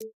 Greetings,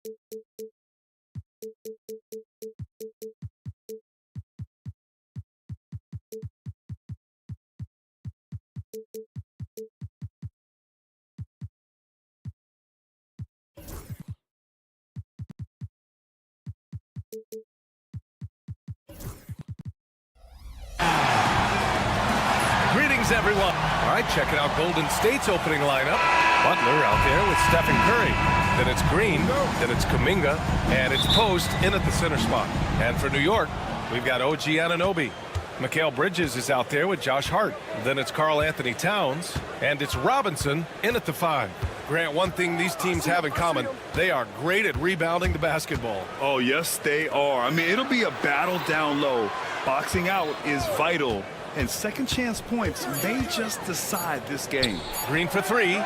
everyone. All right, checking out Golden State's opening lineup. Butler out there with Stephen Curry. Then it's Green, then it's Kuminga, and it's Post in at the center spot. And for New York, we've got OG Anunoby. Mikal Bridges is out there with Josh Hart. Then it's Karl Anthony Towns, and it's Robinson in at the 5. Grant, one thing these teams have in common, they are great at rebounding the basketball. Oh, yes, they are. I mean, it'll be a battle down low. Boxing out is vital, and second chance points may just decide this game. Green for 3.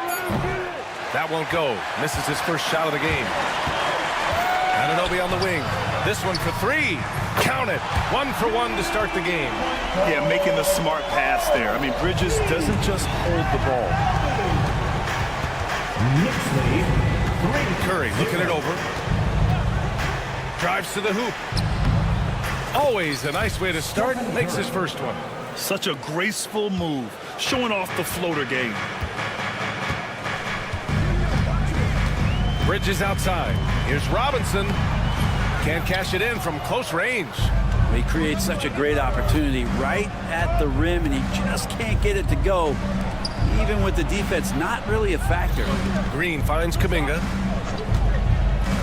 That won't go. Misses his first shot of the game. Anunoby on the wing. This one for 3. Count it. 1 for 1 to start the game. Yeah, making the smart pass there. I mean, Bridges doesn't just hold the ball. Curry looking it over. Drives to the hoop. Always a nice way to start. Makes his first one. Such a graceful move, showing off the floater game. Bridges outside. Here's Robinson. Can't cash it in from close range. He creates such a great opportunity right at the rim, and he just can't get it to go. Even with the defense not really a factor. Green finds Kuminga.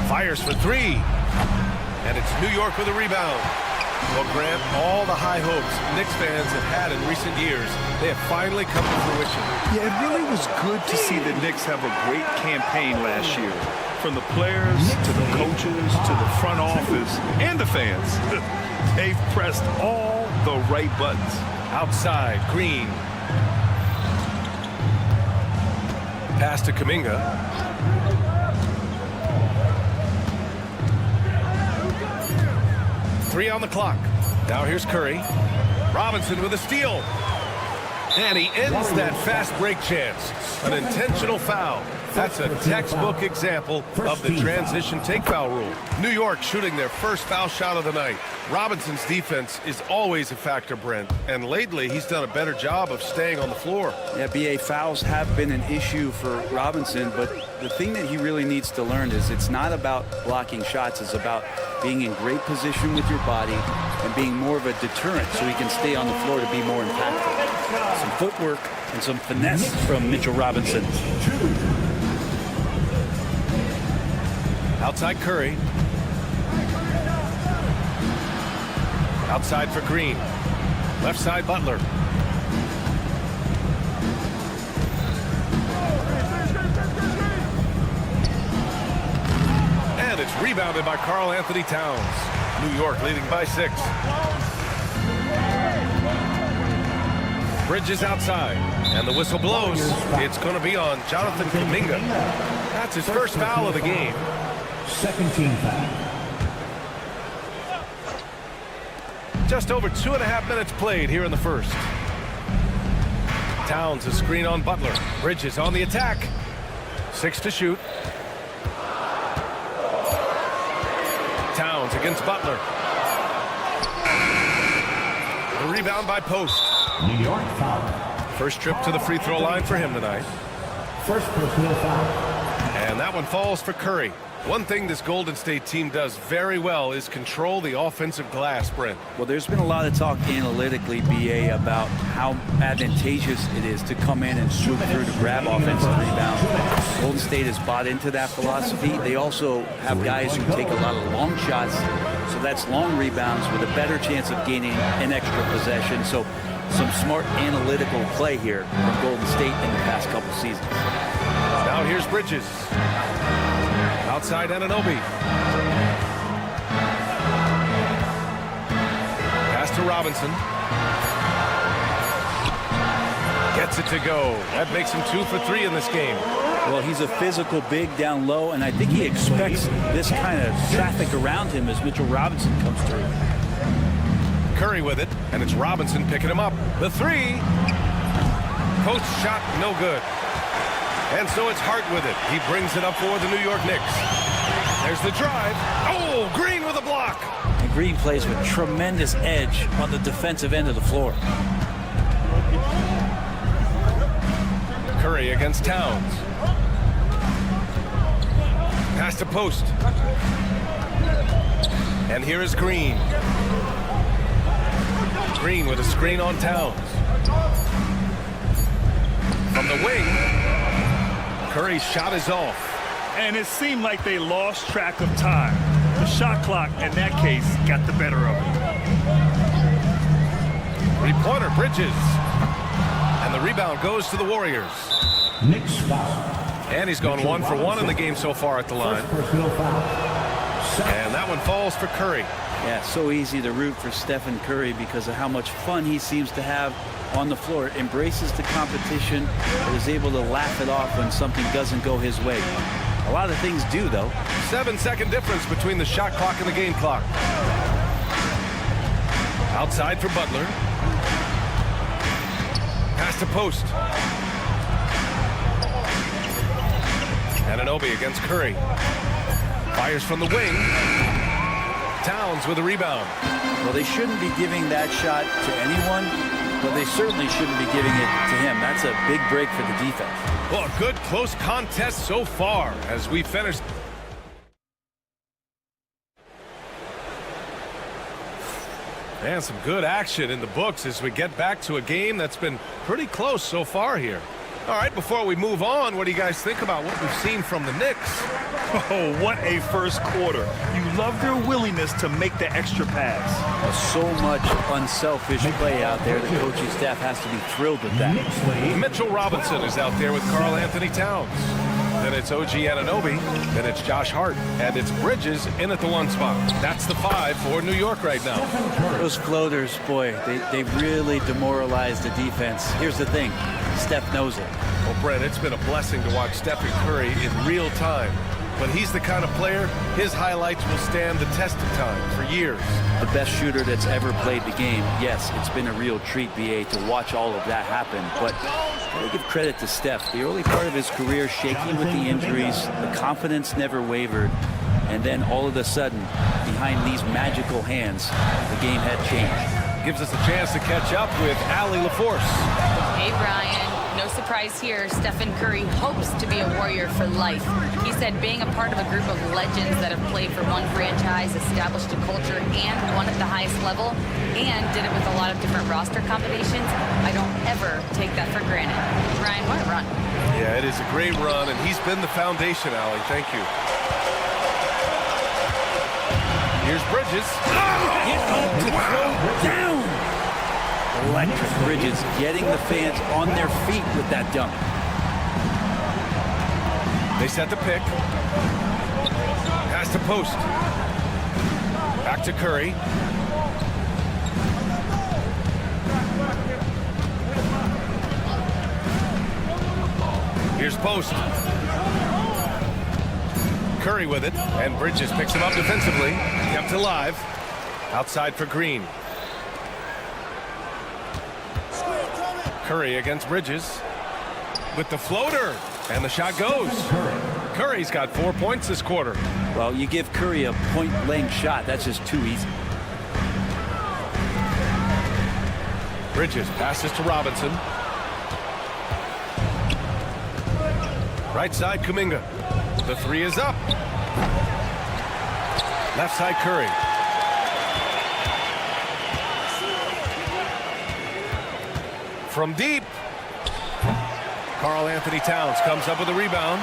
Fires for 3. And it's New York with a rebound. Well, Grant, all the high hopes Knicks fans have had in recent years, they have finally come to fruition. Yeah, it really was good to see the Knicks have a great campaign last year. From the players, to the coaches, to the front office, and the fans. They've pressed all the right buttons. Outside, Green. Pass to Kuminga. Three on the clock. Now here's Curry. Robinson with a steal. And he ends that fast break chance. An intentional foul. That's a textbook example of the transition take foul rule. New York shooting their first foul shot of the night. Robinson's defense is always a factor, Brent. And lately, he's done a better job of staying on the floor. Yeah, BA, fouls have been an issue for Robinson, but the thing that he really needs to learn is it's not about blocking shots. It's about being in great position with your body and being more of a deterrent so he can stay on the floor to be more impactful. Some footwork and some finesse from Mitchell Robinson. Outside Curry. Outside for Green. Left side Butler. And it's rebounded by Karl Anthony Towns. New York leading by 6. Bridges outside. And the whistle blows. It's going to be on Jonathan Kuminga. That's his first foul of the game. Second team foul. Just over 2.5 minutes played here in the first. Towns a screen on Butler. Bridges on the attack. 6 to shoot. Towns against Butler. The rebound by Post. New York foul. First trip to the free throw line for him tonight. First personal foul. And that one falls for Curry. One thing this Golden State team does very well is control the offensive glass, Brent. Well, there's been a lot of talk analytically, BA, about how advantageous it is to come in and swoop through to grab offensive rebounds. Golden State has bought into that philosophy. They also have guys who take a lot of long shots, so that's long rebounds with a better chance of gaining an extra possession. So some smart analytical play here from Golden State in the past couple seasons. Now here's Bridges. Outside Anunoby. Pass to Robinson. Gets it to go. That makes him 2 for 3 in this game. Well, he's a physical big down low, and I think he expects this kind of traffic around him as Mitchell Robinson comes through. Curry with it, and it's Robinson picking him up. The 3. Post shot, no good. And so it's Hart with it. He brings it up for the New York Knicks. There's the drive. Oh, Green with a block. And Green plays with tremendous edge on the defensive end of the floor. Curry against Towns. Pass to post. And here is Green. Green with a screen on Towns. From the wing, Curry's shot is off. And it seemed like they lost track of time. The shot clock, in that case, got the better of it. Three-pointer, Bridges. And the rebound goes to the Warriors. Knicks foul. And he's gone 1 for 1 in the game so far at the line. First personal foul. And that one falls for Curry. Yeah, so easy to root for Stephen Curry because of how much fun he seems to have on the floor. Embraces the competition, but is able to laugh it off when something doesn't go his way. A lot of things do, though. 7-second difference between the shot clock and the game clock. Outside for Butler. Pass to post. Anunoby against Curry. Fires from the wing. Towns with a rebound. Well, they shouldn't be giving that shot to anyone, but they certainly shouldn't be giving it to him. That's a big break for the defense. Well, a good close contest so far as we finish. And some good action in the books as we get back to a game that's been pretty close so far here. All right, before we move on, what do you guys think about what we've seen from the Knicks? Oh, what a first quarter. You love their willingness to make the extra pass. So much unselfish play out there. The coaching staff has to be thrilled with that. Knicks lead. Mitchell Robinson is out there with Karl Anthony Towns. Then it's OG Anunoby. Then it's Josh Hart. And it's Bridges in at the 1 spot. That's the 5 for New York right now. Those floaters, boy, they really demoralize the defense. Here's the thing. Steph knows it. Well, Brent, it's been a blessing to watch Stephen Curry in real time. But he's the kind of player, his highlights will stand the test of time for years. The best shooter that's ever played the game. Yes, it's been a real treat, BA, to watch all of that happen. But gotta give credit to Steph. The early part of his career, shaky with the injuries, the confidence never wavered. And then all of a sudden, behind these magical hands, the game had changed. Gives us a chance to catch up with Allie LaForce. Hey, Brian. No surprise here. Stephen Curry hopes to be a Warrior for life. He said being a part of a group of legends that have played for one franchise, established a culture, and won at the highest level, and did it with a lot of different roster combinations, I don't ever take that for granted. Brian, what a run. Yeah, it is a great run, and he's been the foundation, Allie. Thank you. Here's Bridges. Down! Electric. Bridges getting the fans on their feet with that dunk. They set the pick. Pass to post. Back to Curry. Here's post. Curry with it, and Bridges picks him up defensively. Kept alive. Outside for Green. Curry against Bridges with the floater, and the shot goes. Curry's got 4 points this quarter. Well, you give Curry a point-blank shot. That's just too easy. Bridges passes to Robinson. Right side, Kuminga. The 3 is up. Left side, Curry. From deep, Karl Anthony Towns comes up with a rebound.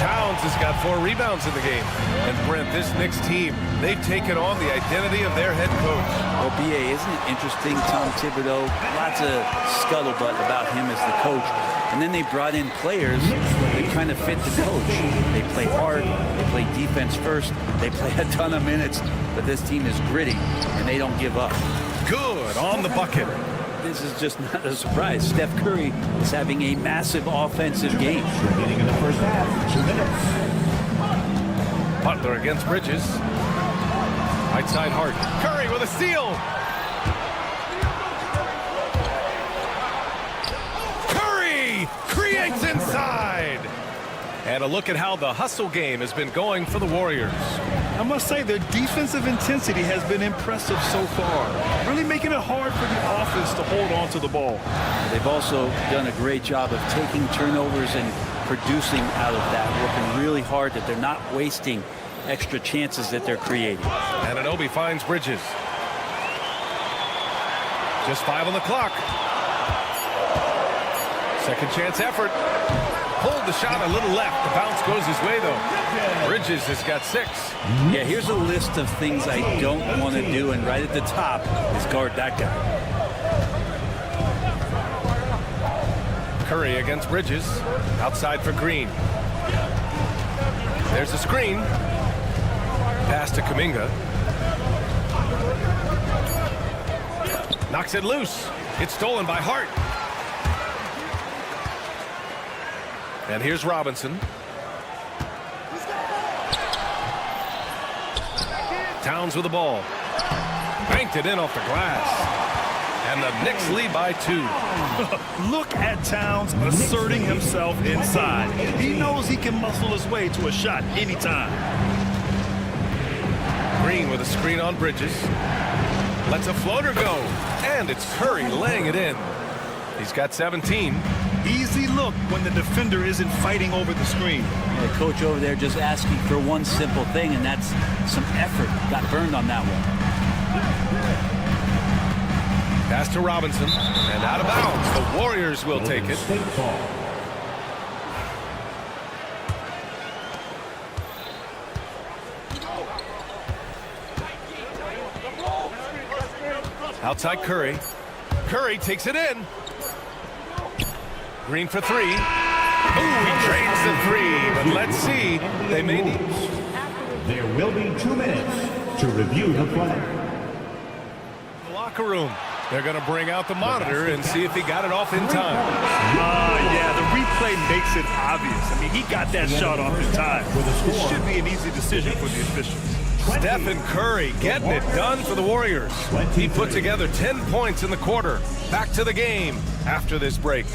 Towns has got 4 rebounds in the game. And Brent, this Knicks team, they've taken on the identity of their head coach. Well, BA, isn't it interesting? Tom Thibodeau, lots of scuttlebutt about him as the coach. And then they brought in players that kind of fit the coach. They play hard, they play defense first, they play a ton of minutes, but this team is gritty, and they don't give up. Good on the bucket. This is just not a surprise. Steph Curry is having a massive offensive game. Beginning in the first half, 2 minutes. Butler against Bridges. Right side, Hart. Curry with a steal. Curry creates inside. And a look at how the hustle game has been going for the Warriors. I must say their defensive intensity has been impressive so far, really making it hard for the offense to hold on to the ball. They've also done a great job of taking turnovers and producing out of that, working really hard that they're not wasting extra chances that they're creating. Anunoby finds Bridges. Just 5 on the clock. Second chance effort. Pulled the shot a little left. The bounce goes his way, though. Bridges has got 6. Yeah, here's a list of things I don't want to do, and right at the top is guard that guy. Curry against Bridges. Outside for Green. There's a screen. Pass to Kuminga. Knocks it loose. It's stolen by Hart. And here's Robinson. Towns with the ball. Banked it in off the glass. And the Knicks lead by 2. Look at Towns asserting himself inside. He knows he can muscle his way to a shot anytime. Green with a screen on Bridges. Lets a floater go. And it's Curry laying it in. He's got 17. Easy look when the defender isn't fighting over the screen. The coach over there just asking for one simple thing, and that's some effort. Got burned on that one. Pass to Robinson. And out of bounds. The Warriors will take it. State ball. Outside Curry. Curry takes it in. Green for 3. Ooh, he trades the 3, but let's see. They may need... There will be 2 minutes to review the play. The locker room. They're going to bring out the monitor and see if he got it off in time. Yeah, the replay makes it obvious. I mean, he got that shot off in time. It should be an easy decision for the officials. Stephen Curry getting it done for the Warriors. He put together 10 points in the quarter. Back to the game after this break.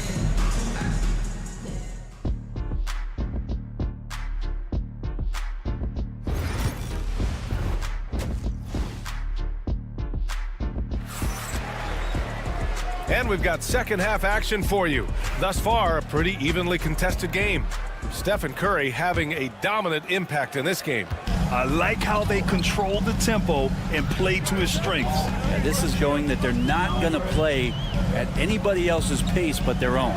And we've got second half action for you. Thus far, a pretty evenly contested game. Stephen Curry having a dominant impact in this game. I like how they control the tempo and play to his strengths. Yeah, this is showing that they're not going to play at anybody else's pace but their own.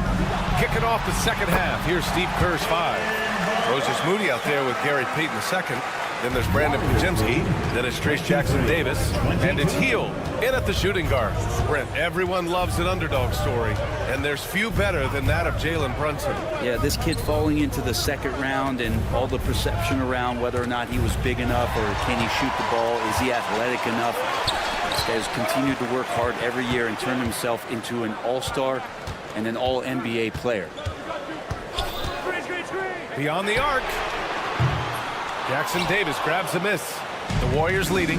Kicking off the second half. Here's Steve Kerr's 5. Roses Moody out there with Gary Payton II. Then there's Brandon Pajemski. Then it's Trace Jackson-Davis. And it's Heel in at the shooting guard. Brent, everyone loves an underdog story. And there's few better than that of Jalen Brunson. Yeah, this kid falling into the second round and all the perception around whether or not he was big enough or can he shoot the ball, is he athletic enough? This guy's continued to work hard every year and turn himself into an all-star and an all-NBA player. Beyond the arc. Jackson-Davis grabs the miss. The Warriors leading.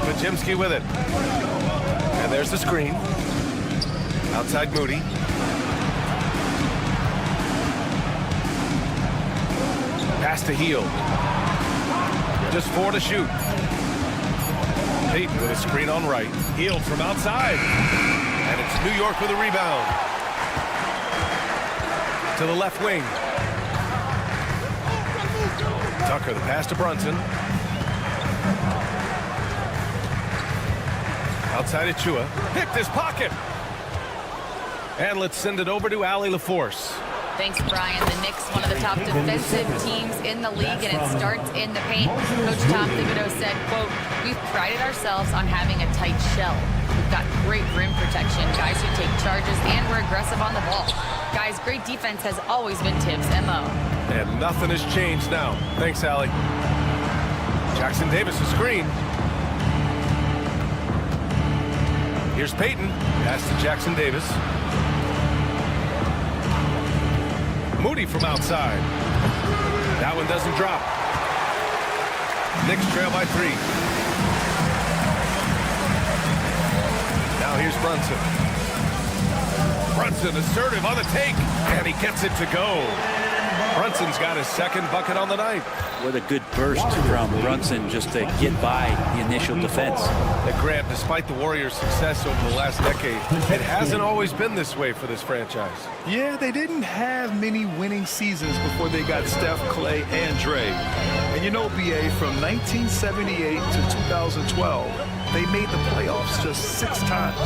Pajemski with it. And there's the screen. Outside Moody. Pass to Heel. Just 4 to shoot. Payton with a screen on right. Heel from outside. And it's New York with a rebound. To the left wing. Tucker, the pass to Brunson. Outside Achua. Picked his pocket. And let's send it over to Allie LaForce. Thanks, Brian. The Knicks, one of the top defensive teams in the league, and it starts in the paint. Coach Tom Thibodeau said, quote, "We've prided ourselves on having a tight shell. We've got great rim protection, guys who take charges, and we're aggressive on the ball. Guys, great defense has always been Tibbs' MO." And nothing has changed now. Thanks, Allie. Jackson-Davis, a screen. Here's Payton. Pass to Jackson-Davis. Moody from outside. That one doesn't drop. Knicks trail by 3. Now here's Brunson. Brunson assertive on the take, and he gets it to go. Brunson's got his second bucket on the night. What a good burst from Brunson just to get by the initial defense. Grant, despite the Warriors' success over the last decade, it hasn't always been this way for this franchise. Yeah, they didn't have many winning seasons before they got Steph, Clay, and Dre. And you know, BA, from 1978 to 2012, they made the playoffs just 6 times.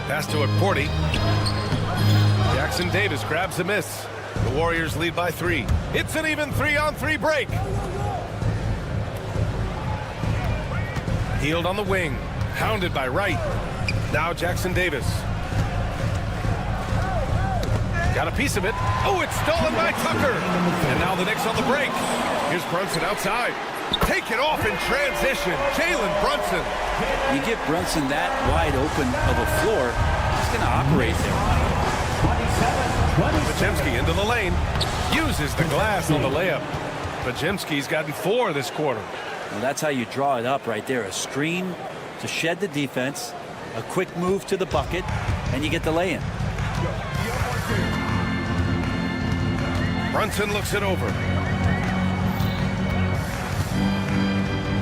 Pass to it, 40. Jackson Davis grabs a miss. The Warriors lead by 3. It's an even 3-on-3 break. Healed on the wing. Hounded by Wright. Now Jackson Davis. Got a piece of it. Oh, it's stolen by Tucker. And now the Knicks on the break. Here's Brunson outside. Take it off in transition. Jalen Brunson. You give Brunson that wide open of a floor, he's going to operate there. Podziemski into the lane. Uses the glass on the layup. Podziemski's gotten 4 this quarter. Well, that's how you draw it up right there. A screen to shed the defense, a quick move to the bucket, and you get the lay-in. Brunson looks it over.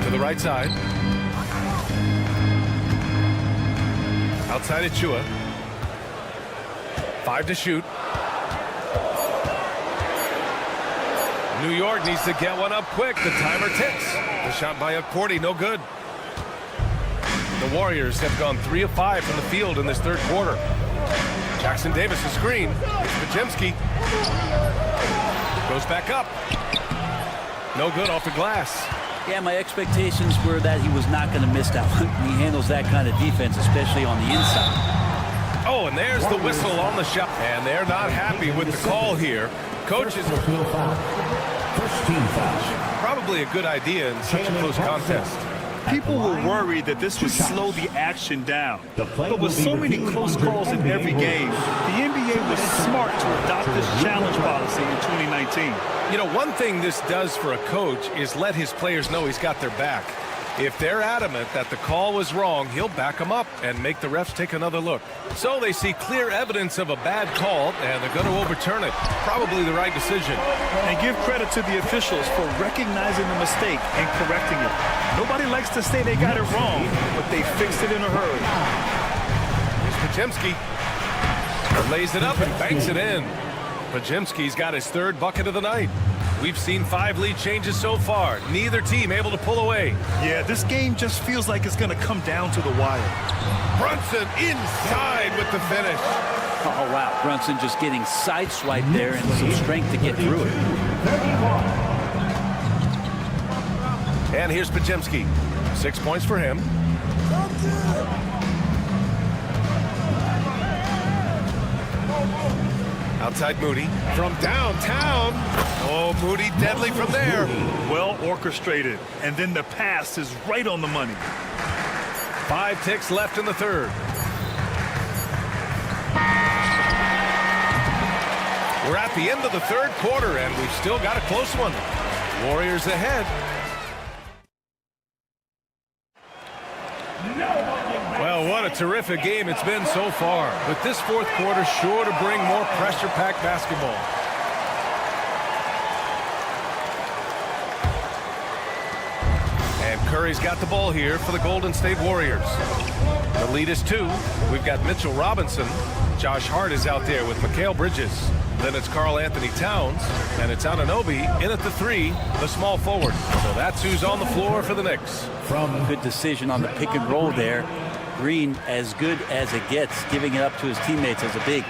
To the right side. Outside Chua. 5 to shoot. New York needs to get one up quick. The timer ticks. The shot by Okporti, no good. The Warriors have gone 3 of 5 from the field in this third quarter. Jackson Davis a screen. Podziemski goes back up. No good off the glass. Yeah, my expectations were that he was not going to miss that one. He handles that kind of defense, especially on the inside. Oh, and there's the whistle on the shot. And they're not happy with the call here. Coaches, probably a good idea in such a close contest. People were worried that this would slow the action down. But with so many close calls in every game, the NBA was smart to adopt this challenge policy in 2019. You know, one thing this does for a coach is let his players know he's got their back. If they're adamant that the call was wrong, he'll back them up and make the refs take another look. So they see clear evidence of a bad call, and they're going to overturn it. Probably the right decision. And give credit to the officials for recognizing the mistake and correcting it. Nobody likes to say they got it wrong, but they fixed it in a hurry. Here's Podziemski. Lays it up and banks it in. Podziemski's got his 3rd bucket of the night. We've seen 5 lead changes so far. Neither team able to pull away. Yeah, this game just feels like it's going to come down to the wire. Brunson inside with the finish. Oh, wow. Brunson just getting sideswiped there and some strength to get through it. And here's Podziemski. 6 points for him. Outside Moody from downtown. Oh, Moody deadly from there. Well orchestrated. And then the pass is right on the money. 5 ticks left in the third. We're at the end of the third quarter, and we've still got a close one. Warriors ahead. Well, what a terrific game it's been so far. But this fourth quarter sure to bring more pressure-packed basketball. And Curry's got the ball here for the Golden State Warriors. The lead is 2. We've got Mitchell Robinson. Josh Hart is out there with Mikal Bridges. Then it's Karl Anthony Towns, and it's Anunoby in at the 3, the small forward. So that's who's on the floor for the Knicks. Good decision on the pick and roll there. Green as good as it gets, giving it up to his teammates as a big.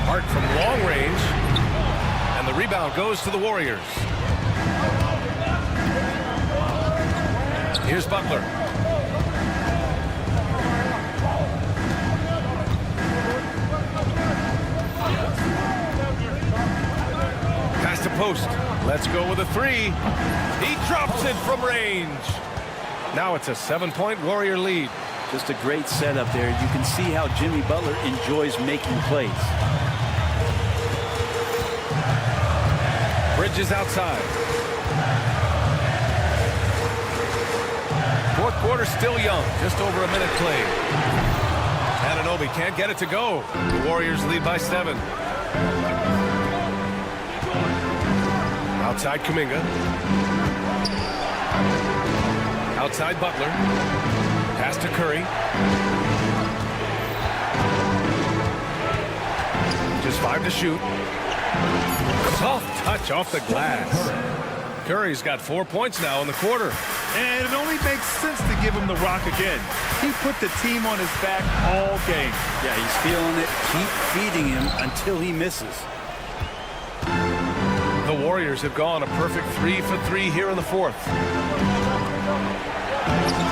Hart from long range, and the rebound goes to the Warriors. Here's Butler. Pass to post. Let's go with a 3. He drops it from range. Now it's a 7-point Warrior lead. Just a great setup there. You can see how Jimmy Butler enjoys making plays. Bridges outside. Fourth quarter still young. Just over a minute played. Anunoby can't get it to go. The Warriors lead by 7. Outside Kuminga. Outside Butler. Pass to Curry. Just 5 to shoot. Soft touch off the glass. Curry's got 4 points now in the quarter. And it only makes sense to give him the rock again. He put the team on his back all game. Yeah, he's feeling it. Keep feeding him until he misses. The Warriors have gone a perfect 3 for 3 here in the 4th.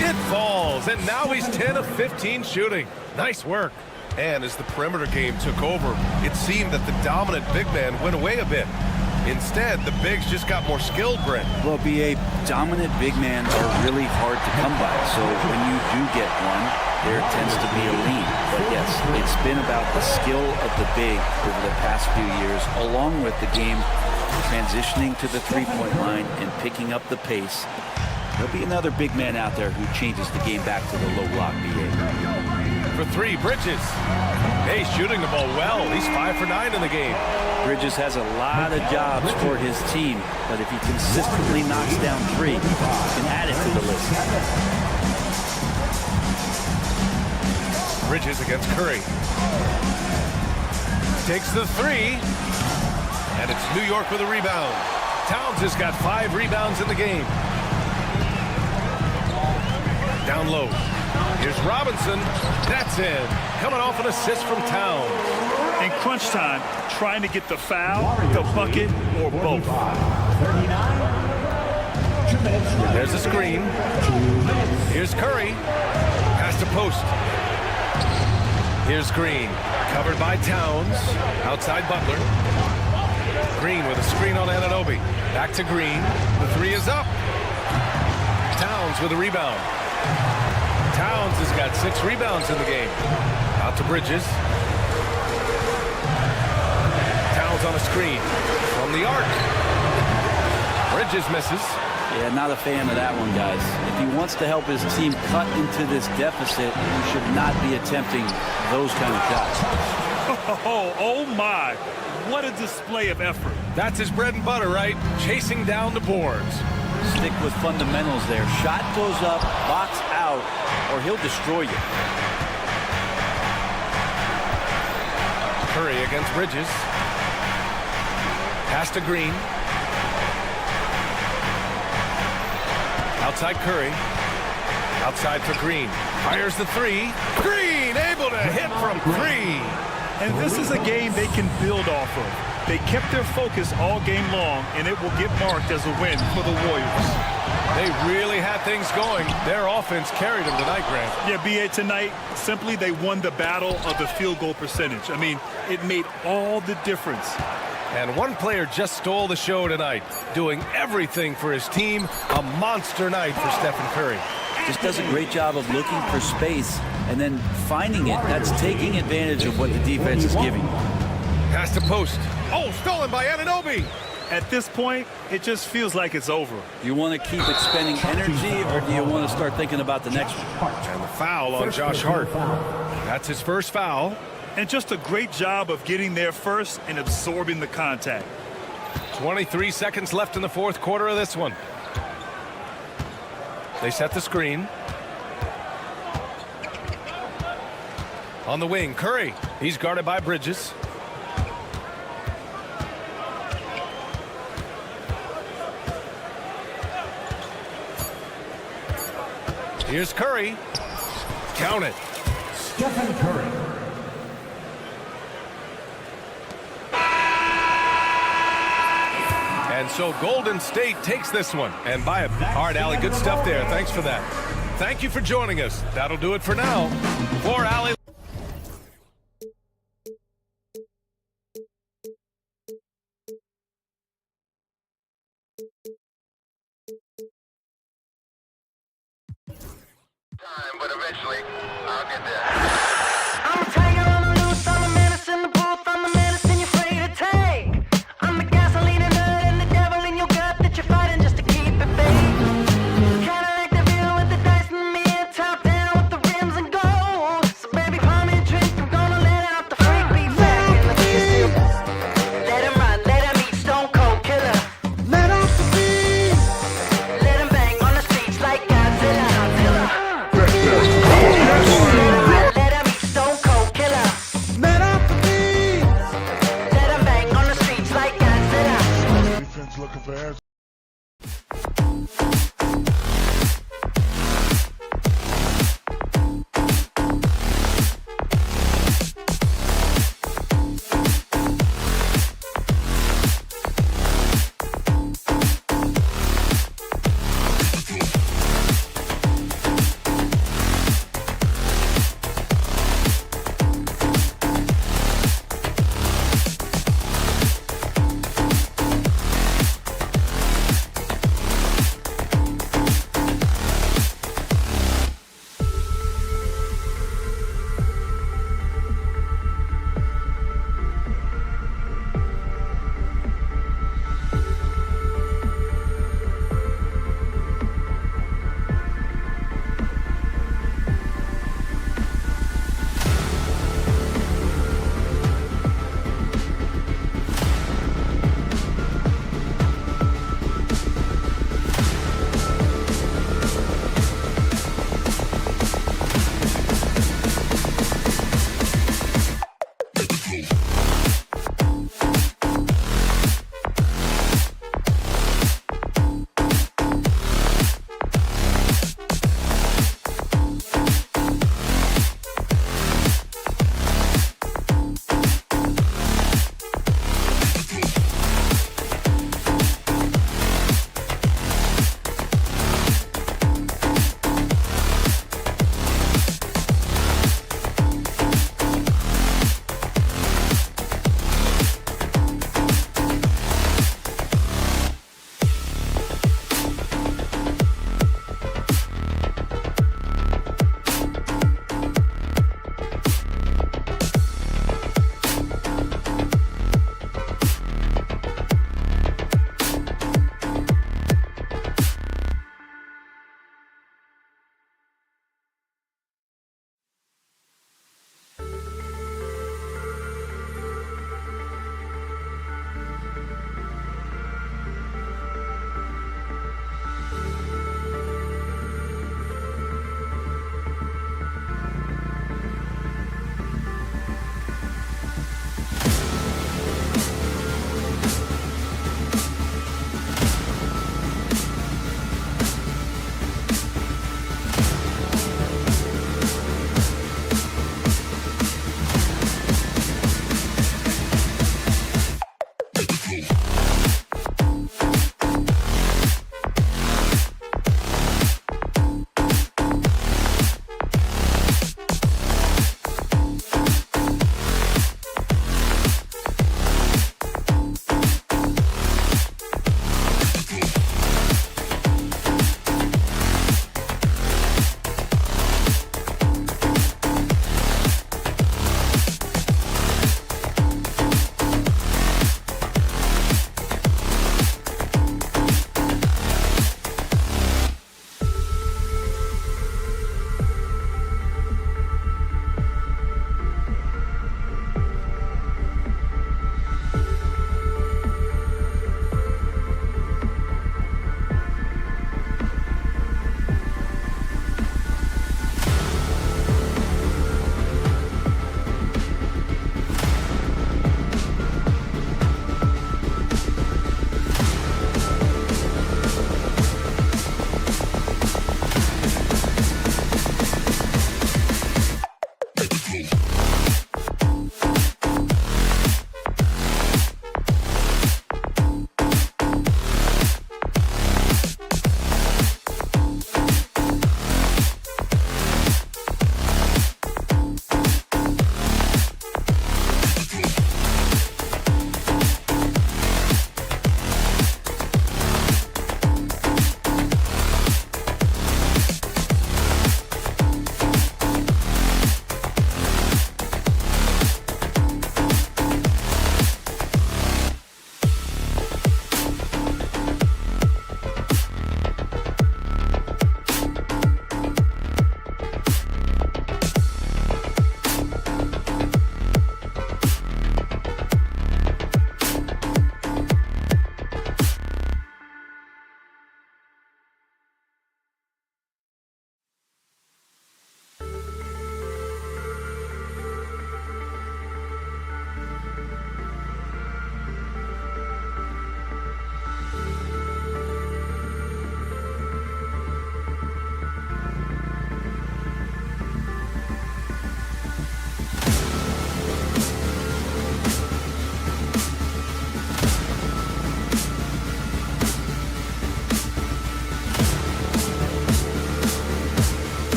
It falls, and now he's 10 of 15 shooting. Nice work. And as the perimeter game took over, it seemed that the dominant big man went away a bit. Instead, the bigs just got more skilled, Brent. Well, BA, dominant big men are really hard to come by. So when you do get one, there tends to be a lean. But yes, it's been about the skill of the big over the past few years, along with the game transitioning to the three-point line and picking up the pace. There'll be another big man out there who changes the game back to the low block, BA. For 3, Bridges. Hey, shooting the ball well. He's 5 for 9 in the game. Bridges has a lot of jobs for his team, but if he consistently knocks down 3, he can add it to the list. Bridges against Curry. Takes the 3. And it's New York with a rebound. Towns has got 5 rebounds in the game. Down low. Here's Robinson. That's in. Coming off an assist from Towns. In crunch time, trying to get the foul, the bucket, or both. There's a screen. Here's Curry. Pass to post. Here's Green. Covered by Towns. Outside Butler. Green with a screen on Anunoby. Back to Green. The 3 is up. Towns with a rebound. Towns has got 6 rebounds in the game. Out to Bridges. Towns on a screen. From the arc. Bridges misses. Yeah, not a fan of that one, guys. If he wants to help his team cut into this deficit, he should not be attempting those kind of shots. Oh my. What a display of effort. That's his bread and butter, right? Chasing down the boards. Stick with fundamentals there. Shot goes up, box out, or he'll destroy you. Curry against Bridges. Pass to Green. Outside Curry. Outside for Green. Fires the 3. Green able to hit from 3. And this is a game they can build off of. They kept their focus all game long, and it will get marked as a win for the Warriors. They really had things going. Their offense carried them tonight, Grant. Yeah, BA, tonight, simply they won the battle of the field goal percentage. I mean, it made all the difference. And one player just stole the show tonight, doing everything for his team. A monster night for Stephen Curry. Just does a great job of looking for space and then finding it. That's taking advantage of what the defense is giving. Pass to post. Oh, stolen by Anunoby. At this point, it just feels like it's over. You want to keep expending energy, or do you want to start thinking about the next one? And the foul on Josh Hart. That's his first foul. And just a great job of getting there first and absorbing the contact. 23 seconds left in the 4th quarter of this one. They set the screen. On the wing, Curry. He's guarded by Bridges. Here's Curry. Count it. Stephen Curry. And so Golden State takes this one. And by a hard, Allie, good stuff there. Thanks for that. Thank you for joining us. That'll do it for now. For Allie. But eventually, I'll get there. I'm a tiger on the loose, I'm a menace in the booth, I'm a medicine you're afraid to take. I'm the gasoline and nut and the devil in your gut that you're fighting just to keep it fake. Kinda like the view with the dice in the mirror, top down with the rims and gold. So baby, pour me a drink.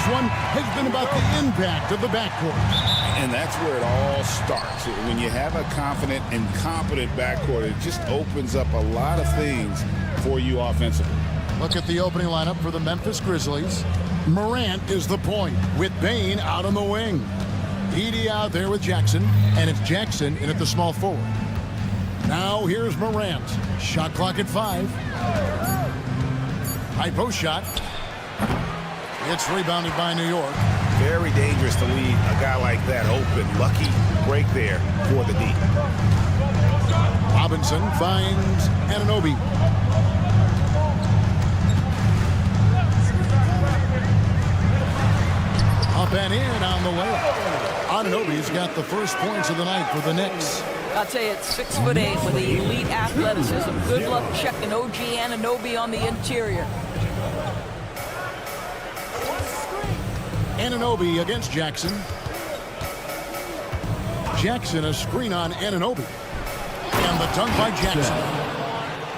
one has been about the impact of the backcourt. And that's where it all starts. When you have a confident and competent backcourt, it just opens up a lot of things for you offensively. Look at the opening lineup for the Memphis Grizzlies. Morant is the point with Bane out on the wing. Edey out there with Jackson, and it's Jackson in at the small forward. Now here's Morant. Shot clock at 5. High post shot. It's rebounded by New York. Very dangerous to leave a guy like that open. Lucky break there for the D. Robinson finds Anunoby. Up and in on the way. Anunoby's got the first points of the night for the Knicks. I'll tell you, it's 6'8" with elite athleticism. Good luck checking OG Anunoby on the interior. Anunoby against Jackson. Jackson a screen on Anunoby. And the dunk by Jackson.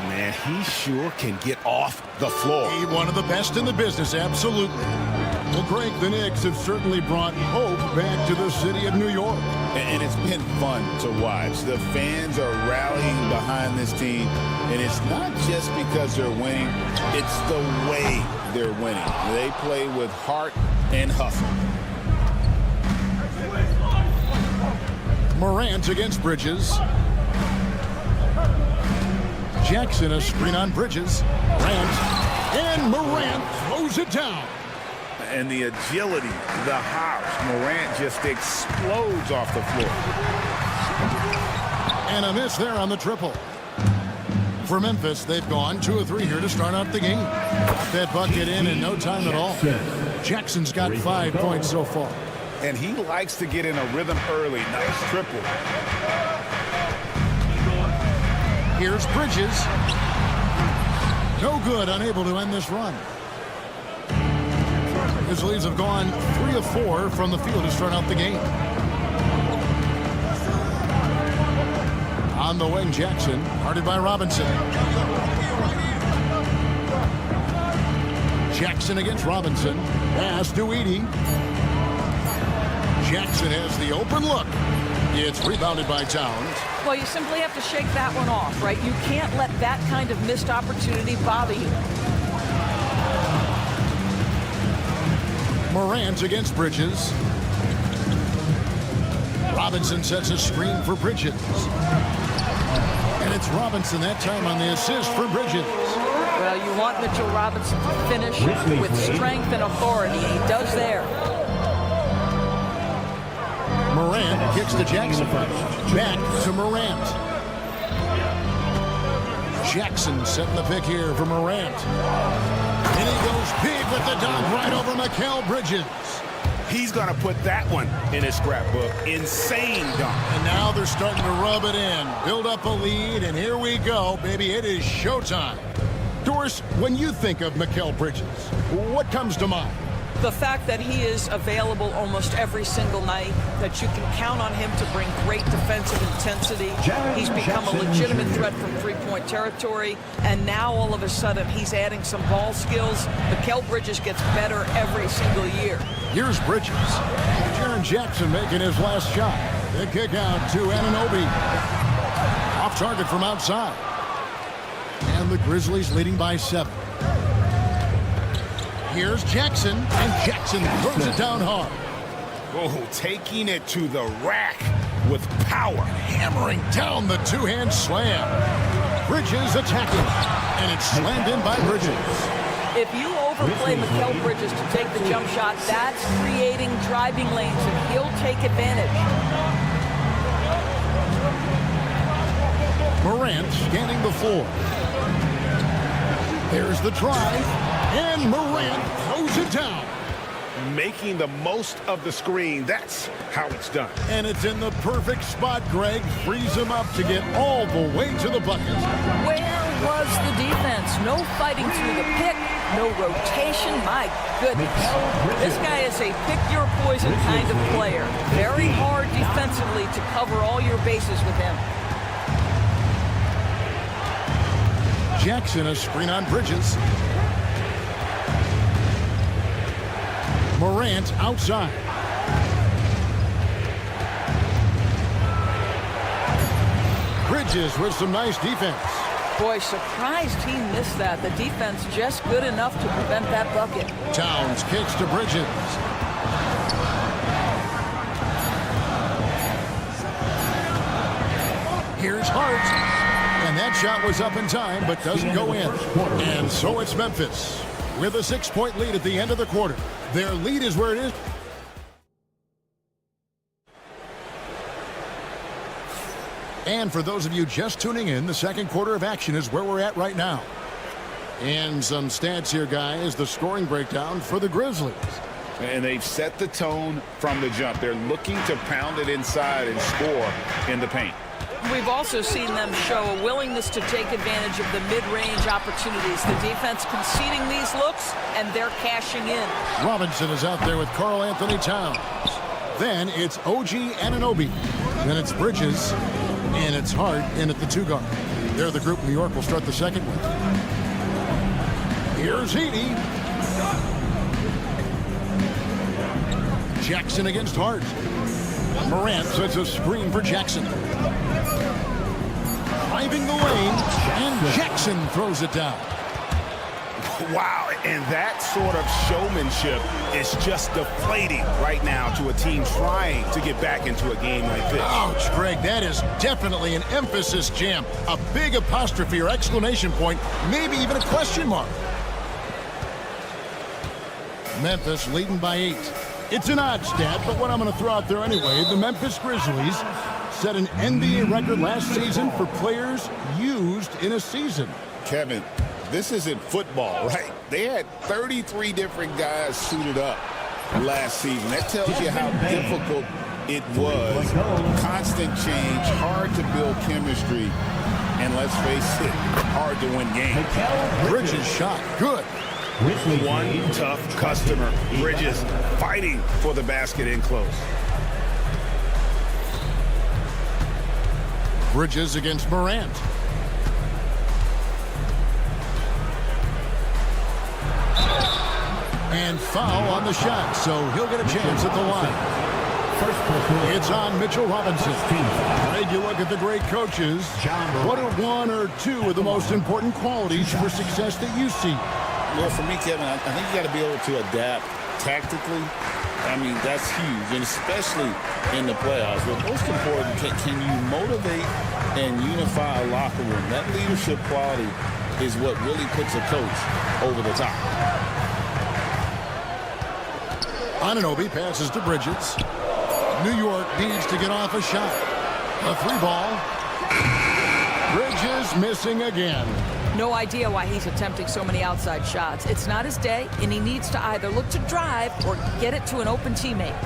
Man, he sure can get off the floor. He one of the best in the business, absolutely. Well, Greg, the Knicks have certainly brought hope back to the city of New York. And it's been fun to watch. The fans are rallying behind this team. And it's not just because they're winning. It's the way they're winning. They play with heart and hustle. Morant against Bridges. Jackson a screen on Bridges. And Morant throws it down. And the agility, the hops, Morant just explodes off the floor. And a miss there on the triple. For Memphis, they've gone 2 of 3 here to start out the game. Got that bucket in no time at all. Jackson's got 5 points so far. And he likes to get in a rhythm early. Nice triple. Here's Bridges. No good, unable to end this run. Grizzlies have gone 3 of 4 from the field to start out the game. On the wing, Jackson, guarded by Robinson. Jackson against Robinson. Pass to Edey. Jackson has the open look. It's rebounded by Towns. Well, you simply have to shake that one off, right? You can't let that kind of missed opportunity bother you. Morant against Bridges. Robinson sets a screen for Bridges. And it's Robinson that time on the assist for Bridges. Well, you want Mitchell Robinson to finish with strength and authority. He does there. Morant kicks to Jackson. Back to Morant. Jackson setting the pick here for Morant. And he goes big with the dunk right over Mikal Bridges. He's going to put that one in his scrapbook. Insane dunk. And now they're starting to rub it in. Build up a lead, and here we go, baby. It is showtime. Doris, when you think of Mikal Bridges, what comes to mind? The fact that he is available almost every single night, that you can count on him to bring great defensive intensity. He's become a legitimate threat from three-point territory, and now all of a sudden he's adding some ball skills. Mikal Bridges gets better every single year. Here's Bridges. Jaren Jackson making his last shot. The kick out to Anunoby. Off target from outside. And the Grizzlies leading by 7. Here's Jackson, and Jackson throws it down hard. Oh, taking it to the rack with power. Hammering down the two-hand slam. Bridges attacking, and it's slammed in by Bridges. If you overplay Mikal Bridges to take the jump shot, that's creating driving lanes, and he'll take advantage. Morant scanning the floor. There's the drive, and Morant throws it down. Making the most of the screen. That's how it's done. And it's in the perfect spot, Greg. Frees him up to get all the way to the bucket. Where was the defense? No fighting through the pick, no rotation. My goodness. This guy is a pick-your-poison kind of player. Very hard defensively to cover all your bases with him. Jackson a screen on Bridges. Morant outside. Bridges with some nice defense. Boy, surprised he missed that. The defense just good enough to prevent that bucket. Towns kicks to Bridges. Here's Hart. And that shot was up in time, but doesn't go in. And so it's Memphis with a 6-point lead at the end of the quarter. Their lead is where it is. And for those of you just tuning in, the second quarter of action is where we're at right now. And some stats here, guys, the scoring breakdown for the Grizzlies. And they've set the tone from the jump. They're looking to pound it inside and score in the paint. We've also seen them show a willingness to take advantage of the mid-range opportunities. The defense conceding these looks, and they're cashing in. Robinson is out there with Karl Anthony Towns. Then it's OG Anunoby. Then it's Bridges. And it's Hart in at the 2 guard. They're the group New York will start the second with. Here's Heaney. Jackson against Hart. Morant sets a screen for Jackson. Driving the lane, and Jackson throws it down. Wow, and that sort of showmanship is just deflating right now to a team trying to get back into a game like this. Ouch, Greg, that is definitely an emphasis jam. A big apostrophe or exclamation point, maybe even a question mark. Memphis leading by 8. It's an odd stat, but what I'm going to throw out there anyway, the Memphis Grizzlies set an NBA record last season for players used in a season. Kevin, this isn't football, right? They had 33 different guys suited up last season. That tells you how difficult it was. Constant change, hard to build chemistry, and let's face it, hard to win games. Bridges shot, good. One tough customer. Bridges fighting for the basket in close. Bridges against Morant. And foul on the shot, so he'll get a chance at the line. It's on Mitchell Robinson. Greg, you look at the great coaches. What are 1 or 2 of the most important qualities for success that you see? Well, for me, Kevin, I think you got to be able to adapt tactically. I mean, that's huge, and especially in the playoffs. But most important, can you motivate and unify a locker room? That leadership quality is what really puts a coach over the top. Anunoby passes to Bridges. New York needs to get off a shot. A 3-ball. Bridges missing again. No idea why he's attempting so many outside shots. It's not his day, and he needs to either look to drive or get it to an open teammate.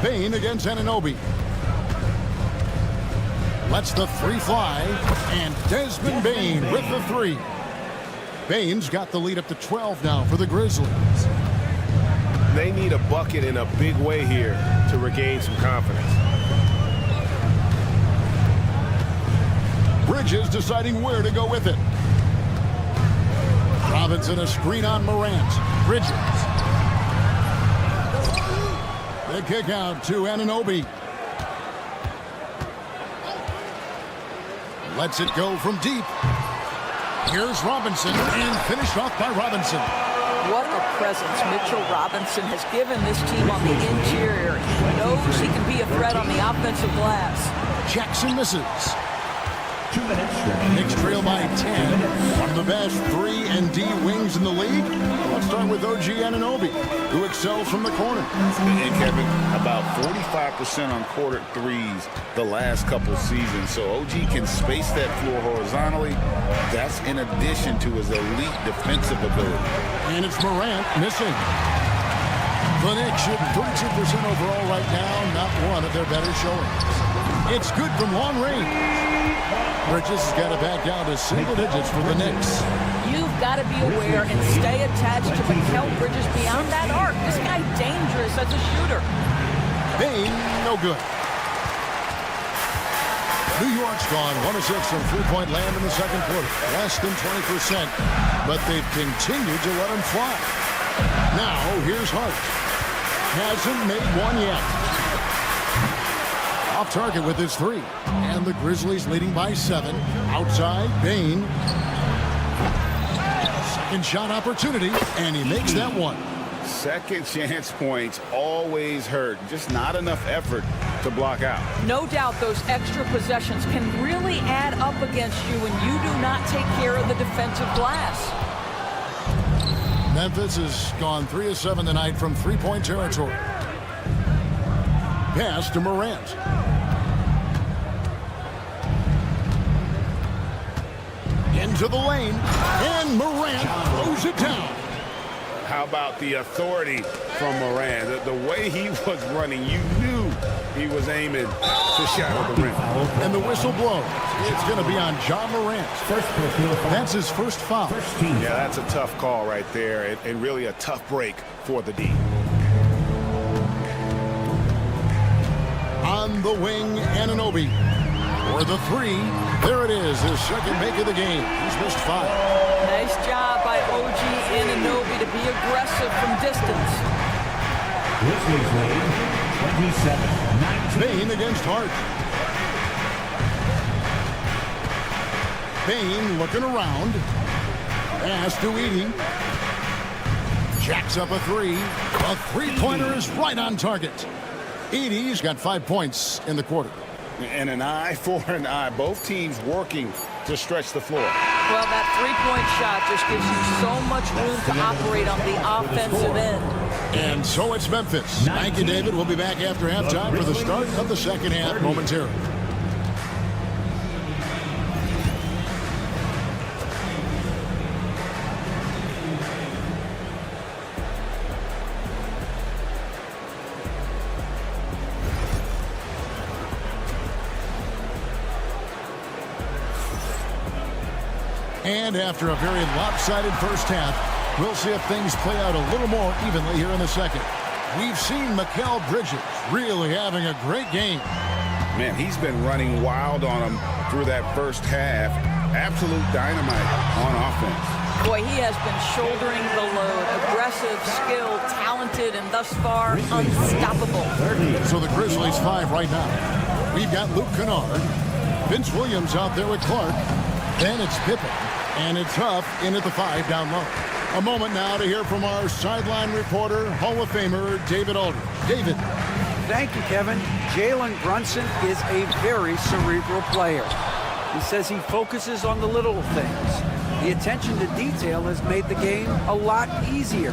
Bane against Anunoby. Lets the 3 fly, and Desmond Bane with the 3. Bane's got the lead up to 12 now for the Grizzlies. They need a bucket in a big way here to regain some confidence. Bridges deciding where to go with it. Robinson a screen on Morant. Bridges. The kick out to Anunoby. Lets it go from deep. Here's Robinson, and finished off by Robinson. What a presence Mitchell Robinson has given this team on the interior. He knows he can be a threat on the offensive glass. Jackson misses. 2 minutes. Knicks trail by 10. One of the best 3 and D wings in the league. Let's start with OG Anunoby, who excels from the corner. And Kevin, about 45% on quarter threes the last couple seasons. So OG can space that floor horizontally. That's in addition to his elite defensive ability. And it's Morant missing. The Knicks shoot 32% overall right now, not one of their better showings. It's good from long range. Bridges has got it back down to single digits for the Knicks. You've got to be aware and stay attached to Mikal Bridges beyond that arc. This guy dangerous as a shooter. Bane, no good. New York's gone 1 of 6 from three-point land in the second quarter. Less than 20%, but they've continued to let them fly. Now, here's Hart. Hasn't made one yet. Off target with his 3. And the Grizzlies leading by 7. Outside, Bane. Second shot opportunity, and he makes that one. Second chance points always hurt. Just not enough effort to block out. No doubt those extra possessions can really add up against you when you do not take care of the defensive glass. Memphis has gone 3 of 7 tonight from three-point territory. Pass to Morant. Into the lane, and Morant throws it down. How about the authority from Moran? The way he was running, you knew he was aiming to shadow the rim. And the whistle blows. It's going to be on Ja Morant. That's his first foul. Yeah, that's a tough call right there, and really a tough break for the D. On the wing, Anunoby. For the 3, there it is, his second make of the game. He's missed 5. Nice job by OG Anunoby to be aggressive from distance. Grizzlies lead 27-19. Bane against Hart. Bane looking around. Pass to Edey. Jacks up a 3. A three-pointer is right on target. Edey's got 5 points in the quarter. And an eye for an eye. Both teams working to stretch the floor. Well, that three-point shot just gives you so much room to operate on the offensive end. And so it's Memphis. Thank you, David. We'll be back after halftime for the start of the second half momentarily. And after a very lopsided first half, we'll see if things play out a little more evenly here in the second. We've seen Mikal Bridges really having a great game. Man, he's been running wild on him through that first half. Absolute dynamite on offense. Boy, he has been shouldering the load. Aggressive, skilled, talented, and thus far, unstoppable. So the Grizzlies 5 right now. We've got Luke Kennard. Vince Williams out there with Clark. Then it's Pippen. And it's Huff in at the 5 down low. A moment now to hear from our sideline reporter, Hall of Famer David Aldridge. David. Thank you, Kevin. Jalen Brunson is a very cerebral player. He says he focuses on the little things. The attention to detail has made the game a lot easier.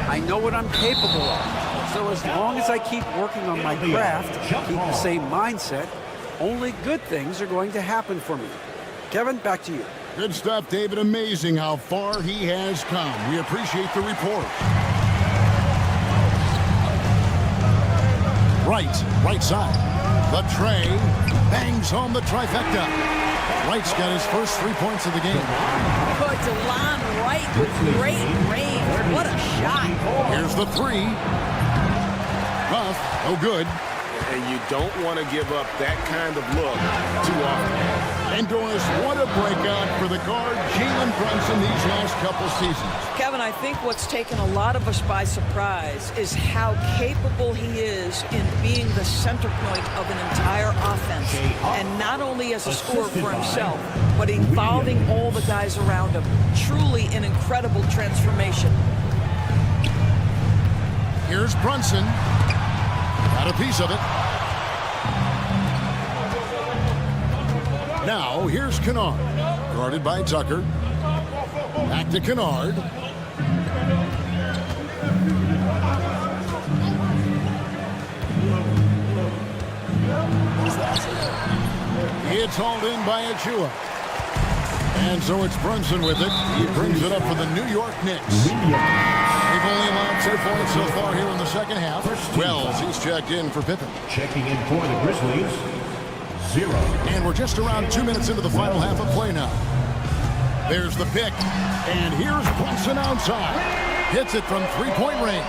I know what I'm capable of. So as long as I keep working on my craft, keep the same mindset, only good things are going to happen for me. Kevin, back to you. Good stuff, David. Amazing how far he has come. We appreciate the report. Right side. The tray bangs home the trifecta. Wright's got his first 3 points of the game. But DeLon Wright with great range. What a shot. Here's the 3. Buff, no good. And you don't want to give up that kind of look too often. And Doris, what a breakout for the guard, Jalen Brunson, these last couple seasons. Kevin, I think what's taken a lot of us by surprise is how capable he is in being the center point of an entire offense. And not only as a scorer for himself, but involving all the guys around him. Truly an incredible transformation. Here's Brunson. Got a piece of it. Now, here's Kennard. Guarded by Tucker. Back to Kennard. It's hauled in by Achua. And so it's Brunson with it. He brings it up for the New York Knicks. They've only allowed 2 points so far here in the second half. Wells, he's checked in for Pippen. Checking in for the Grizzlies, 0. And we're just around 2 minutes into the final half of play now. There's the pick. And here's Brunson outside. Hits it from three-point range.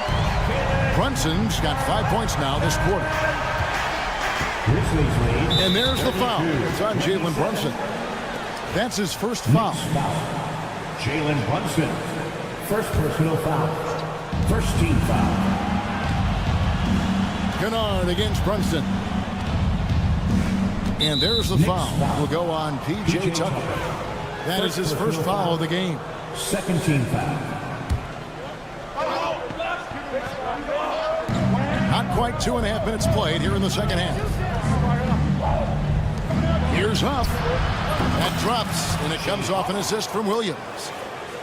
Brunson's got 5 points now this quarter. And there's the foul. It's on Jalen Brunson. That's his first foul. Jalen Brunson. First personal foul. First team foul. Kennard against Brunson. And there's the foul. Will go on P.J. Tucker. That is his first foul of the game. Second team foul. Not quite 2.5 minutes played here in the second half. Here's Huff. That drops, and it comes off an assist from Williams.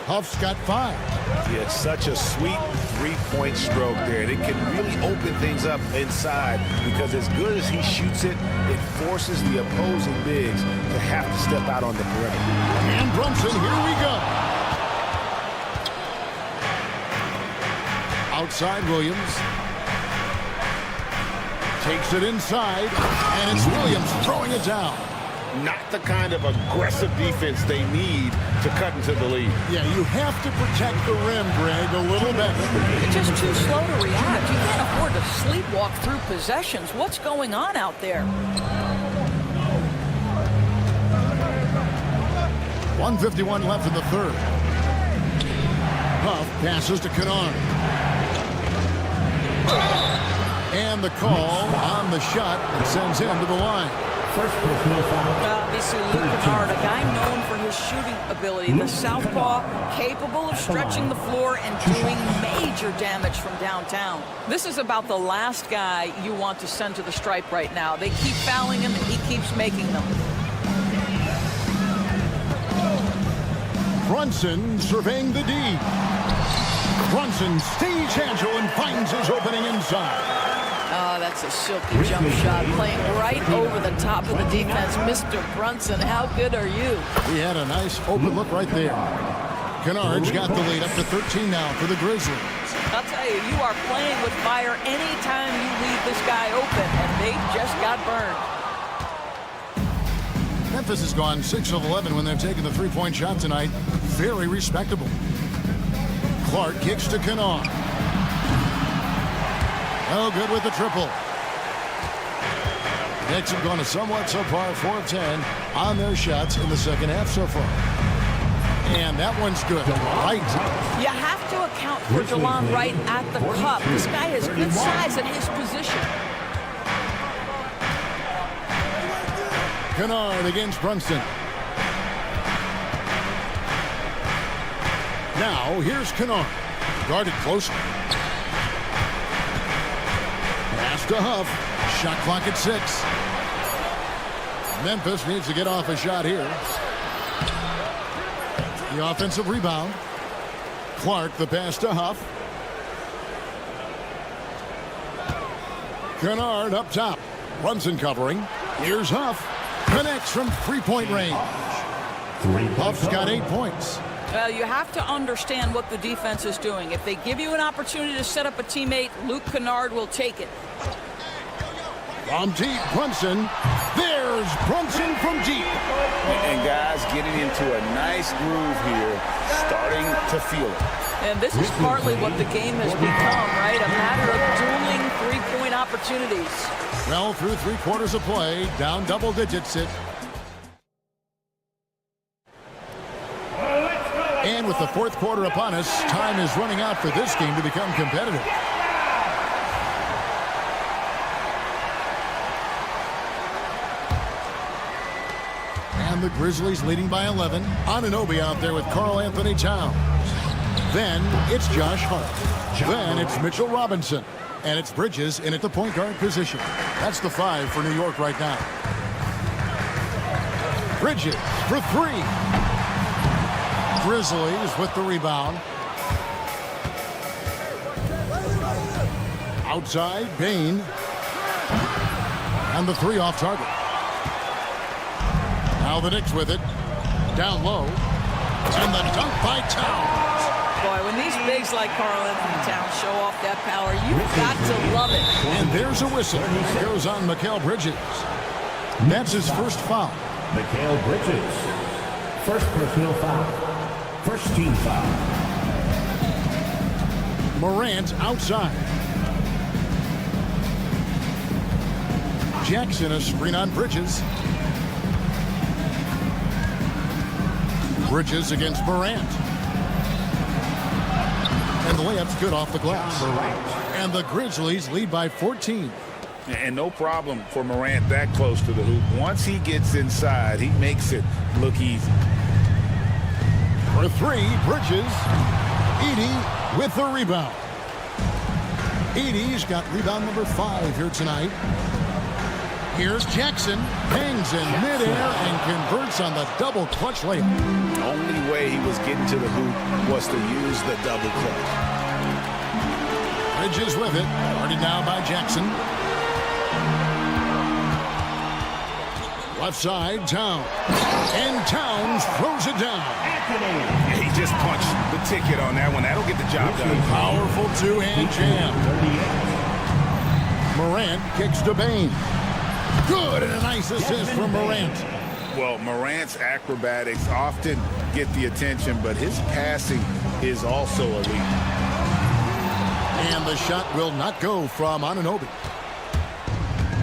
Huff's got 5. Yeah, it's such a sweet three-point stroke there. And it can really open things up inside because as good as he shoots it, it forces the opposing bigs to have to step out on the perimeter. And Brunson, here we go. Outside Williams. Takes it inside, and it's Williams throwing it down. Not the kind of aggressive defense they need to cut into the lead. Yeah, you have to protect the rim, Greg, a little better. You're just too slow to react. You can't afford to sleepwalk through possessions. What's going on out there? 1:51 left in the third. Huff passes to Kennard. And the call on the shot that sends him to the line. First personal foul. Obviously, Luke Kennard, a guy known for his shooting ability. The southpaw, capable of stretching the floor and doing major damage from downtown. This is about the last guy you want to send to the stripe right now. They keep fouling him, and he keeps making them. Brunson surveying the D. Brunson stays agile and finds his opening inside. Oh, that's a silky jump shot, playing right over the top of the defense. Mr. Brunson, how good are you? He had a nice open look right there. Kennard's got the lead up to 13 now for the Grizzlies. I'll tell you, you are playing with fire anytime you leave this guy open, and they just got burned. Memphis has gone 6 of 11 when they're taking the three-point shot tonight. Very respectable. Clark kicks to Kennard. No good with the triple. Knicks have gone a somewhat subpar 4 of 10 on their shots in the second half so far. And that one's good. Right. You have to account for Delon Wright at the cup. This guy has good size at his position. Kennard against Brunson. Now here's Kennard. Guarded closely. Pass to Huff. Shot clock at 6. Memphis needs to get off a shot here. The offensive rebound. Clark, the pass to Huff. Kennard up top. Brunson covering. Here's Huff. Connects from three-point range. Huff's got 8 points. Well, you have to understand what the defense is doing. If they give you an opportunity to set up a teammate, Luke Kennard will take it. From deep, Brunson. There's Brunson from deep. And guys getting into a nice groove here, starting to feel it. And this is partly what the game has become, right? A matter of dueling three-point opportunities. Well, through 3 quarters of play, down double digits it. And with the 4th quarter upon us, time is running out for this game to become competitive. And the Grizzlies leading by 11. Anunoby out there with Karl Anthony Towns. Then it's Josh Hart. Then it's Mitchell Robinson. And it's Bridges in at the point guard position. That's the 5 for New York right now. Bridges for 3. Grizzlies with the rebound. Outside, Bain. And the 3 off target. Now the Knicks with it. Down low. And the dunk by Towns. Boy, when these bigs like Karl Anthony Towns show off that power, you've got to love it. And there's a whistle. It goes on Mikal Bridges. That's his first foul. Mikal Bridges. First personal foul. First team foul. Morant outside. Jackson, a screen on Bridges. Bridges against Morant. And the layup's good off the glass. And the Grizzlies lead by 14. And no problem for Morant that close to the hoop. Once he gets inside, he makes it look easy. For three, Bridges. Edey with the rebound. Edey's got rebound number 5 here tonight. Here's Jackson. Hangs in midair and converts on the double clutch layup. The only way he was getting to the hoop was to use the double clutch. Bridges with it. Guarded now by Jackson. Left side, Towns. And Towns throws it down. He just punched the ticket on that one. That'll get the job done. Powerful two-hand jam. Morant kicks to Bane. Good, and a nice assist from Morant. Well, Morant's acrobatics often get the attention, but his passing is also elite. And the shot will not go from Anunoby.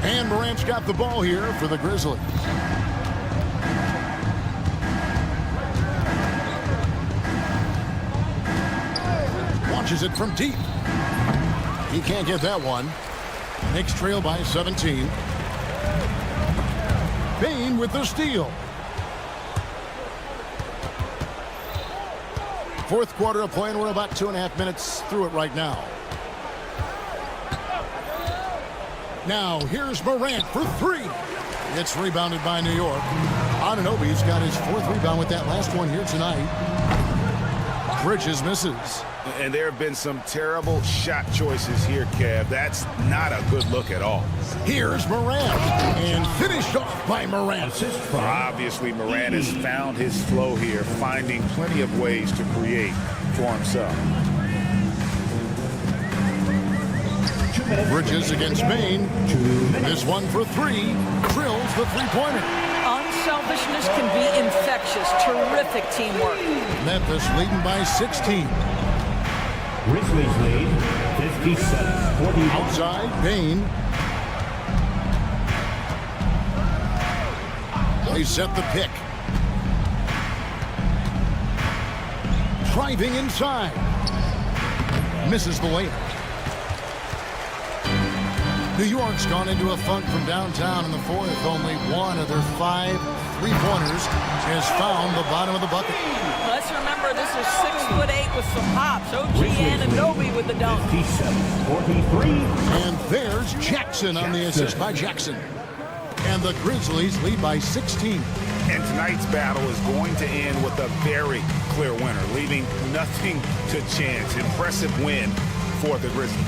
And Morant's got the ball here for the Grizzlies. Launches it from deep. He can't get that one. Knicks trail by 17. Bane with the steal. Fourth quarter of play, and we're about 2.5 minutes through it right now. Now, here's Morant for 3. It's rebounded by New York. Anunoby's got his 4th rebound with that last one here tonight. Bridges misses. And there have been some terrible shot choices here, Kev. That's not a good look at all. Here's Morant. And finished off by Morant. Obviously, Morant has found his flow here, finding plenty of ways to create for himself. Bridges against Bane. This one for 3. Drills the three-pointer. Unselfishness can be infectious. Terrific teamwork. Memphis leading by 16. Grizzlies lead 57-41. Outside, Bane. They set the pick. Driving inside. Misses the layup. New York's gone into a funk from downtown in the 4th. Only one of their 5 three-pointers has found the bottom of the bucket. Let's remember this is 6'8" with some hops. OG Anunoby with the dunk. 57-43. And there's Jackson on the assist by Jackson. And the Grizzlies lead by 16. And tonight's battle is going to end with a very clear winner, leaving nothing to chance. Impressive win for the Grizzlies.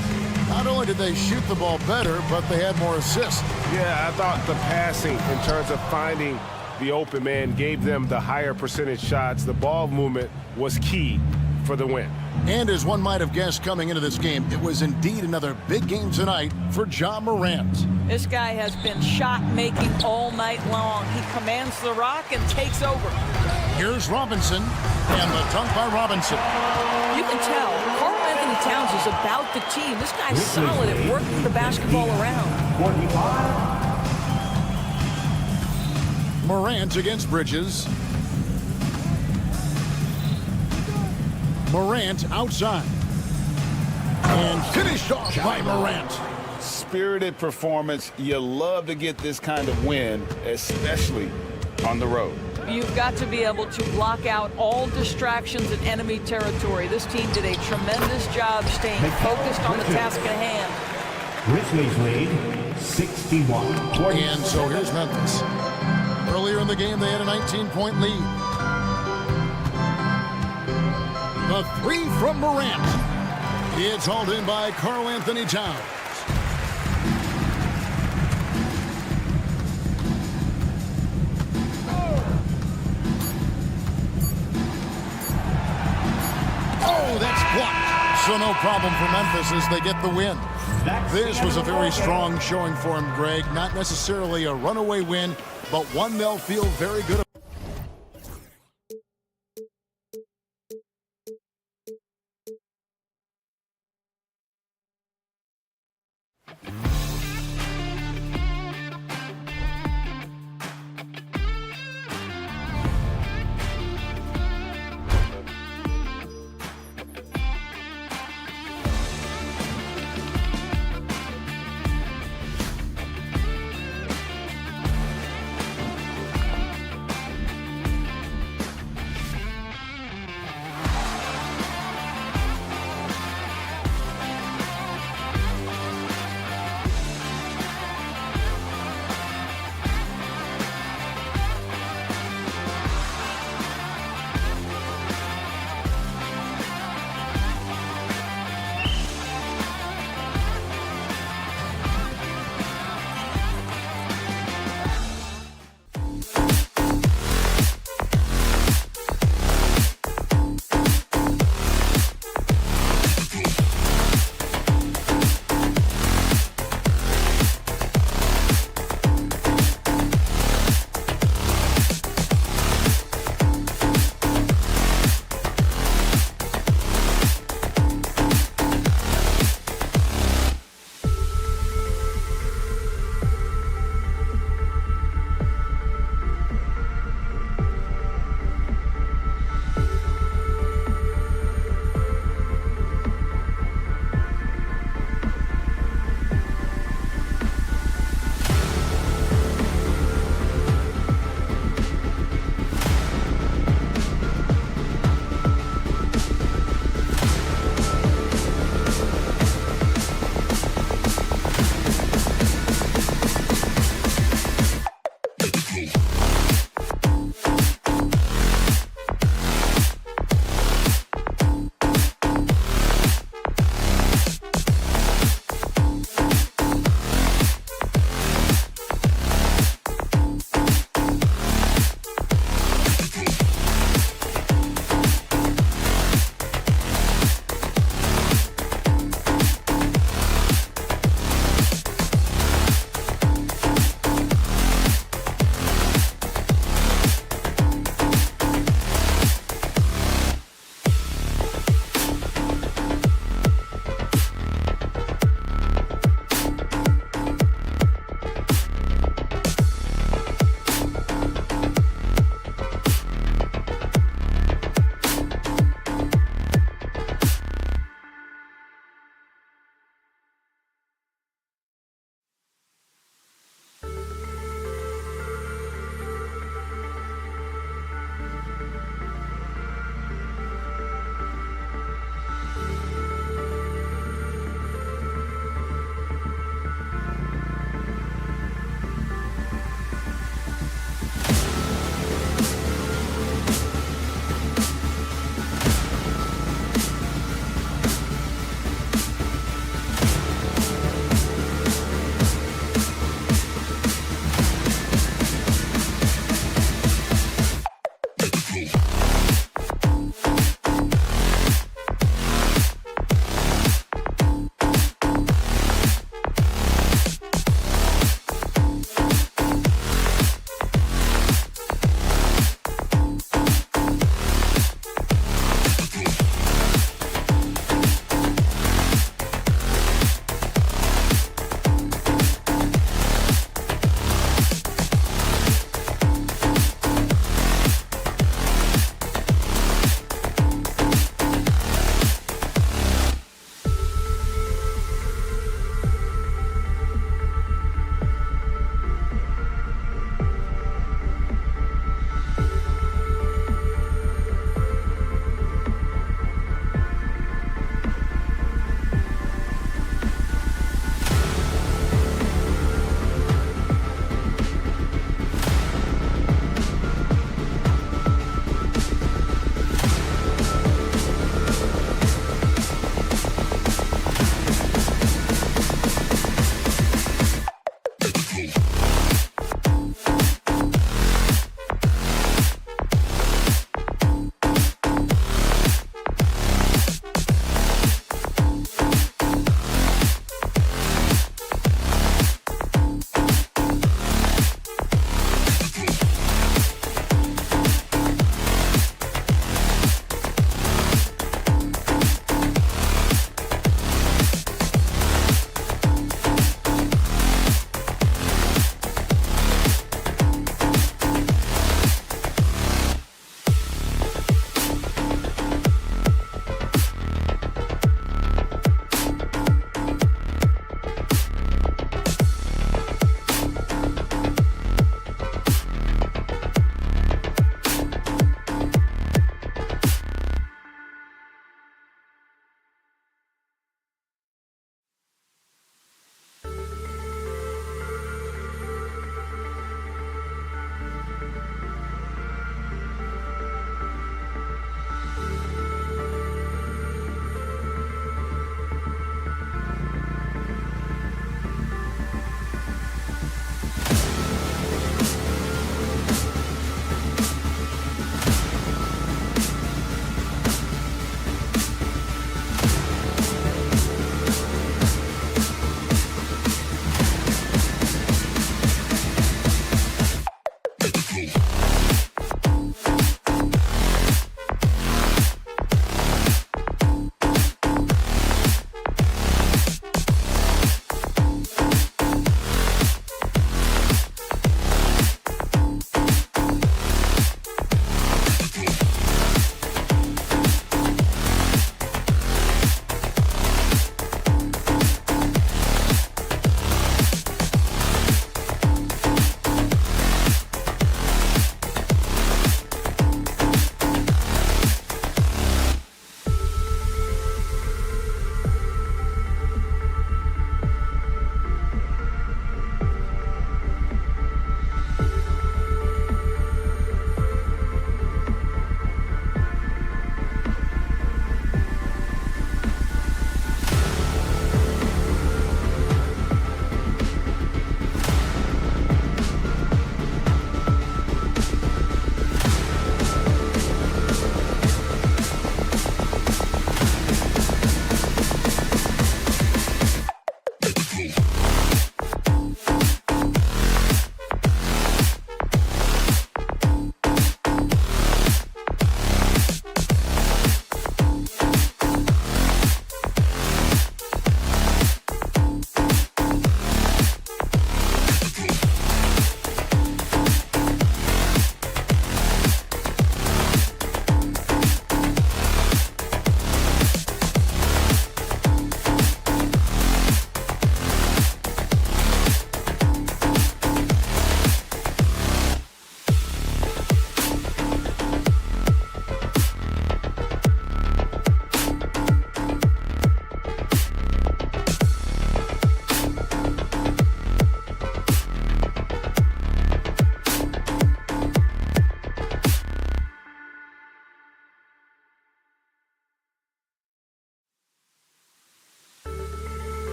Not only did they shoot the ball better, but they had more assists. Yeah, I thought the passing in terms of finding the open man gave them the higher percentage shots. The ball movement was key for the win. And as one might have guessed coming into this game, it was indeed another big game tonight for Ja Morant. This guy has been shot-making all night long. He commands the rock and takes over. Here's Robinson, and the dunk by Robinson. You can tell Karl Anthony Towns is about the team. This guy's solid at working the basketball around. 45. Morant against Bridges. Morant outside. And finished off by Morant. Spirited performance. You love to get this kind of win, especially on the road. You've got to be able to block out all distractions in enemy territory. This team did a tremendous job staying focused on the task at hand. Grizzlies lead 61. And so here's Memphis. Earlier in the game, they had a 19-point lead. The 3 from Morant. It's hauled in by Karl Anthony Towns. Oh, that's blocked. So no problem for Memphis as they get the win. This was a very strong showing for him, Greg. Not necessarily a runaway win, but one they'll feel very good about.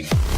play.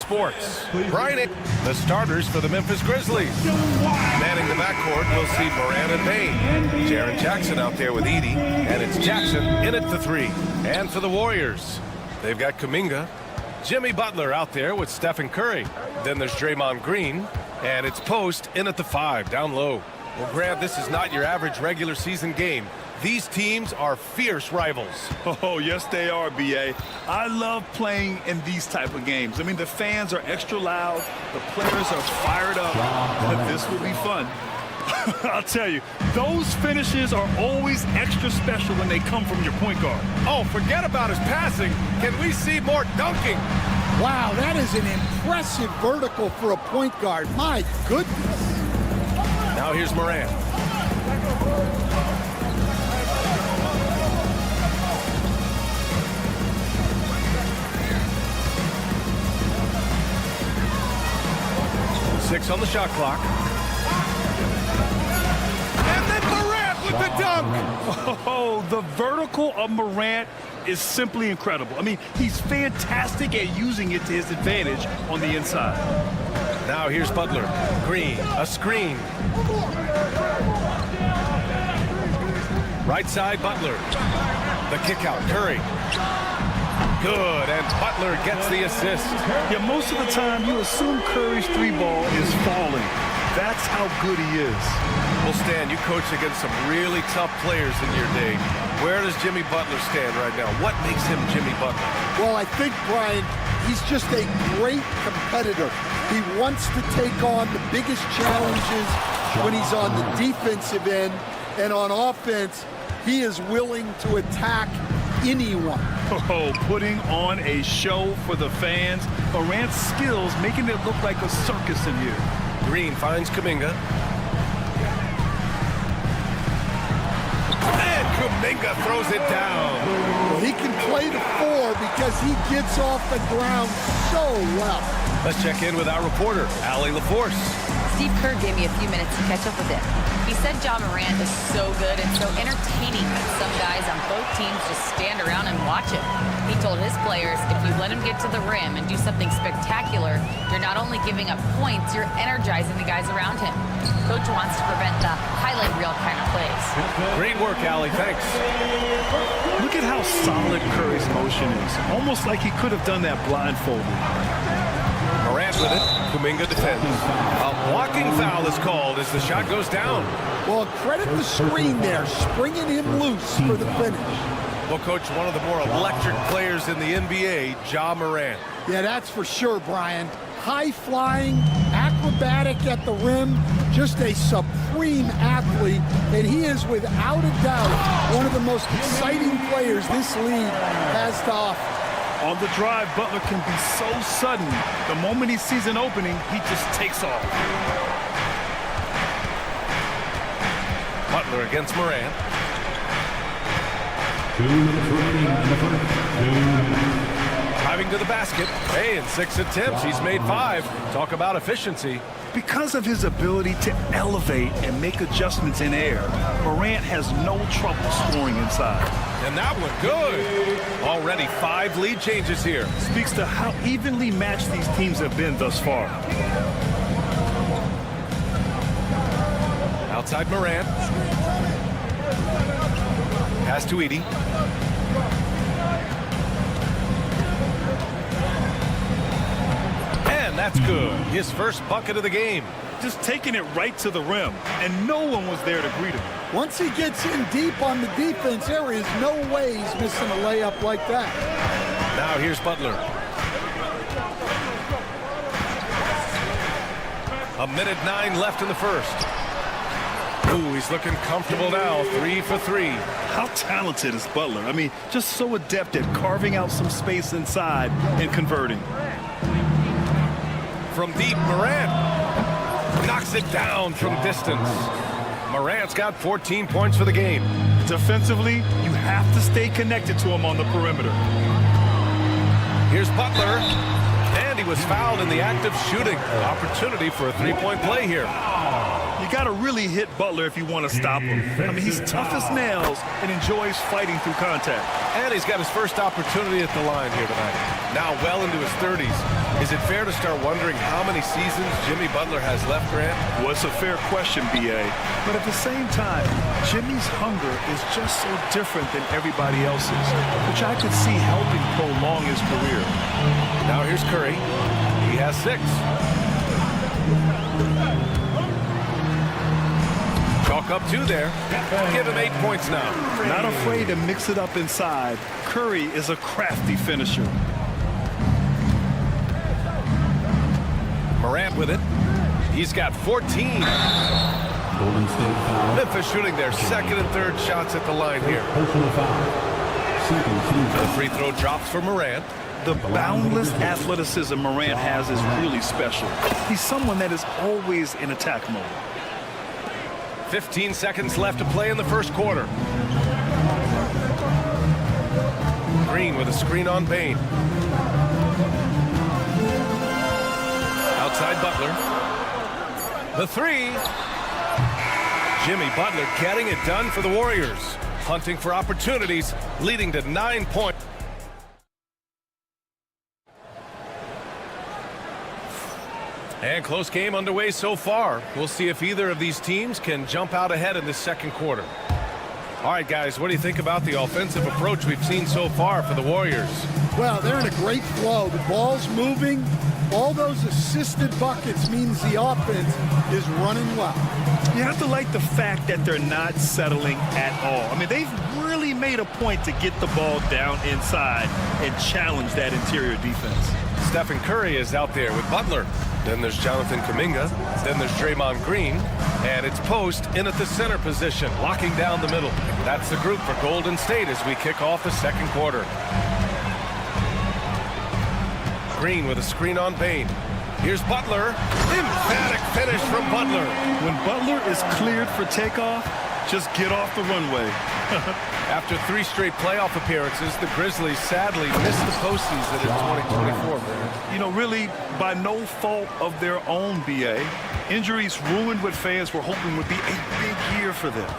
Sports. Brian, the starters for the Memphis Grizzlies. Manning the backcourt, we'll see Moran and Payne. Jaren Jackson out there with Edie, and it's Jackson in at the 3. And for the Warriors, they've got Kuminga. Jimmy Butler out there with Stephen Curry. Then there's Draymond Green, and it's Post in at the 5, down low. Well, Grant, this is not your average regular season game. These teams are fierce rivals. Oh, yes, they are, B.A. I love playing in these type of games. I mean, the fans are extra loud. The players are fired up. But this will be fun. I'll tell you, those finishes are always extra special when they come from your point guard. Oh, forget about his passing. Can we see more dunking? Wow, that is an impressive vertical for a point guard. My goodness. Now here's Moran. Six on the shot clock. And then Morant with the dunk. Oh, the vertical of Morant is simply incredible. I mean, he's fantastic at using it to his advantage on the inside. Now here's Butler. Green, a screen. Right side, Butler. The kick out, Curry. Good, and Butler gets the assist. Yeah, most of the time you assume Curry's 3-ball is falling. That's how good he is. Well, Stan, you coached against some really tough players in your day. Where does Jimmy Butler stand right now? What makes him Jimmy Butler? Well, I think, Brian, he's just a great competitor. He wants to take on the biggest challenges when he's on the defensive end, and on offense, he is willing to attack anyone. Oh, putting on a show for the fans. Morant's skills making it look like a circus in here. Green finds Kuminga. And Kuminga throws it down. Well, he can play the 4 because he gets off the ground so well. Let's check in with our reporter, Allie LaForce. Steve Kerr gave me a few minutes to catch up with him. He said Ja Morant is so good and so entertaining that some guys on both teams just stand around and watch him. He told his players, if you let him get to the rim and do something spectacular, you're not only giving up points, you're energizing the guys around him. Coach wants to prevent the highlight reel kind of plays. Great work, Allie. Thanks. Look at how solid Curry's motion is. Almost like he could have done that blindfolded. Morant with it. Kuminga defends. A blocking foul is called as the shot goes down. Well, credit the screen there, springing him loose for the finish. Well, Coach, one of the more electric players in the NBA, Ja Morant. Yeah, that's for sure, Brian. High-flying, acrobatic at the rim, just a supreme athlete, and he is without a doubt one of the most exciting players this league has to offer. On the drive, Butler can be so sudden. The moment he sees an opening, he just takes off. Butler against Morant. 2 minutes remaining in the first. 2 minutes. Driving to the basket. Hey, in 6 attempts, he's made 5. Talk about efficiency. Because of his ability to elevate and make adjustments in air, Morant has no trouble scoring inside. And that one good. Already 5 lead changes here. Speaks to how evenly matched these teams have been thus far. Outside Morant. Pass to Edie. And that's good. His first bucket of the game. Just taking it right to the rim, and no one was there to greet him. Once he gets in deep on the defense, there is no way he's missing a layup like that. Now here's Butler. 1:09 left in the first. Ooh, he's looking comfortable now. 3 for 3. How talented is Butler? I mean, just so adept at carving out some space inside and converting. From deep, Morant knocks it down from distance. Morant's got 14 points for the game. Defensively, you have to stay connected to him on the perimeter. Here's Butler, and he was fouled in the act of shooting. Opportunity for a 3-point play here. You got to really hit Butler if you want to stop him. I mean, he's tough as nails and enjoys fighting through contact. And he's got his first opportunity at the line here tonight. Now well into his 30s. Is it fair to start wondering how many seasons Jimmy Butler has left, Grant? Well, it's a fair question, B.A. But at the same time, Jimmy's hunger is just so different than everybody else's, which I could see helping prolong his career. Now here's Curry. He has 6. Chalk up 2 there. Give him 8 points now. Not afraid to mix it up inside. Curry is a crafty finisher. Morant with it. He's got 14. Golden State foul. Memphis shooting their second and third shots at the line here. Personal foul. Second team. The free throw drops for Morant. The boundless athleticism Morant has is really special. He's someone that is always in attack mode. 15 seconds left to play in the first quarter. Green with a screen on Bain. Outside Butler. The 3. Jimmy Butler getting it done for the Warriors. Hunting for opportunities, leading to 9 points. And close game underway so far. We'll see if either of these teams can jump out ahead in this second quarter. All right, guys, what do you think about the offensive approach we've seen so far for the Warriors? Well, they're in a great flow. The ball's moving. All those assisted buckets means the offense is running well. You have to like the fact that they're not settling at all. I mean, they've really made a point to get the ball down inside and challenge that interior defense. Stephen Curry is out there with Butler. Then there's Jonathan Kuminga. Then there's Draymond Green. And it's Post in at the center position, locking down the middle. That's the group for Golden State as we kick off the second quarter. Green with a screen on Bain. Here's Butler. Emphatic finish from Butler. When Butler is cleared for takeoff, just get off the runway. After 3 straight playoff appearances, the Grizzlies sadly missed the postseason in 2024. Man. You know, really by no fault of their own, B.A. Injuries ruined what fans were hoping would be a big year for them.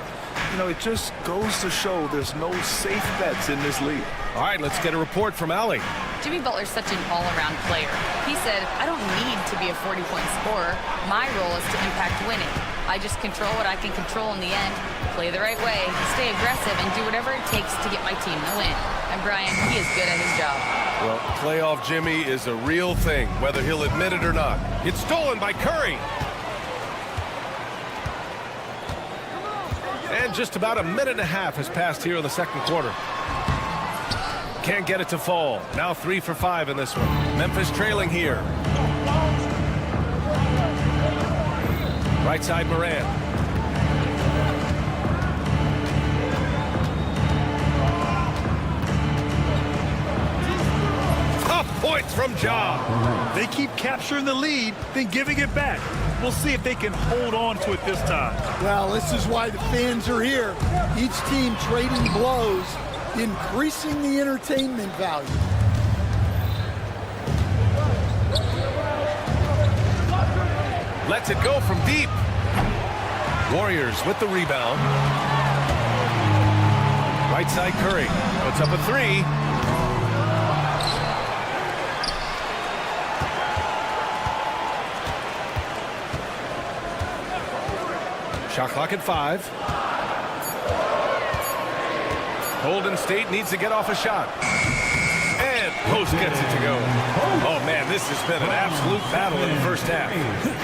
You know, it just goes to show there's no safe bets in this league. All right, let's get a report from Allie. Jimmy Butler's such an all-around player. He said, I don't need to be a 40-point scorer. My role is to impact winning. I just control what I can control in the end, play the right way, stay aggressive, and do whatever it takes to get my team to win. And Brian, he is good at his job. Well, playoff Jimmy is a real thing, whether he'll admit it or not. It's stolen by Curry. And just about a minute and a half has passed here in the second quarter. Can't get it to fall. Now 3 for 5 in this one. Memphis trailing here. Right side Morant. Tough points from Ja. They keep capturing the lead, then giving it back. We'll see if they can hold on to it this time. Well, this is why the fans are here. Each team trading blows increasing the entertainment value. Lets it go from deep. Warriors with the rebound. Right side Curry puts up a three. Shot clock at 5. Golden State needs to get off a shot. And Post gets it to go. Oh, man, this has been an absolute battle in the first half.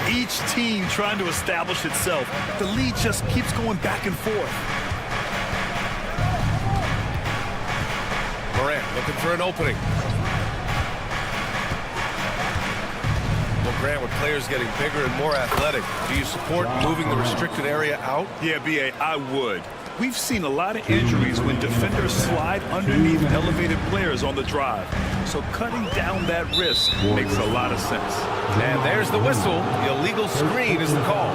Each team trying to establish itself. The lead just keeps going back and forth. Morant looking for an opening. Well, Grant, with players getting bigger and more athletic, do you support moving the restricted area out? Yeah, B.A., I would. We've seen a lot of injuries when defenders slide underneath elevated players on the drive. So cutting down that risk makes a lot of sense. And there's the whistle. The illegal screen is the call.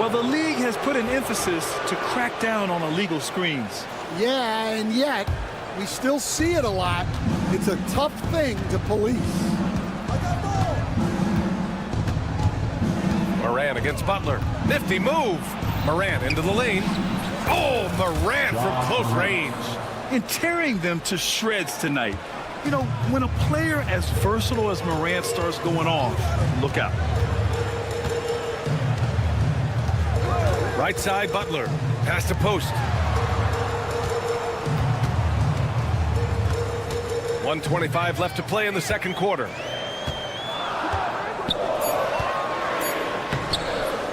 Well, the league has put an emphasis to crack down on illegal screens. Yeah, and yet we still see it a lot. It's a tough thing to police. Morant against Butler. Nifty move. Morant into the lane. Oh, Morant from close range. And tearing them to shreds tonight. You know, when a player as versatile as Morant starts going off, look out. Right side Butler. Pass to Post. 1:25 left to play in the second quarter.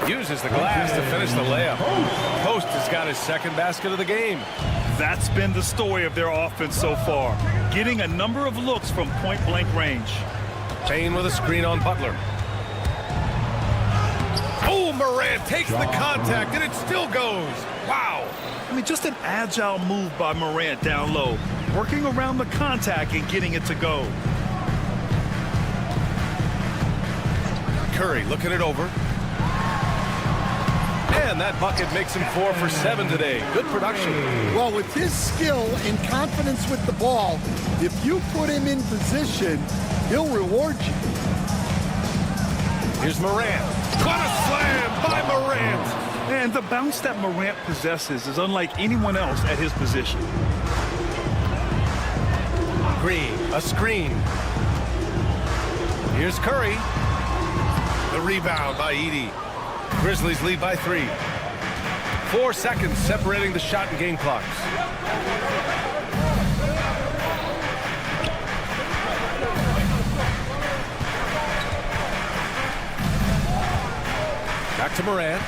Uses the glass to finish the layup. Post has got his second basket of the game. That's been the story of their offense so far. Getting a number of looks from point-blank range. Payne with a screen on Butler. Oh, Morant takes the contact, and it still goes. Wow. I mean, just an agile move by Morant down low. Working around the contact and getting it to go. Curry looking it over. And that bucket makes him 4 for 7 today. Good production. Well, with his skill and confidence with the ball, if you put him in position, he'll reward you. Here's Morant. What a slam by Morant. And the bounce that Morant possesses is unlike anyone else at his position. Green, a screen. Here's Curry. The rebound by Edey. Grizzlies lead by 3. 4 seconds separating the shot and game clocks. Back to Morant.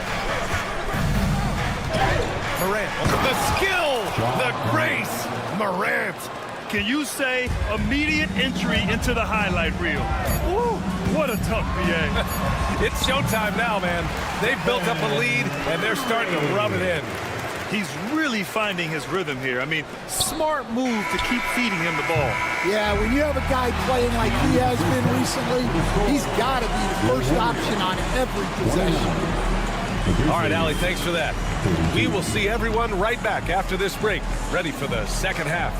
Morant, the skill, the grace, Morant. Can you say immediate entry into the highlight reel? Woo, what a tough BA. It's showtime now, man. They've built up a lead, and they're starting to rub it in. He's really finding his rhythm here. I mean, smart move to keep feeding him the ball. Yeah, when you have a guy playing like he has been recently, he's got to be the first option on every possession. All right, Allie, thanks for that. We will see everyone right back after this break, ready for the second half.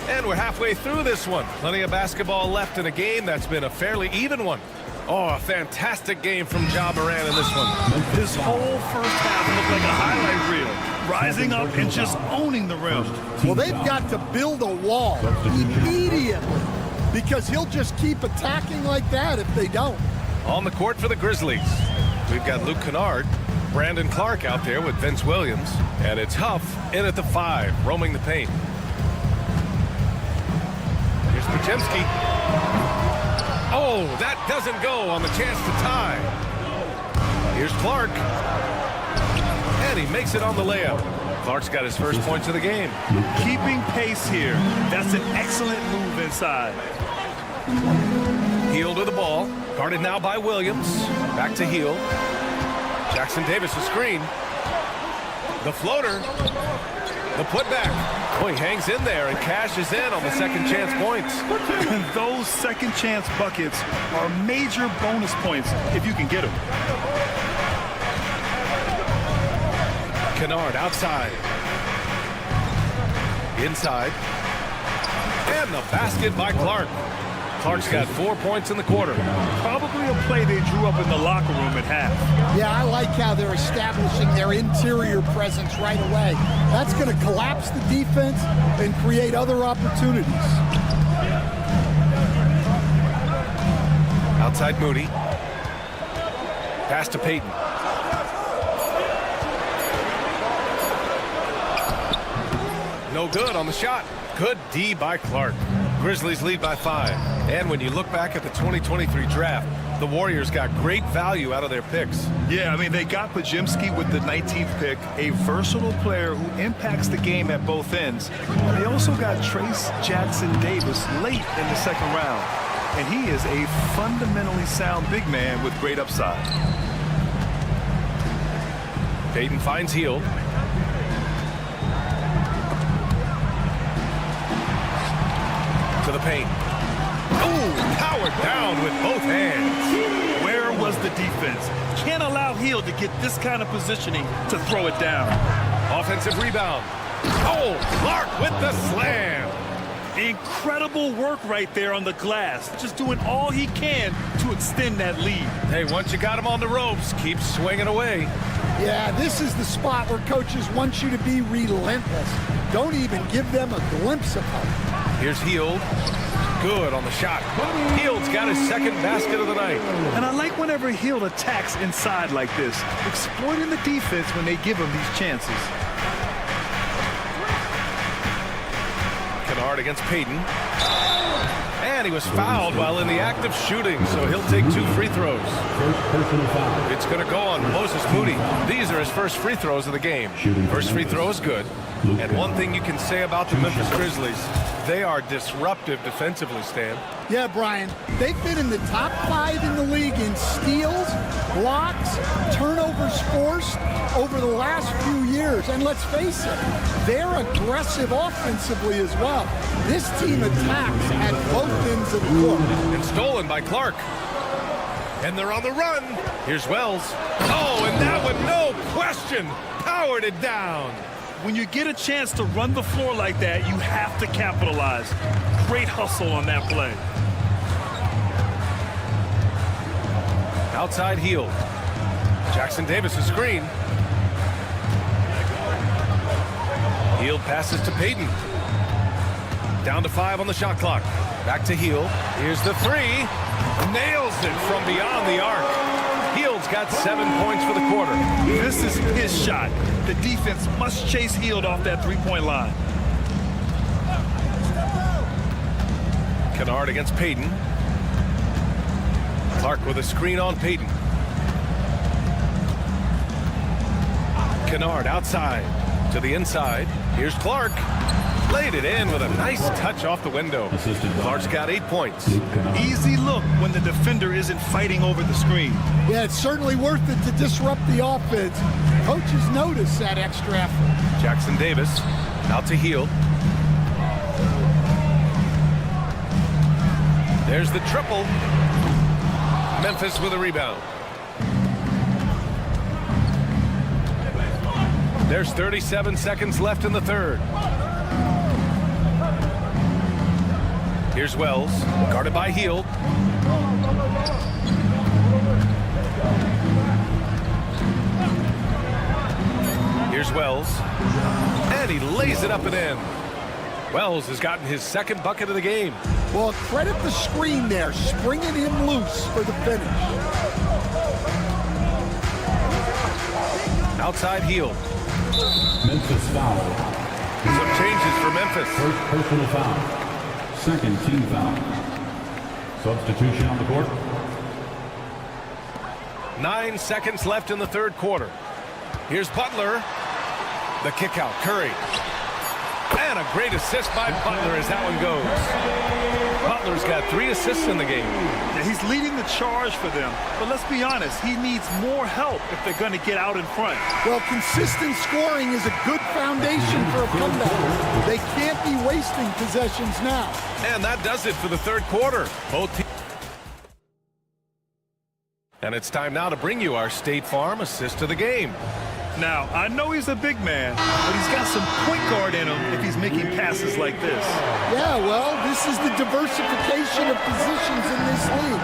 And we're halfway through this one. Plenty of basketball left in a game that's been a fairly even one. Oh, a fantastic game from Ja Morant in this one. His whole first half looked like a highlight reel. Rising up and just owning the rim. Well, they've got to build a wall immediately because he'll just keep attacking like that if they don't. On the court for the Grizzlies, we've got Luke Kennard, Brandon Clark out there with Vince Williams, and it's Huff in at the 5, roaming the paint. Here's Podziemski. Oh, that doesn't go on the chance to tie. Here's Clark. And he makes it on the layup. Clark's got his first points of the game. Keeping pace here. That's an excellent move inside. Hield with the ball. Guarded now by Williams. Back to Hield. Jackson Davis a screen. The floater. The putback. Oh, he hangs in there and cashes in on the second chance points. Those second chance buckets are major bonus points if you can get them. Kennard outside. Inside. And the basket by Clark. Clark's got 4 points in the quarter. Probably a play they drew up in the locker room at half. Yeah, I like how they're establishing their interior presence right away. That's going to collapse the defense and create other opportunities. Outside Moody. Pass to Payton. No good on the shot. Good D by Clark. Grizzlies lead by 5. And when you look back at the 2023 draft, the Warriors got great value out of their picks. Yeah, I mean, they got Pajimski with the 19th pick, a versatile player who impacts the game at both ends. And they also got Trace Jackson Davis late in the second round. And he is a fundamentally sound big man with great upside. Payton finds Hield. To the paint. Oh, powered down with both hands. Where was the defense? Can't allow Hield to get this kind of positioning to throw it down. Offensive rebound. Oh, Clark with the slam. Incredible work right there on the glass. Just doing all he can to extend that lead. Hey, once you got him on the ropes, keep swinging away. Yeah, this is the spot where coaches want you to be relentless. Don't even give them a glimpse of hope. Here's Hield. Good on the shot. Hield's got his second basket of the night. And I like whenever Hield attacks inside like this, exploiting the defense when they give him these chances. Kennard against Payton. And he was fouled while in the act of shooting, so he'll take 2 free throws. It's going to go on Moses Moody. These are his first free throws of the game. First free throw is good. And one thing you can say about the Memphis Grizzlies, they are disruptive defensively, Stan. Yeah, Brian, they've been in the top 5 in the league in steals, blocks, turnovers forced over the last few years. And let's face it, they're aggressive offensively as well. This team attacks at both ends of the court. And stolen by Clark. And they're on the run. Here's Wells. Oh, and that one, no question, powered it down. When you get a chance to run the floor like that, you have to capitalize. Great hustle on that play. Outside Hield. Jackson Davis' screen. Hield passes to Payton. Down to 5 on the shot clock. Back to Hield. Here's the 3. Nails it from beyond the arc. Hield's got 7 points for the quarter. This is his shot. The defense must chase Hield off that three-point line. Kennard against Payton. Clark with a screen on Payton. Kennard outside to the inside. Here's Clark. Laid it in with a nice touch off the window. Clark's got 8 points. Easy look when the defender isn't fighting over the screen. Yeah, it's certainly worth it to disrupt the offense. Coaches notice that extra effort. Jackson Davis out to Hield. There's the triple. Memphis with a rebound. There's 37 seconds left in the third. Here's Wells, guarded by Hield. Here's Wells, and he lays it up and in. Wells has gotten his second bucket of the game. Well, credit the screen there, springing him loose for the finish. Outside Hield. Memphis foul. Some changes for Memphis. First personal foul. Second team foul. Substitution on the court. 9 seconds left in the third quarter. Here's Butler. The kick out, Curry. And a great assist by Butler as that one goes. Butler's got 3 assists in the game. Yeah, he's leading the charge for them. But let's be honest, he needs more help if they're going to get out in front. Well, consistent scoring is a good foundation for a comeback. They can't be wasting possessions now. And that does it for the third quarter. Both teams. And it's time now to bring you our State Farm assist of the game. Now, I know he's a big man, but he's got some point guard in him if he's making passes like this. Yeah, well, this is the diversification of positions in this league.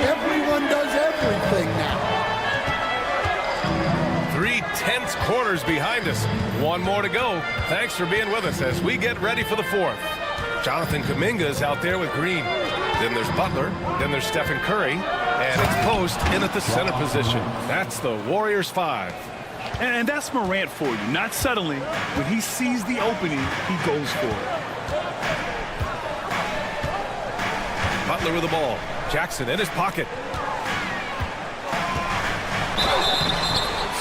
Everyone does everything now. 3 tense quarters behind us. 1 more to go. Thanks for being with us as we get ready for the 4th. Jonathan Kuminga is out there with Green. Then there's Butler. Then there's Stephen Curry. And it's Post in at the center position. That's the Warriors 5. And that's Morant for you, not settling. When he sees the opening, he goes for it. Butler with the ball. Jackson in his pocket.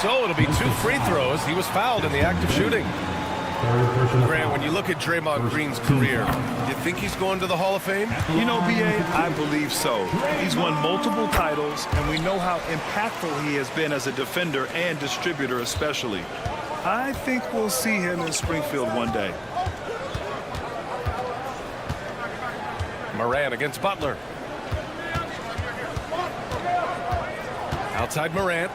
So it'll be 2 free throws. He was fouled in the act of shooting. Grant, when you look at Draymond Green's career, you think he's going to the Hall of Fame? You know, B.A., I believe so. He's won multiple titles, and we know how impactful he has been as a defender and distributor especially. I think we'll see him in Springfield one day. Morant against Butler. Outside Morant.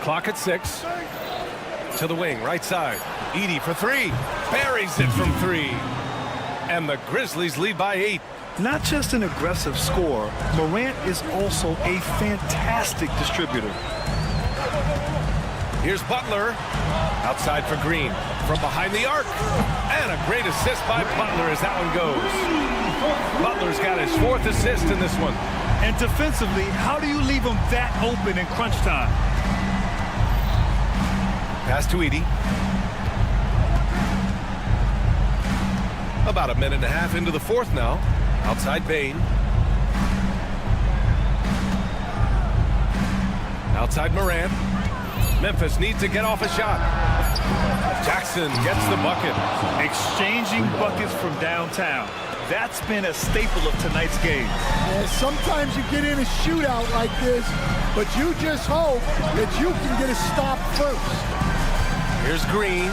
Clock at 6. To the wing, right side. Edey for 3. Buries it from 3. And the Grizzlies lead by 8. Not just an aggressive scorer, Morant is also a fantastic distributor. Here's Butler. Outside for Green. From behind the arc. And a great assist by Butler as that one goes. Butler's got his 4th assist in this one. And defensively, how do you leave him that open in crunch time? Pass to Edey. About a minute and a half into the 4th now. Outside Bane. Outside Morant. Memphis needs to get off a shot. Jackson gets the bucket. Exchanging buckets from downtown. That's been a staple of tonight's game. Yeah, sometimes you get in a shootout like this, but you just hope that you can get a stop first. Here's Green.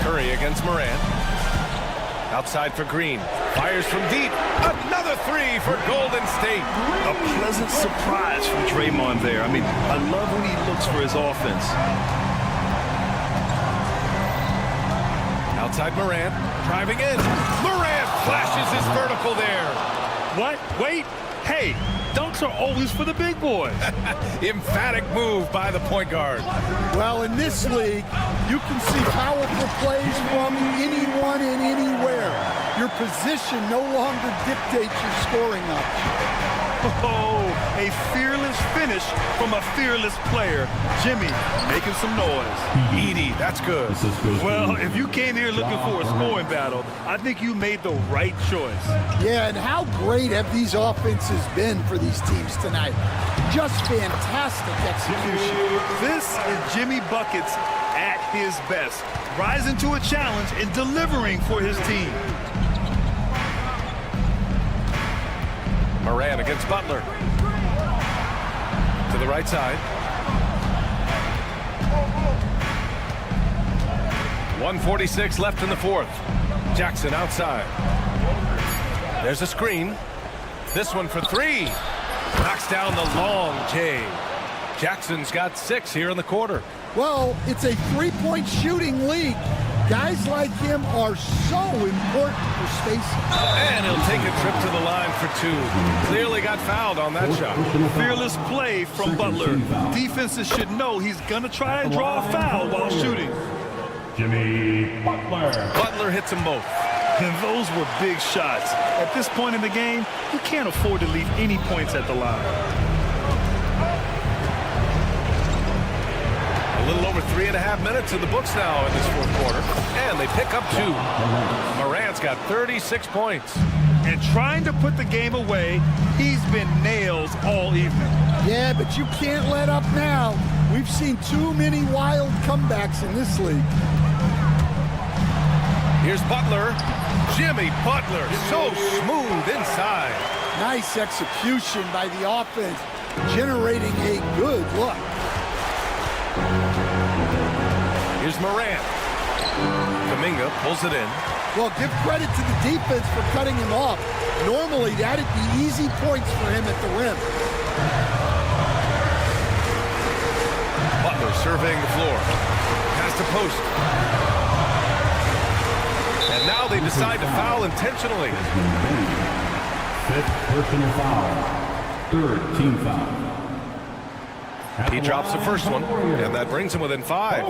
Curry against Morant. Outside for Green. Fires from deep. Another 3 for Golden State. A pleasant surprise from Draymond there. I mean, I love when he looks for his offense. Outside Morant. Driving in. Morant flashes his vertical there. What? Wait. Hey, dunks are always for the big boys. Emphatic move by the point guard. Well, in this league, you can see powerful plays from anyone and anywhere. Your position no longer dictates your scoring option. Oh, a fearless finish from a fearless player. Jimmy making some noise. Edey, that's good. Well, if you came here looking for a scoring battle, I think you made the right choice. Yeah, and how great have these offenses been for these teams tonight? Just fantastic execution. This is Jimmy Buckets at his best, rising to a challenge and delivering for his team. Morant against Butler. To the right side. 1:46 left in the 4th. Jackson outside. There's a screen. This one for 3. Knocks down the long J. Jackson's got 6 here in the quarter. Well, it's a 3-point shooting league. Guys like him are so important for spacing. And he'll take a trip to the line for 2. Clearly got fouled on that shot. Fearless play from Butler. Defenses should know he's going to try and draw a foul while shooting. Jimmy Butler. Butler hits them both. And those were big shots. At this point in the game, you can't afford to leave any points at the line. A little over 3.5 minutes in the books now in this 4th quarter. And they pick up 2. Morant's got 36 points. And trying to put the game away, he's been nails all evening. Yeah, but you can't let up now. We've seen too many wild comebacks in this league. Here's Butler. Jimmy Butler, so smooth inside. Nice execution by the offense, generating a good look. Here's Morant. Kuminga pulls it in. Well, give credit to the defense for cutting him off. Normally, that'd be easy points for him at the rim. Butler surveying the floor. Pass to post. And now they decide to foul intentionally. Fifth personal foul. Third team foul. He drops the first one, and that brings him within 5.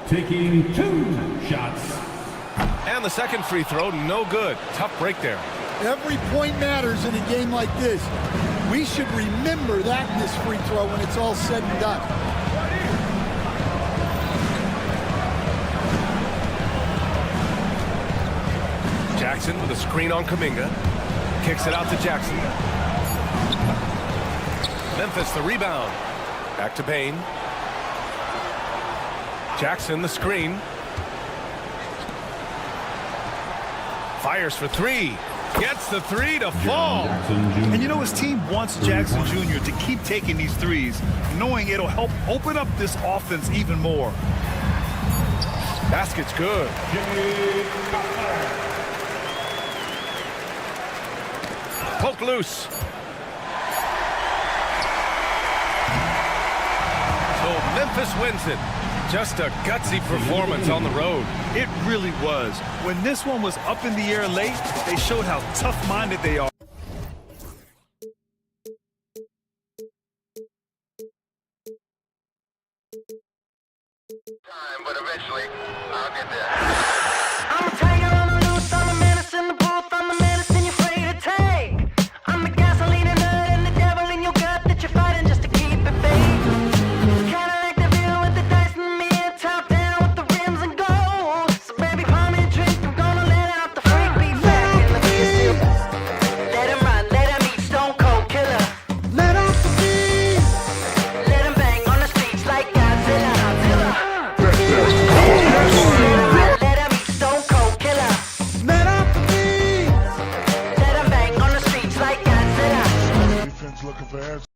Taking 2 shots. And the second free throw, no good. Tough break there. Every point matters in a game like this. We should remember that in this free throw when it's all said and done. Jackson with a screen on Kuminga. Kicks it out to Jackson. Memphis the rebound. Back to Payne. Jackson the screen. Fires for 3. Gets the 3 to fall. And you know his team wants Jackson Jr. to keep taking these threes, knowing it'll help open up this offense even more. Basket's good. Poke loose. So Memphis wins it. Just a gutsy performance on the road. It really was. When this one was up in the air late, they showed how tough-minded they are. Time, but eventually I'll get there. I'm a tiger on the loose, I'm a menace in the booth, I'm a medicine you're afraid to take. I'm the gasoline and nut and the devil in your gut that you're fighting just to keep it baked. Kinda like the view with the dice and me, top down with the rims and gold. So baby, pour me a drink, I'm gonna let out the freak beat back in the music. Let him run, let him eat, stone cold killer. Let off the beat. Let him bang on the streets like Godzilla. Let him eat, stone cold killer. Let off the beat. Let him bang on the streets like Godzilla. Defense looking for answers.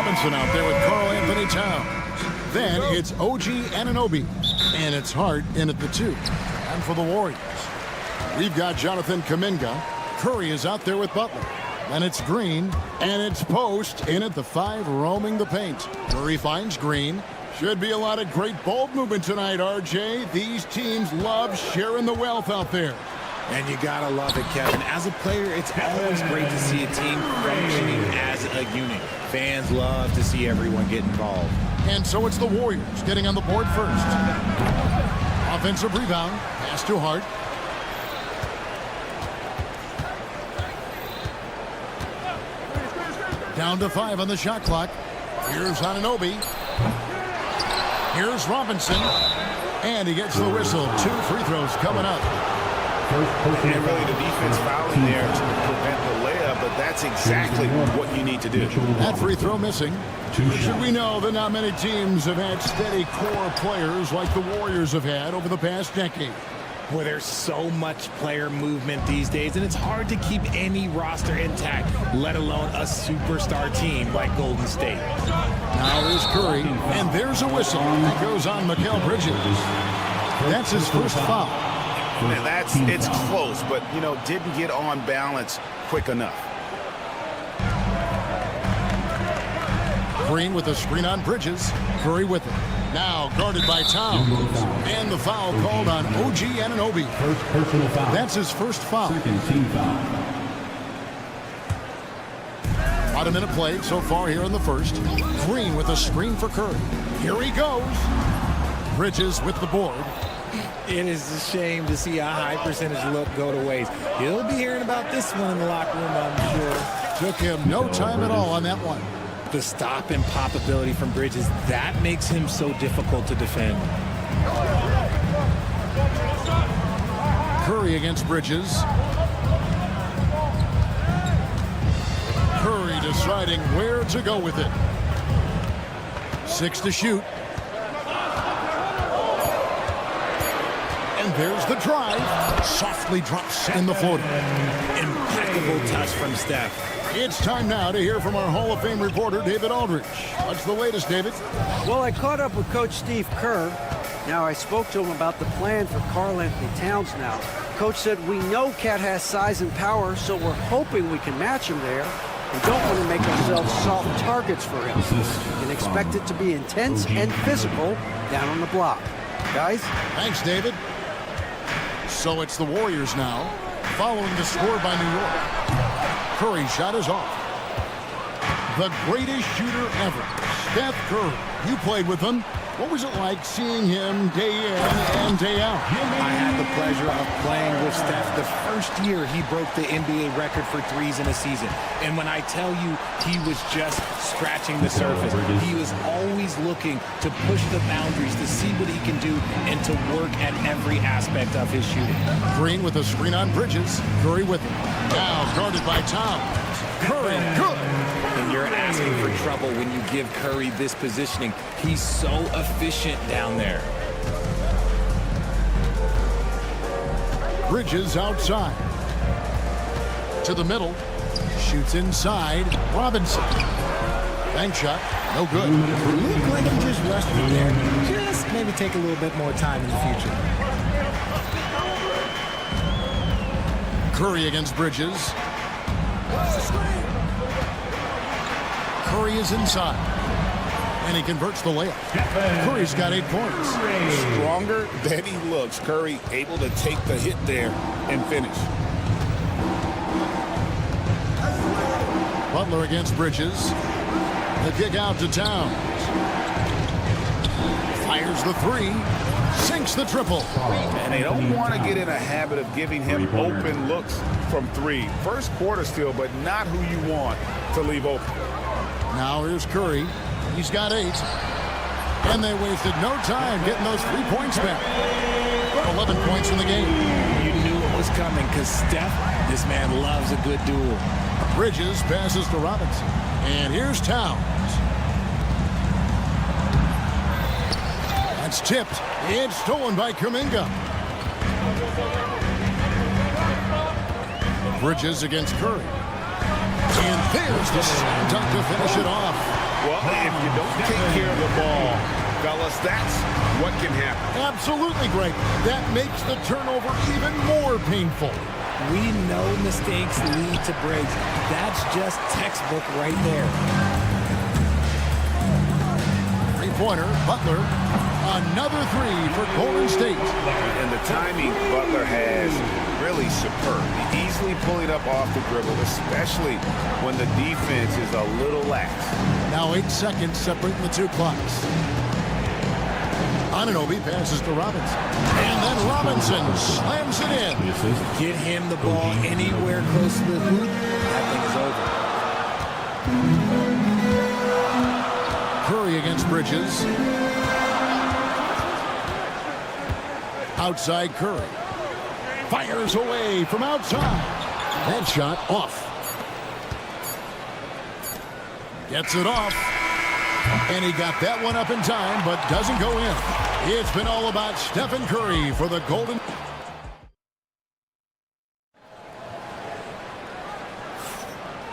Robinson out there with Karl Anthony Towns. Then it's OG Anunoby, and it's Hart in at the 2. And for the Warriors, we've got Jonathan Kuminga. Curry is out there with Butler. Then it's Green, and it's Post in at the 5, roaming the paint. Curry finds Green. Should be a lot of great ball movement tonight, RJ. These teams love sharing the wealth out there. And you gotta love it, Kevin. As a player, it's always great to see a team functioning as a unit. Fans love to see everyone get involved. And so it's the Warriors getting on the board first. Offensive rebound, pass to Hart. Down to 5 on the shot clock. Here's Anunoby. Here's Robinson. And he gets the whistle. 2 free throws coming up. And really the defense fouling there to prevent the layup, but that's exactly what you need to do. That free throw missing. Should we know that not many teams have had steady core players like the Warriors have had over the past decade. Well, there's so much player movement these days, and it's hard to keep any roster intact, let alone a superstar team like Golden State. Now there's Curry, and there's a whistle. That goes on Mikal Bridges. That's his first foul. And it's close, but, didn't get on balance quick enough. Green with a screen on Bridges. Curry with it. Now guarded by Towns. And the foul called on OG Anunoby. First personal foul. That's his first foul. Second team foul. About a minute played so far here in the first. Green with a screen for Curry. Here he goes. Bridges with the board. It is a shame to see a high percentage look go to waste. He'll be hearing about this one in the locker room, I'm sure. Took him no time at all on that one. The stop and pop ability from Bridges, that makes him so difficult to defend. Curry against Bridges. Curry deciding where to go with it. 6 to shoot. And there's the drive. Softly drops in the floater. Impeccable touch from Steph. It's time now to hear from our Hall of Fame reporter, David Aldridge. What's the latest, David? Well, I caught up with Coach Steve Kerr. Now, I spoke to him about the plan for Karl Anthony Towns now. Coach said, we know Cat has size and power, so we're hoping we can match him there. We don't want to make ourselves soft targets for him. We can expect it to be intense and physical down on the block. Guys? Thanks, David. So it's the Warriors now, following the score by New York. Curry's shot is off. The greatest shooter ever, Steph Curry. You played with him. What was it like seeing him day in and day out? I had the pleasure of playing with Steph the first year he broke the NBA record for threes in a season. And when I tell you he was just scratching the surface, he was always looking to push the boundaries, to see what he can do, and to work at every aspect of his shooting. Green with a screen on Bridges. Curry with it. Now guarded by Towns. Curry, good. And you're asking for trouble when you give Curry this positioning. He's so efficient down there. Bridges outside. To the middle. Shoots inside. Robinson. Bank shot. No good. Look like he just rushed it there. Just maybe take a little bit more time in the future. Curry against Bridges. Curry is inside. And he converts the layup. Curry's got 8 points. Stronger than he looks. Curry able to take the hit there and finish. Butler against Bridges. The kick out to Towns. Fires the 3. Sinks the triple. And they don't want to get in a habit of giving him open looks from 3. First quarter still, but not who you want to leave open. Now here's Curry. He's got 8. And they wasted no time getting those 3 points back. 11 points in the game. You knew it was coming because Steph, this man loves a good duel. Bridges passes to Robinson. And here's Towns. That's tipped. It's stolen by Kuminga. Bridges against Curry. And there's the slam dunk to finish it off. Well, if you don't take care of the ball, fellas, that's what can happen. Absolutely, Greg. That makes the turnover even more painful. We know mistakes lead to breaks. That's just textbook right there. Three-pointer, Butler. Another three for Golden State. And the timing Butler has really superb. Easily pulling up off the dribble, especially when the defense is a little lax. Now 8 seconds separating the two clocks. Anunoby passes to Robinson. And then Robinson slams it in. Get him the ball anywhere close to the hoop. That thing is over. Curry against Bridges. Outside Curry. Fires away from outside. That shot off. Gets it off. And he got that one up in time, but doesn't go in. It's been all about Stephen Curry for the Golden.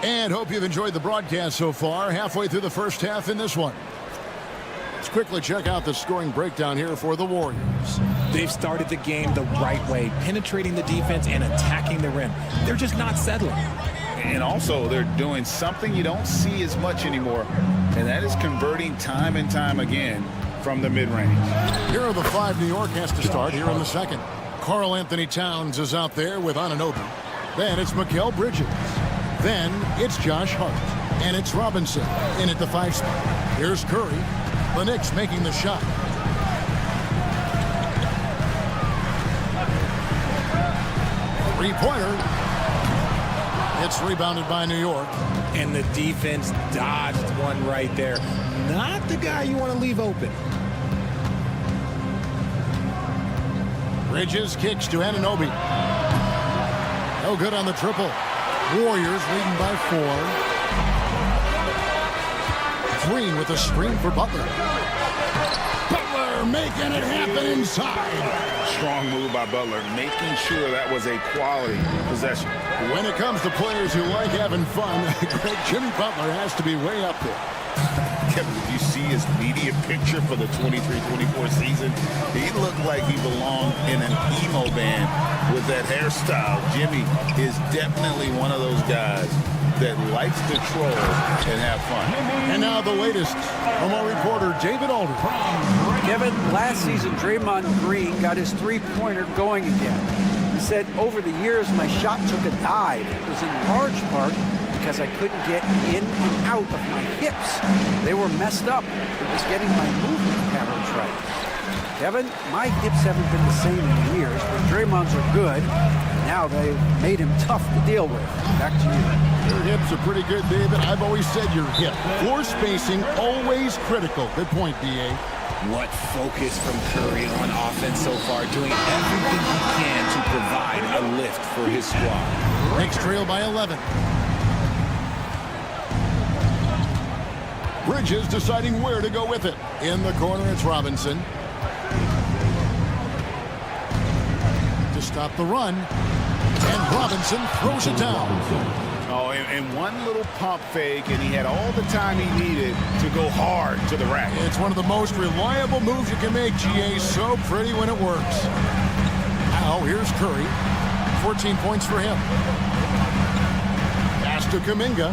And hope you've enjoyed the broadcast so far. Halfway through the first half in this one. Let's quickly check out the scoring breakdown here for the Warriors. They've started the game the right way, penetrating the defense and attacking the rim. They're just not settling. And also, they're doing something you don't see as much anymore, and that is converting time and time again from the mid-range. Here are the 5 New York has to start here in the second. Karl Anthony Towns is out there with Anunoby. Then it's Mikal Bridges. Then it's Josh Hart. And it's Robinson in at the 5 spot. Here's Curry. The Knicks making the shot. Three-pointer. It's rebounded by New York. And the defense dodged one right there. Not the guy you want to leave open. Bridges kicks to Anunoby. No good on the triple. Warriors leading by 4. Green with a screen for Butler. Butler making it happen inside. Strong move by Butler, making sure that was a quality possession. When it comes to players who like having fun, Jimmy Butler has to be way up there. Kevin, did you see his media picture for the 23-24 season? He looked like he belonged in an emo band with that hairstyle. Jimmy is definitely one of those guys that likes to troll and have fun. And now the latest from our reporter, David Alder. Kevin, last season, Draymond Green got his three-pointer going again. He said, over the years, my shot took a dive. It was in large part because I couldn't get in and out of my hips. They were messed up. It was getting my movement patterns right. Kevin, my hips haven't been the same in years, but Draymond's are good. Now they've made him tough to deal with. Back to you. Your hips are pretty good, David. I've always said your hip. Floor spacing, always critical. Good point, B.A. What focus from Curry on offense so far, doing everything he can to provide a lift for his squad. Knicks trail by 11. Bridges deciding where to go with it. In the corner, it's Robinson. To stop the run. And Robinson throws it down. Oh, and one little pump fake, and he had all the time he needed to go hard to the rack. It's one of the most reliable moves you can make, GA. So pretty when it works. Now, here's Curry. 14 points for him. Pass to Kuminga.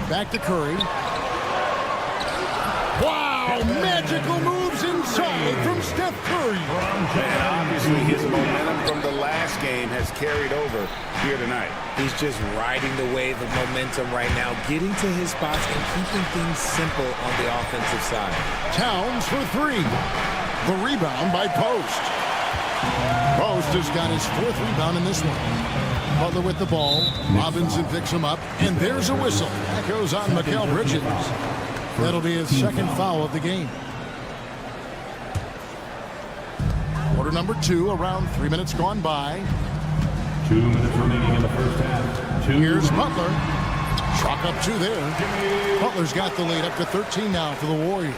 Back to Curry. Wow, magical moves inside from Steph Curry. And obviously his momentum from the last game has carried over here tonight. He's just riding the wave of momentum right now, getting to his spots and keeping things simple on the offensive side. Towns for 3. The rebound by Post. Post has got his 4th rebound in this one. Butler with the ball. Robinson picks him up, and there's a whistle. That goes on Mikal Bridges. That'll be his 2nd foul of the game. Quarter number 2, around 3 minutes gone by. 2 minutes remaining in the first half. Here's Butler. Chalk up 2 there. Butler's got the lead up to 13 now for the Warriors.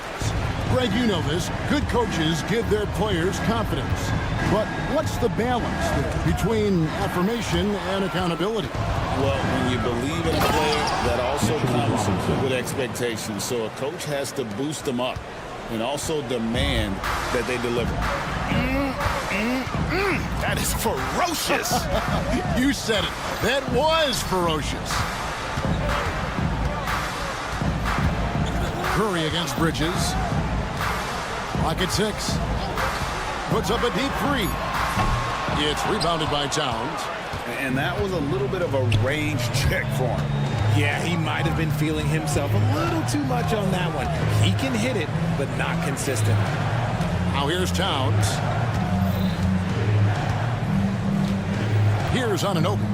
Greg, you know this. Good coaches give their players confidence. But what's the balance there between affirmation and accountability? Well, when you believe in a player, that also comes with expectations. So a coach has to boost them up and also demand that they deliver. That is ferocious. You said it. That was ferocious. Curry against Bridges. Clock at 6. Puts up a deep 3. It's rebounded by Towns. And that was a little bit of a range check for him. Yeah, he might have been feeling himself a little too much on that one. He can hit it, but not consistent. Now here's Towns. Here's on an open.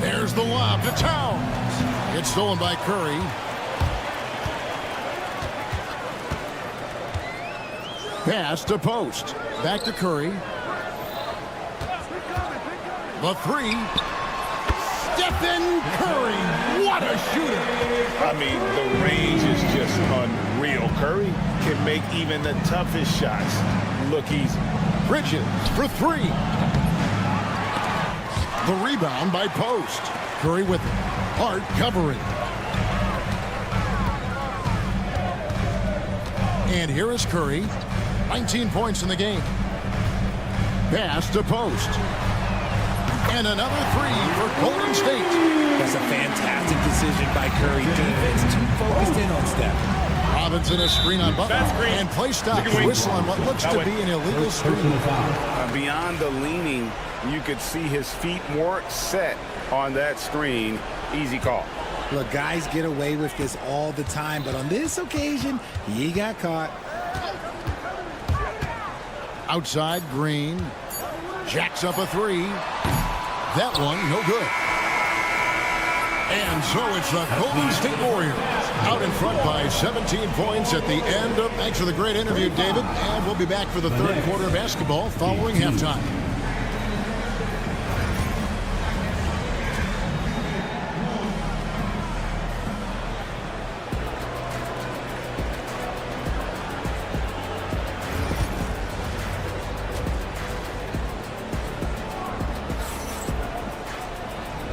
There's the lob to Towns. It's stolen by Curry. Pass to Post. Back to Curry. The 3. Stephen Curry. What a shooter. I mean, the range is just unreal. Curry can make even the toughest shots look easy. Bridges for 3. The rebound by Post. Curry with it. Hart covering. And here is Curry. 19 points in the game. Pass to Post. And another 3 for Golden State. That's a fantastic decision by Curry. Defense too focused in on Steph. Robinson a screen on Butler. And play stop. Whistle on what looks to be an illegal screen. Beyond the leaning, you could see his feet more set on that screen. Easy call. Look, guys get away with this all the time, but on this occasion, he got caught. Outside, Green. Jacks up a 3. That one, no good. And so it's the Golden State Warriors out in front by 17 points at the end of... Thanks for the great interview, David. And we'll be back for the third quarter of basketball following halftime.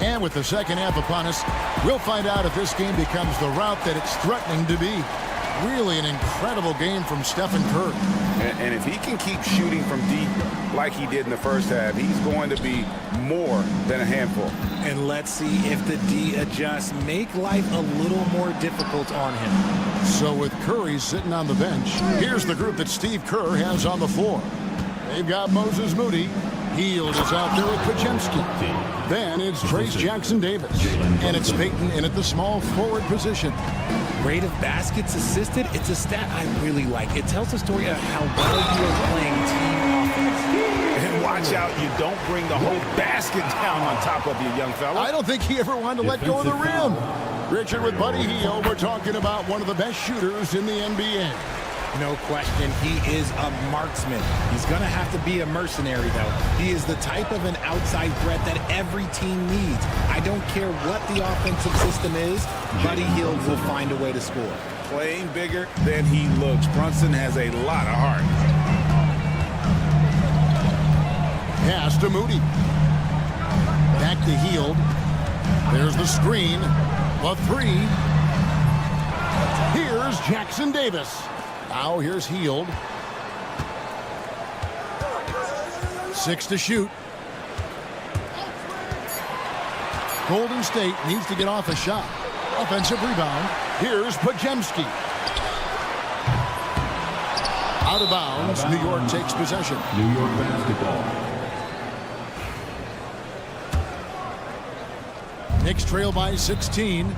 And with the second half upon us, we'll find out if this game becomes the route that it's threatening to be. Really an incredible game from Stephen Curry. And if he can keep shooting from deep like he did in the first half, he's going to be more than a handful. And let's see if the D adjusts, make life a little more difficult on him. So with Curry sitting on the bench, here's the group that Steve Kerr has on the floor. They've got Moses Moody. Hield is out there with Podziemski. Then it's Trace Jackson-Davis. And it's Payton in at the small forward position. Rate of baskets assisted, it's a stat I really like. It tells the story of how well you are playing team offense. And watch out, you don't bring the whole basket down on top of you, young fella. I don't think he ever wanted to let go of the rim. Richard with Buddy Hield, we're talking about one of the best shooters in the NBA. No question, he is a marksman. He's going to have to be a mercenary, though. He is the type of an outside threat that every team needs. I don't care what the offensive system is, Buddy Hield will find a way to score. Playing bigger than he looks. Brunson has a lot of heart. Pass to Moody. Back to Hield. There's the screen. A 3. Here's Jackson-Davis. Now here's Hield. 6 to shoot. Golden State needs to get off a shot. Offensive rebound. Here's Podziemski. Out of bounds. New York takes possession. New York basketball. Knicks trail by 16.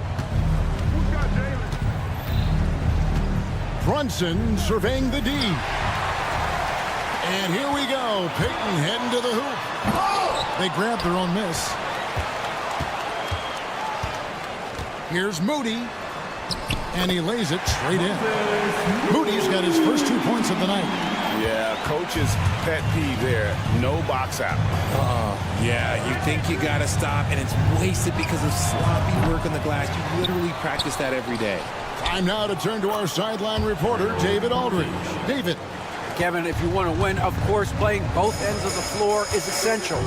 Brunson surveying the D. And here we go. Payton heading to the hoop. They grab their own miss. Here's Moody. And he lays it straight in. Moody's got his first 2 points of the night. Yeah, coach's pet peeve there. No box out. Yeah, you think you got to stop, and it's wasted because of sloppy work on the glass. You literally practice that every day. Time now to turn to our sideline reporter, David Aldridge. David. Kevin, if you want to win, of course, playing both ends of the floor is essential.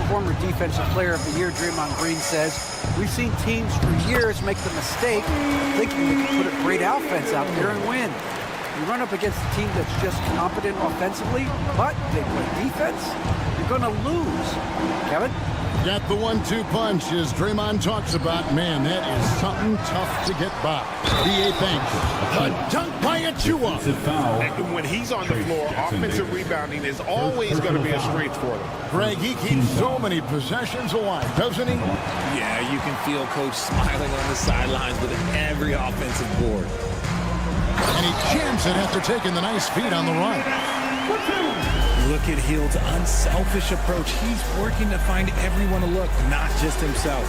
Former Defensive Player of the Year Draymond Green says, we've seen teams for years make the mistake of thinking they can put a great offense out there and win. You run up against a team that's just competent offensively, but they play defense, you're going to lose. Kevin? Got the 1-2 punch as Draymond talks about. Man, that is something tough to get by. B.A. thanks. A dunk by Achua. And when he's on the floor, offensive rebounding is always going to be a strength for them. Greg, he keeps so many possessions alive, doesn't he? Yeah, you can feel Coach smiling on the sidelines with every offensive board. And he jams it after taking the nice feed on the run. Look at Hield's unselfish approach. He's working to find everyone to look, not just himself.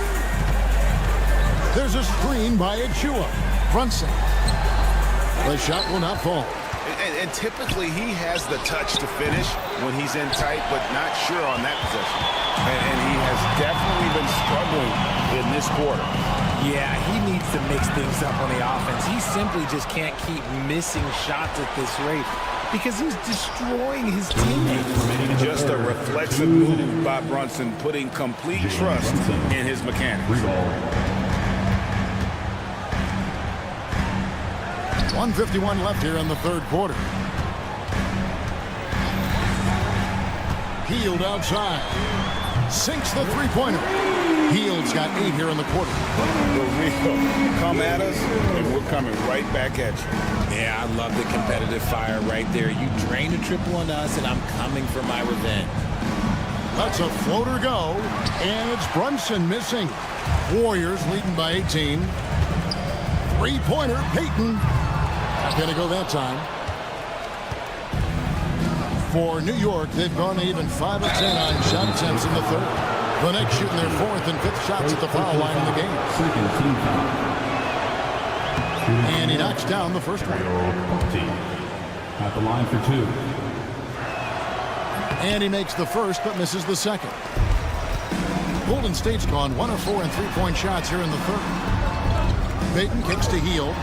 There's a screen by Achua. Brunson. The shot will not fall. And typically he has the touch to finish when he's in tight, but not sure on that possession. And he has definitely been struggling in this quarter. Yeah, he needs to mix things up on the offense. He simply just can't keep missing shots at this rate because he's destroying his teammates. Just a reflexive move by Brunson, putting complete trust in his mechanics. 1:51 left here in the third quarter. Hield outside. Sinks the three-pointer. Hield's got 8 here in the quarter. Come at us, and we're coming right back at you. Yeah, I love the competitive fire right there. You drain a triple on us, and I'm coming for my revenge. That's a floater go, and it's Brunson missing. Warriors leading by 18. Three-pointer, Payton. Not going to go that time. For New York, they've gone even 5 of 10 on shot attempts in the third. The Knicks shooting their 4th and 5th shots at the foul line in the game. And he knocks down the first one. At the line for 2. And he makes the first, but misses the second. Golden State's gone 1 of 4 in three-point shots here in the third. Payton kicks to Hield.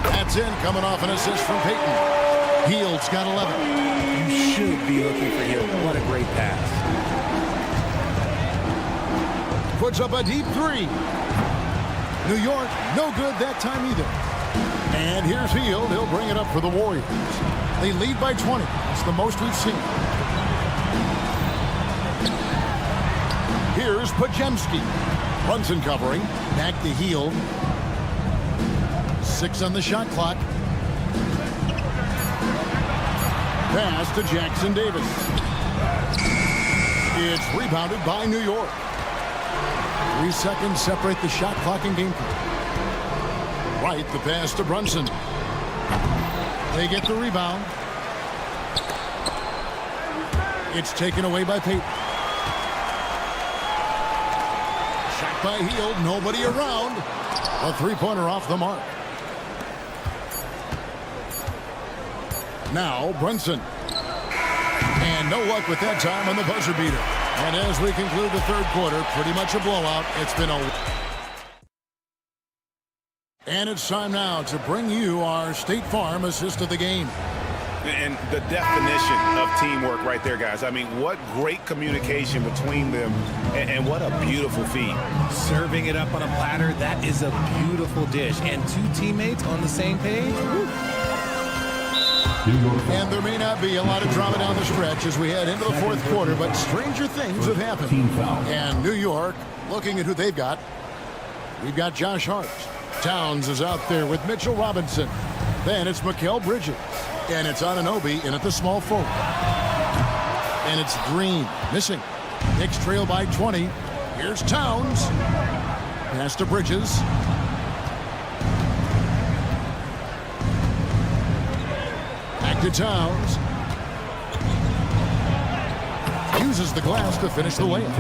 That's in, coming off an assist from Payton. Hield's got 11. You should be looking for Hield. What a great pass. Puts up a deep three. New York, no good that time either. And here's Hield. He'll bring it up for the Warriors. They lead by 20. It's the most we've seen. Here's Pajemski. Brunson covering. Back to Hield. 6 on the shot clock. Pass to Jackson Davis. It's rebounded by New York. 3 seconds separate the shot clock and game clock. Right, the pass to Brunson. They get the rebound. It's taken away by Payton. Shot by Hield, nobody around. A three-pointer off the mark. Now Brunson. And no luck with that time on the buzzer beater. And as we conclude the third quarter, pretty much a blowout. It's been a... And it's time now to bring you our State Farm assist of the game. And the definition of teamwork right there, guys. I mean, what great communication between them, and what a beautiful feed. Serving it up on a platter, that is a beautiful dish. And 2 teammates on the same page. Woo. And there may not be a lot of drama down the stretch as we head into the fourth quarter, but stranger things have happened. And New York, looking at who they've got, we've got Josh Hart. Towns is out there with Mitchell Robinson. Then it's Mikal Bridges. And it's Anunoby in at the small forward. And it's Green missing. Knicks trail by 20. Here's Towns. Pass to Bridges. Back to Towns. Uses the glass to finish the layup.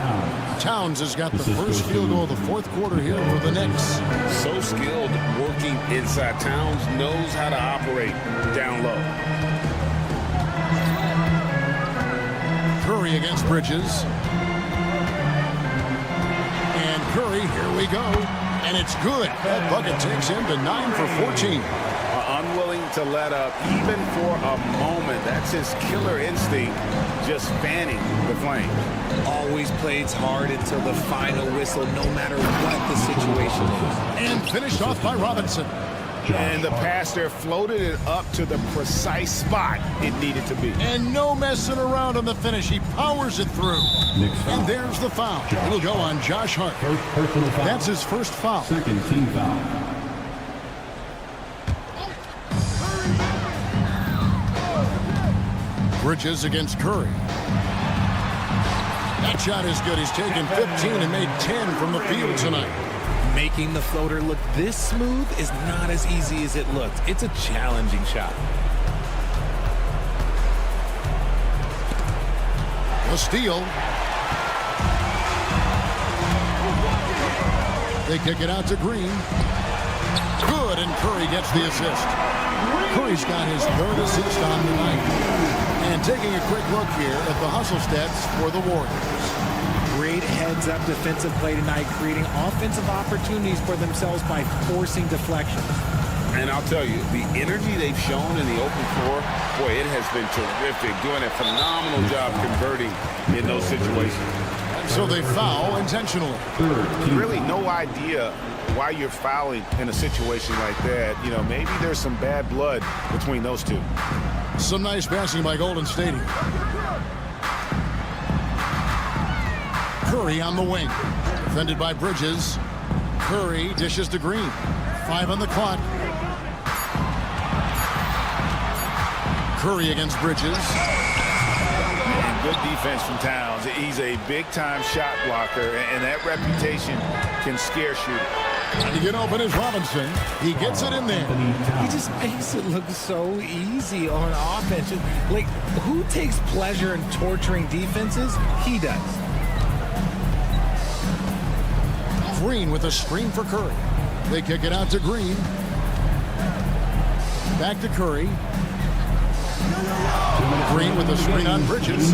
Towns has got the first field goal of the fourth quarter here for the Knicks. So skilled working inside. Towns knows how to operate down low. Curry against Bridges. And Curry, here we go. And it's good. That bucket takes him to 9 for 14. Unwilling to let up even for a moment. That's his killer instinct, just fanning the flame. Always plays hard until the final whistle, no matter what the situation is. And finished off by Robinson. And the pass there floated it up to the precise spot it needed to be. And no messing around on the finish. He powers it through. And there's the foul. It'll go on Josh Hart. That's his first foul. Second team foul. Bridges against Curry. That shot is good. He's taken 15 and made 10 from the field tonight. Making the floater look this smooth is not as easy as it looked. It's a challenging shot. A steal. They kick it out to Green. Good, and Curry gets the assist. Curry's got his third assist on the night. And taking a quick look here at the hustle stats for the Warriors. Great heads-up defensive play tonight, creating offensive opportunities for themselves by forcing deflections. And I'll tell you, the energy they've shown in the open floor, boy, it has been terrific, doing a phenomenal job converting in those situations. So they foul intentionally. Really no idea why you're fouling in a situation like that. You know, maybe there's some bad blood between those two. Some nice passing by Golden State. Curry on the wing. Defended by Bridges. Curry dishes to Green. 5 on the clock. Curry against Bridges. And good defense from Towns. He's a big-time shot blocker, and that reputation can scare shooters. Trying to get open is Robinson. He gets it in there. He just makes it look so easy on offense. Like, who takes pleasure in torturing defenses? He does. Green with a screen for Curry. They kick it out to Green. Back to Curry. Green with a screen on Bridges.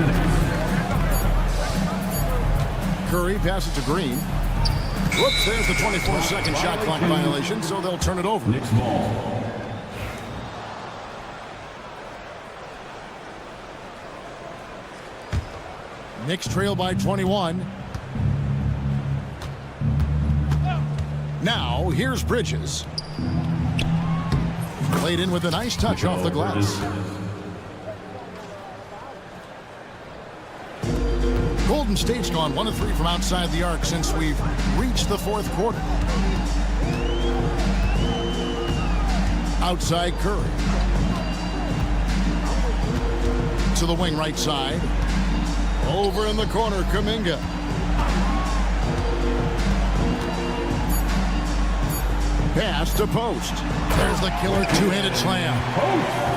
Curry passes to Green. Whoops, there's the 24-second shot clock violation, so they'll turn it over. Knicks ball. Knicks trail by 21. Now, here's Bridges. Played in with a nice touch off the glass. Golden State's gone 1 of 3 from outside the arc since we've reached the fourth quarter. Outside Curry. To the wing right side. Over in the corner, Kuminga. Pass to Post. There's the killer two-handed slam.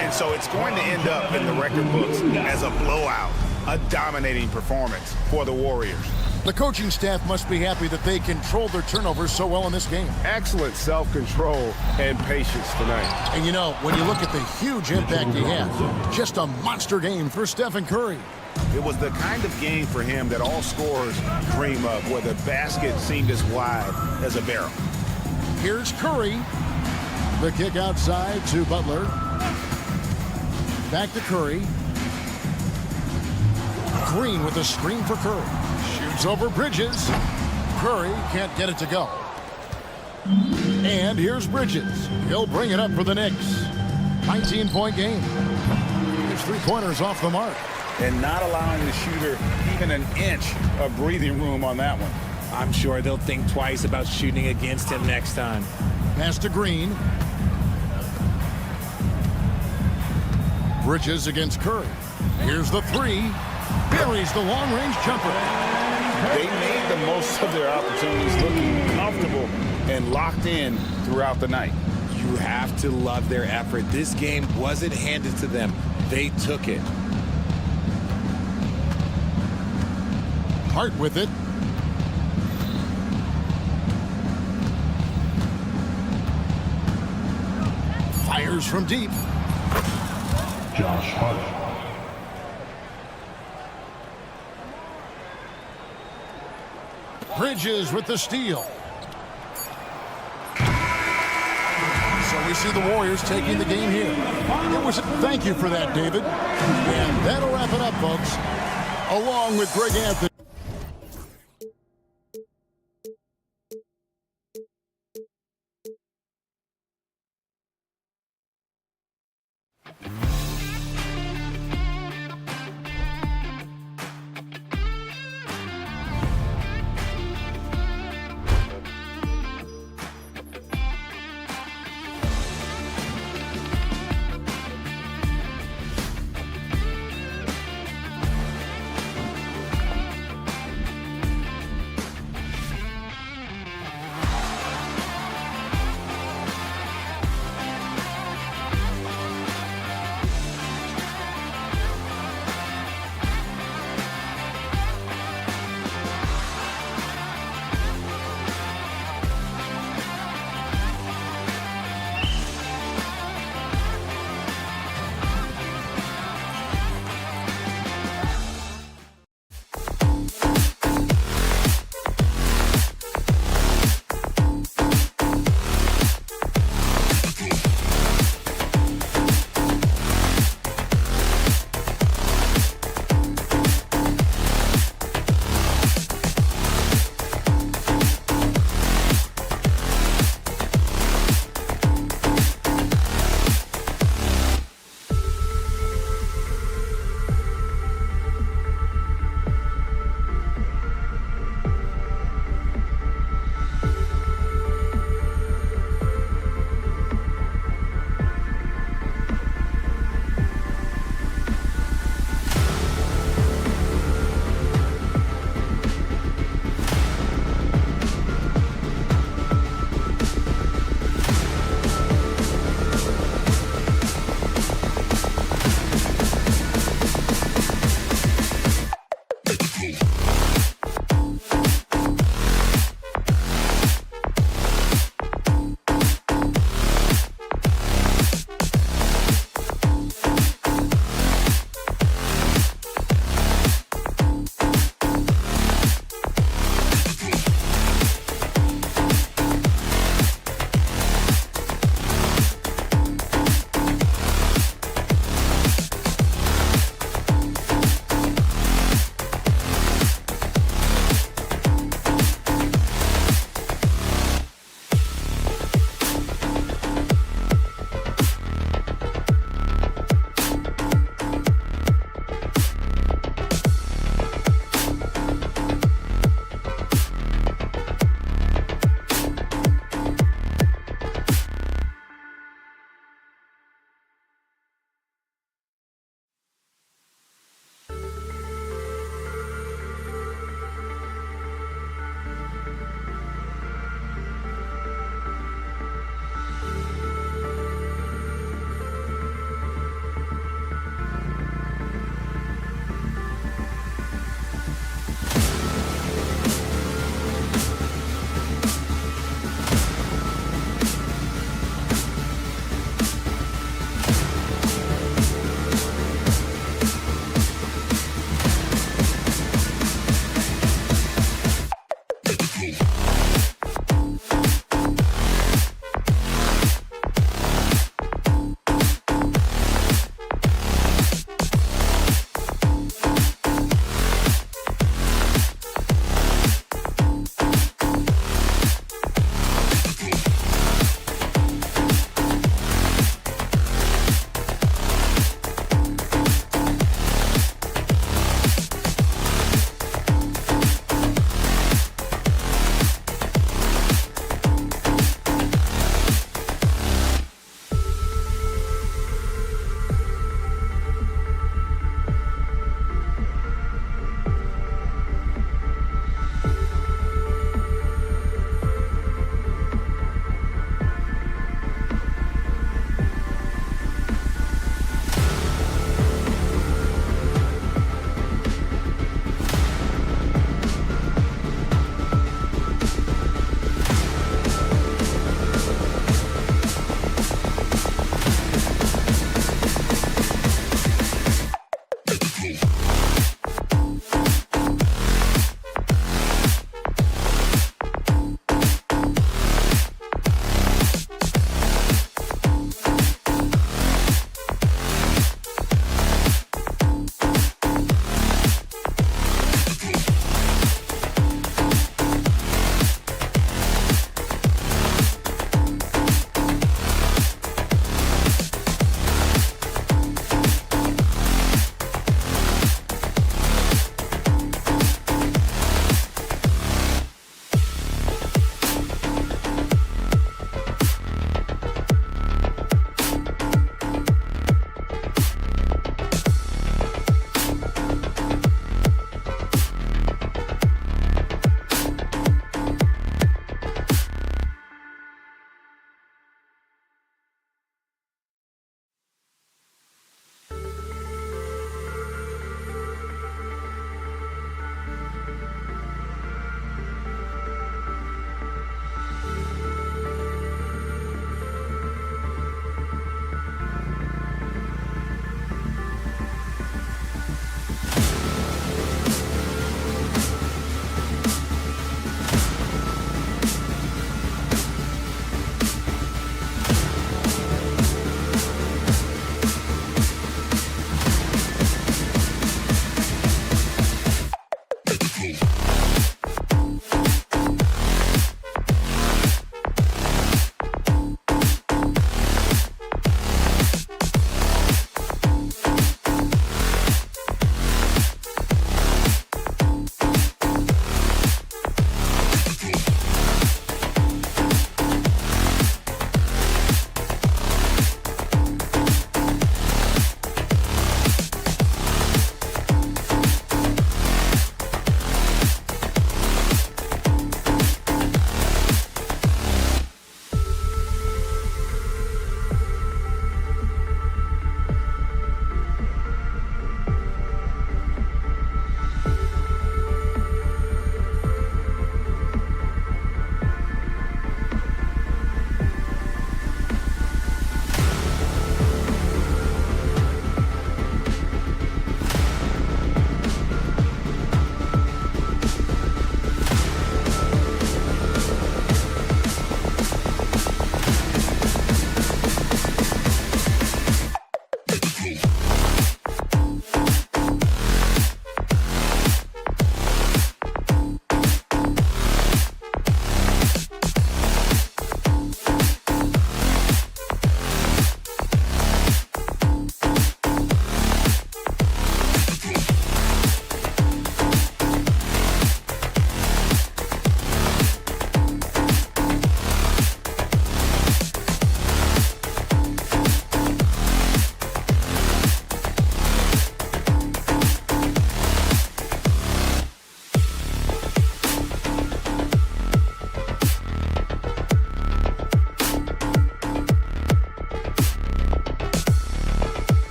And so it's going to end up in the record books as a blowout. A dominating performance for the Warriors. The coaching staff must be happy that they controlled their turnovers so well in this game. Excellent self-control and patience tonight. And you know, when you look at the huge impact he had, just a monster game for Stephen Curry. It was the kind of game for him that all scorers dream of, where the basket seemed as wide as a barrel. Here's Curry. The kick outside to Butler. Back to Curry. Green with a screen for Curry. Shoots over Bridges. Curry can't get it to go. And here's Bridges. He'll bring it up for the Knicks. 19-point game. His three-pointers off the mark. And not allowing the shooter even an inch of breathing room on that one. I'm sure they'll think twice about shooting against him next time. Pass to Green. Bridges against Curry. Here's the three. Buries the long-range jumper. They made the most of their opportunities, looking comfortable and locked in throughout the night. You have to love their effort. This game wasn't handed to them. They took it. Hart with it. Fires from deep. Josh Hart. Bridges with the steal. we see the Warriors taking the game here. Thank you for that, David. And that'll wrap it up, folks. Along with Greg Anthony.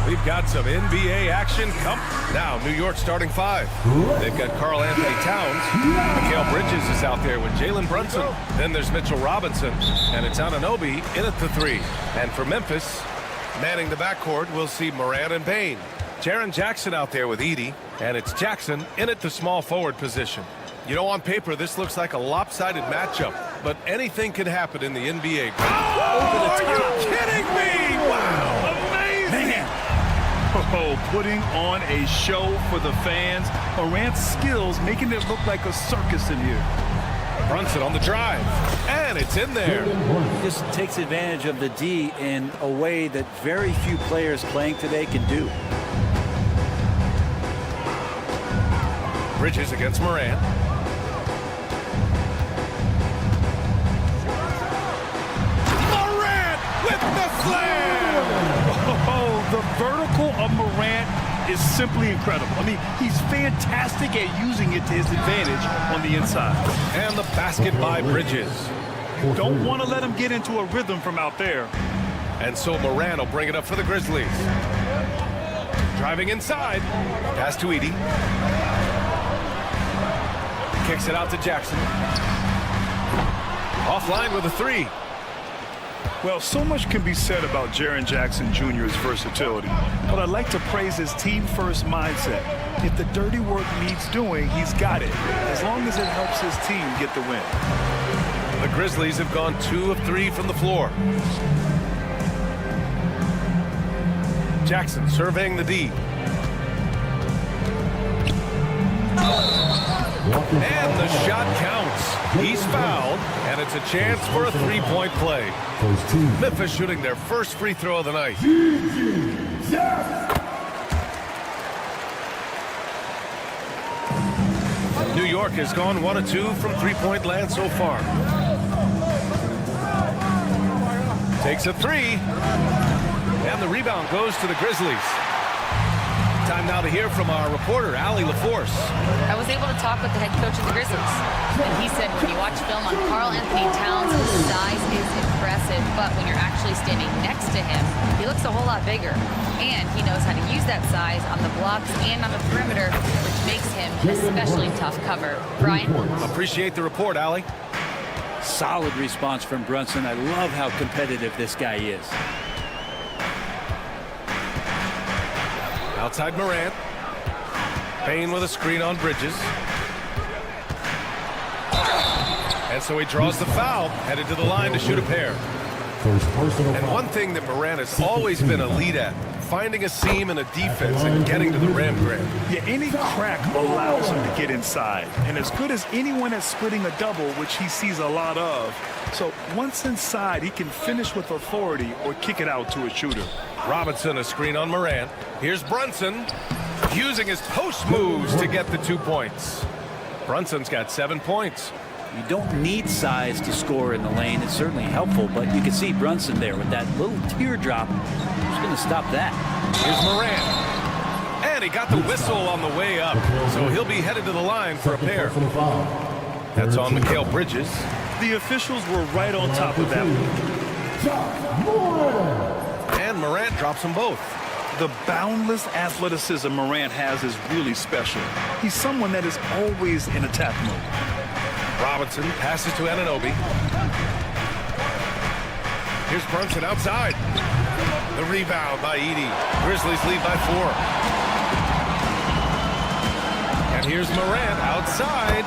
We've got some NBA action. Now, New York starting five. They've got Karl Anthony Towns. Mikal Bridges is out there with Jalen Brunson. Then there's Mitchell Robinson. And it's Anunoby in at the three. And for Memphis, manning the backcourt, we'll see Morant and Bane. Jaren Jackson out there with Edey. And it's Jackson in at the small forward position. You know, on paper, this looks like a lopsided matchup. But anything can happen in the NBA. Oh, are you kidding me? Wow. Oh, putting on a show for the fans. Morant's skills making it look like a circus in here. Brunson on the drive, and it's in there. He just takes advantage of the D in a way that very few players playing today can do. Bridges against Morant. Morant with the slam! Oh, the vertical of Morant is simply incredible. I mean, he's fantastic at using it to his advantage on the inside. And the basket by Bridges. Don't want to let him get into a rhythm from out there. And so Morant will bring it up for the Grizzlies. Driving inside. Pass to Edey. Kicks it out to Jackson. Offline with a three. Well, so much can be said about Jaren Jackson Jr.'s versatility, but I'd like to praise his team-first mindset. If the dirty work needs doing, he's got it, as long as it helps his team get the win. The Grizzlies have gone 2 of 3 from the floor. Jackson surveying the D. And the shot counts. He's fouled, and it's a chance for a three-point play. Memphis shooting their first free throw of the night. New York has gone 1 of 2 from three-point land so far. Takes a three, and the rebound goes to the Grizzlies. Time now to hear from our reporter, Allie LaForce. I was able to talk with the head coach of the Grizzlies, and he said when you watch film on Karl Anthony Towns, his size is impressive, but when you're actually standing next to him, he looks a whole lot bigger. And he knows how to use that size on the blocks and on the perimeter, which makes him an especially tough cover. Brian? Appreciate the report, Allie. Solid response from Brunson. I love how competitive this guy is. Outside Morant. Bane with a screen on Bridges. And so he draws the foul, headed to the line to shoot a pair. And one thing that Morant has always been elite at, finding a seam in a defense and getting to the rim, Grant. Yeah, any crack allows him to get inside. And as good as anyone at splitting a double, which he sees a lot of. So once inside, he can finish with authority or kick it out to a shooter. Robinson a screen on Morant. Here's Brunson using his post moves to get the 2 points. Brunson's got 7 points. You don't need size to score in the lane. It's certainly helpful, but you can see Brunson there with that little teardrop. Who's going to stop that? Here's Morant. And he got the whistle on the way up. So he'll be headed to the line for a pair. That's on Mikal Bridges. The officials were right on top of that one. And Morant drops them both. The boundless athleticism Morant has is really special. He's someone that is always in attack mode. Robinson passes to Anunoby. Here's Brunson outside. The rebound by Edey. Grizzlies lead by 4. And here's Morant outside.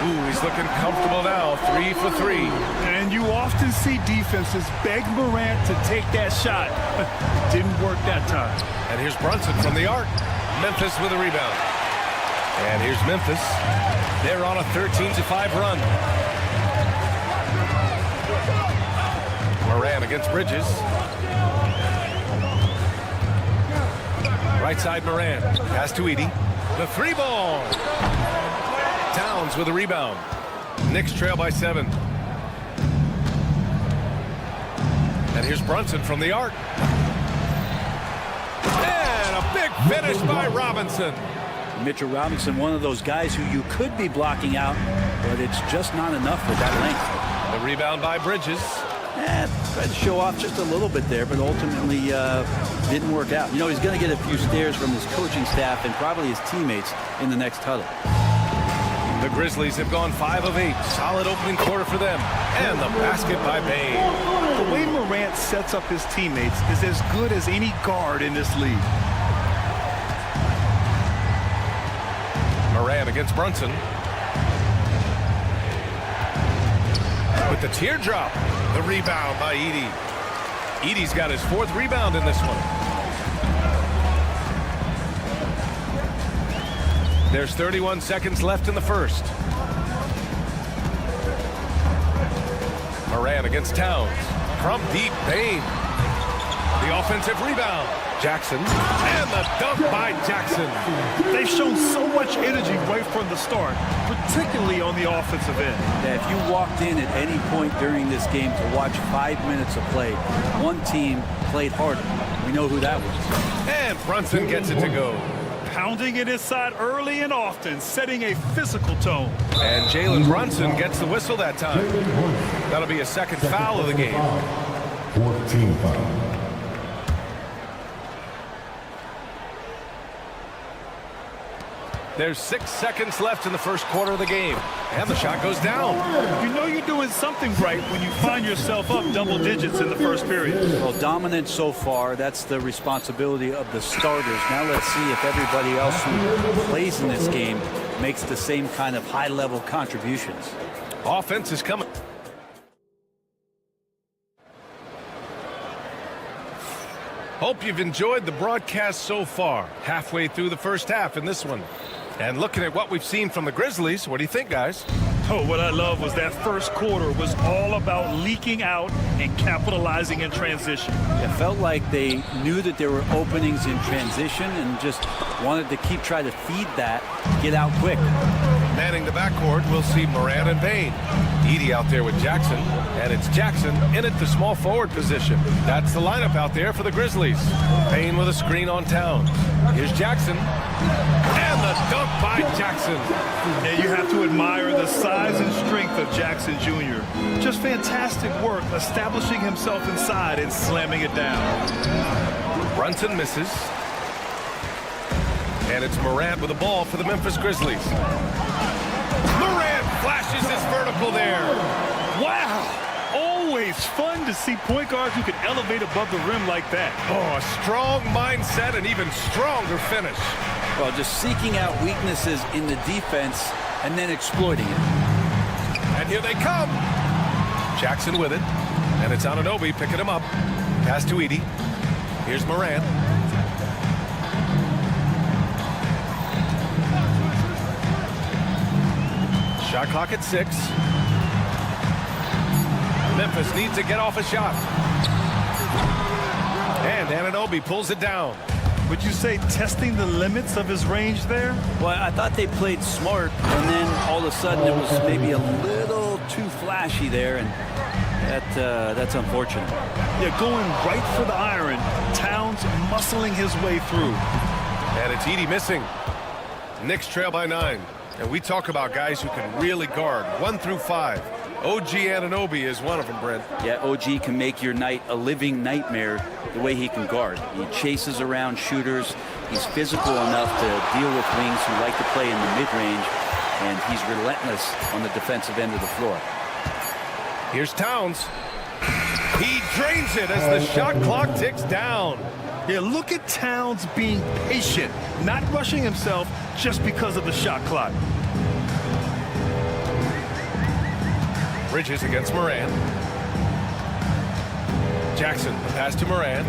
Ooh, he's looking comfortable now. 3 for 3. And you often see defenses beg Morant to take that shot. Didn't work that time. And here's Brunson from the arc. Memphis with a rebound. And here's Memphis. They're on a 13-5 run. against Bridges. Right side Moran. Pass to Edey. The 3-ball. Towns with a rebound. Knicks trail by 7. And here's Brunson from the arc. And a big finish by Robinson. Mitchell Robinson, one of those guys who you could be blocking out, but it's just not enough with that length. The rebound by Bridges. Tried to show off just a little bit there, but ultimately didn't work out. You know, he's going to get a few stares from his coaching staff and probably his teammates in the next huddle. The Grizzlies have gone 5 of 8. Solid opening quarter for them. And the basket by Bane. The way Morant sets up his teammates is as good as any guard in this league. Moran against Brunson. With the teardrop. The rebound by Edey. Edey's got his 4th rebound in this one. There's 31 seconds left in the first. Moran against Towns. From deep, Bane. The offensive rebound. Jackson. And the dunk by Jackson. They've shown so much energy right from the start, particularly on the offensive end. Yeah, if you walked in at any point during this game to watch 5 minutes of play, one team played harder. We know who that was. And Brunson gets it to go. Pounding it inside early and often, setting a physical tone. And Jalen Brunson gets the whistle that time. That'll be a second foul of the game. 14 foul. There's 6 seconds left in the first quarter of the game. And the shot goes down. You know you're doing something right when you find yourself up double digits in the first period. Well, dominant so far. That's the responsibility of the starters. Now let's see if everybody else who plays in this game makes the same kind of high-level contributions. Offense is coming. Hope you've enjoyed the broadcast so far. Halfway through the first half in this one. And looking at what we've seen from the Grizzlies, what do you think, guys? Oh, what I love was that first quarter was all about leaking out and capitalizing in transition. It felt like they knew that there were openings in transition and just wanted to keep trying to feed that, get out quick. Manning the backcourt, we'll see Moran and Bane. Edey out there with Jackson, and it's Jackson in at the small forward position. That's the lineup out there for the Grizzlies. Bane with a screen on Towns. Here's Jackson. And the dunk by Jackson. And you have to admire the size and strength of Jackson Jr. Just fantastic work establishing himself inside and slamming it down. Brunson misses. And it's Morant with the ball for the Memphis Grizzlies. Morant flashes his vertical there. Wow! Always fun to see point guards who can elevate above the rim like that. Oh, a strong mindset and even stronger finish. Well, just seeking out weaknesses in the defense and then exploiting it. And here they come. Jackson with it. And it's Anunoby picking him up. Pass to Edey. Here's Morant. Shot clock at 6. Memphis needs to get off a shot. And Anunoby pulls it down. Would you say testing the limits of his range there? Well, I thought they played smart, and then all of a sudden it was maybe a little too flashy there, and that's unfortunate. Yeah, going right for the iron. Towns muscling his way through. And it's Edey missing. Knicks trail by 9. And we talk about guys who can really guard 1 through 5. OG Anunoby is one of them, Brent. Yeah, OG can make your night a living nightmare the way he can guard. He chases around shooters. He's physical enough to deal with wings who like to play in the mid-range, and he's relentless on the defensive end of the floor. Here's Towns. He drains it as the shot clock ticks down. Yeah, look at Towns being patient, not rushing himself just because of the shot clock. Bridges against Moran. Jackson, the pass to Moran.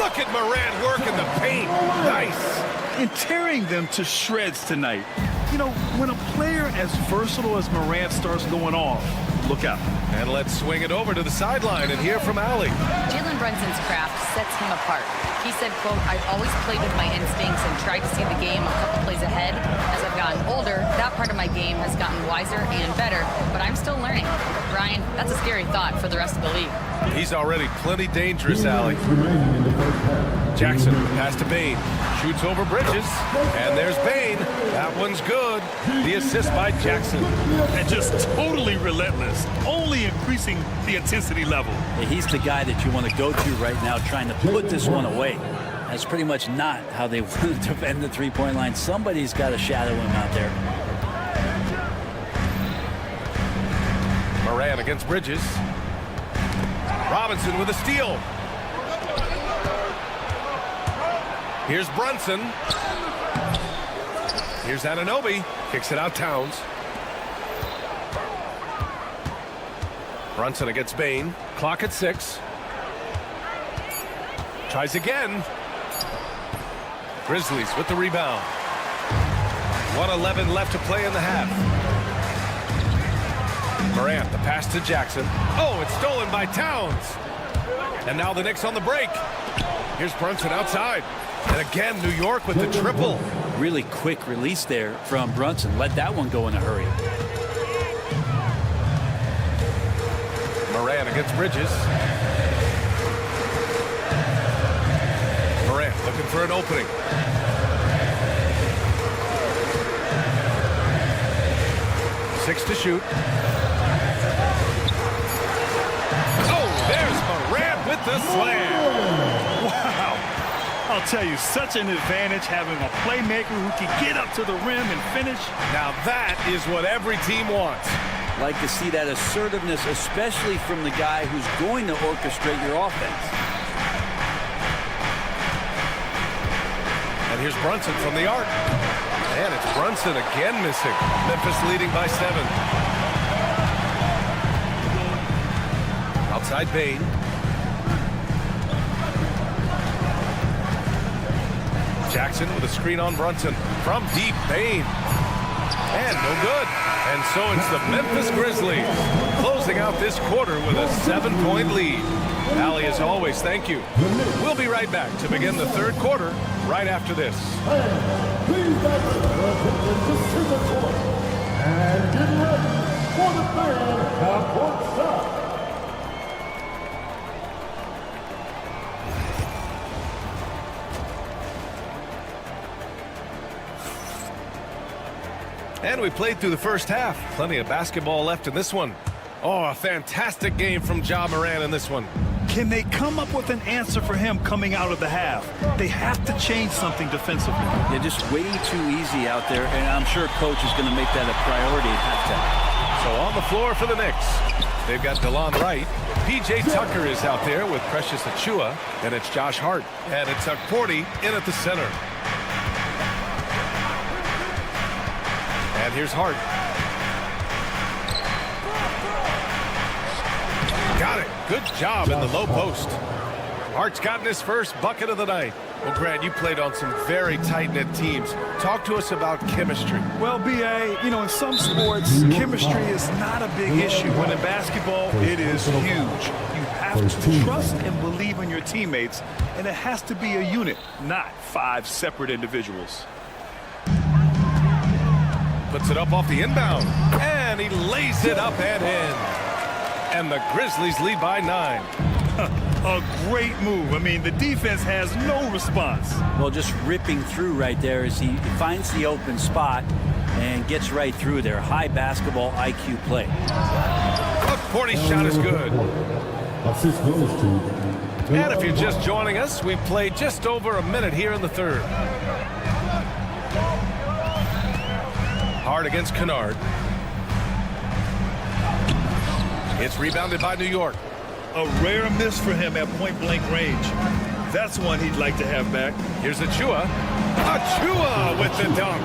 Look at Moran working the paint. Nice. and tearing them to shreds tonight. You know, when a player as versatile as Morant starts going off, look out. And let's swing it over to the sideline and hear from Allie. Jalen Brunson's craft sets him apart. He said, quote, "I've always played with my instincts and tried to see the game a couple plays ahead. As I've gotten older, that part of my game has gotten wiser and better, but I'm still learning." Brian, that's a scary thought for the rest of the league. He's already plenty dangerous, Allie. Jackson, pass to Bane. Shoots over Bridges. And there's Bane. That one's good. The assist by Jackson. And just totally relentless, only increasing the intensity level. He's the guy that you want to go to right now trying to put this one away. That's pretty much not how they want to defend the three-point line. Somebody's got to shadow him out there. Moran against Bridges. Robinson with a steal. Here's Brunson. Here's Anunoby. Kicks it out Towns. Brunson against Bane. Clock at 6. Tries again. Grizzlies with the rebound. 1:11 left to play in the half. Morant, the pass to Jackson. Oh, it's stolen by Towns. And now the Knicks on the break. Here's Brunson outside. And again, New York with the triple. Really quick release there from Brunson. Let that one go in a hurry. Morant against Bridges. Morant looking for an opening. Six to shoot. Oh, there's Morant with the slam. Wow. I'll tell you, such an advantage having a playmaker who can get up to the rim and finish. Now that is what every team wants. Like to see that assertiveness, especially from the guy who's going to orchestrate your offense. And here's Brunson from the arc. And it's Brunson again missing. Memphis leading by 7. Outside Bane. Jackson with a screen on Brunson. From deep, Bane. And no good. And so it's the Memphis Grizzlies closing out this quarter with a 7-point lead. Allie, as always, thank you. We'll be right back to begin the third quarter right after this. Please back to the court. And get ready for the third half-court stop. And we played through the first half. Plenty of basketball left in this one. Oh, a fantastic game from Ja Morant in this one. Can they come up with an answer for him coming out of the half? They have to change something defensively. They're just way too easy out there, and I'm sure coach is going to make that a priority at halftime. So on the floor for the Knicks, they've got DeLon Wright. P.J. Tucker is out there with Precious Achiuwa, and it's Josh Hart. And it's Porty in at the center. And here's Hart. Got it. Good job in the low post. Hart's gotten his first bucket of the night. Well, Grant, you played on some very tight-knit teams. Talk to us about chemistry. Well, B.A., you know, in some sports, chemistry is not a big issue. When in basketball, it is huge. You have to trust and believe in your teammates, and it has to be a unit, not 5 separate individuals. Puts it up off the inbound, and he lays it up and in. And the Grizzlies lead by 9. A great move. I mean, the defense has no response. Well, just ripping through right there as he finds the open spot and gets right through there. High basketball IQ play. Porty's shot is good. Assist goes to. And if you're just joining us, we've played just over a minute here in the third. Hard against Kennard. It's rebounded by New York. A rare miss for him at point-blank range. That's one he'd like to have back. Here's Achiuwa. Achiuwa with the dunk.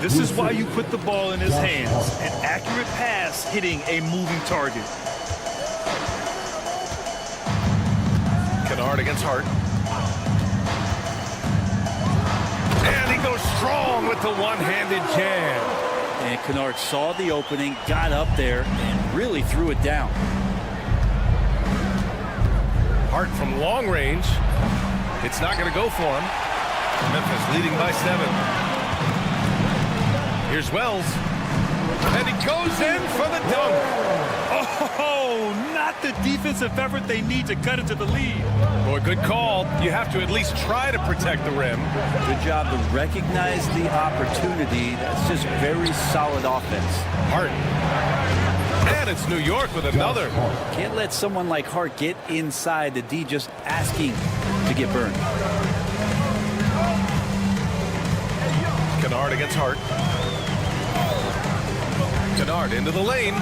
This is why you put the ball in his hands. An accurate pass hitting a moving target. Kennard against Hart. And he goes strong with the one-handed jam. And Kennard saw the opening, got up there, and really threw it down. Hart from long range. It's not going to go for him. Memphis leading by 7. Here's Wells. And he goes in for the dunk. Oh, not the defensive effort they need to cut into the lead. Boy, good call. You have to at least try to protect the rim. Good job to recognize the opportunity. That's just very solid offense. Hart. And it's New York with another. Can't let someone like Hart get inside the D just asking to get burned. Kennard against Hart. Kennard into the lane.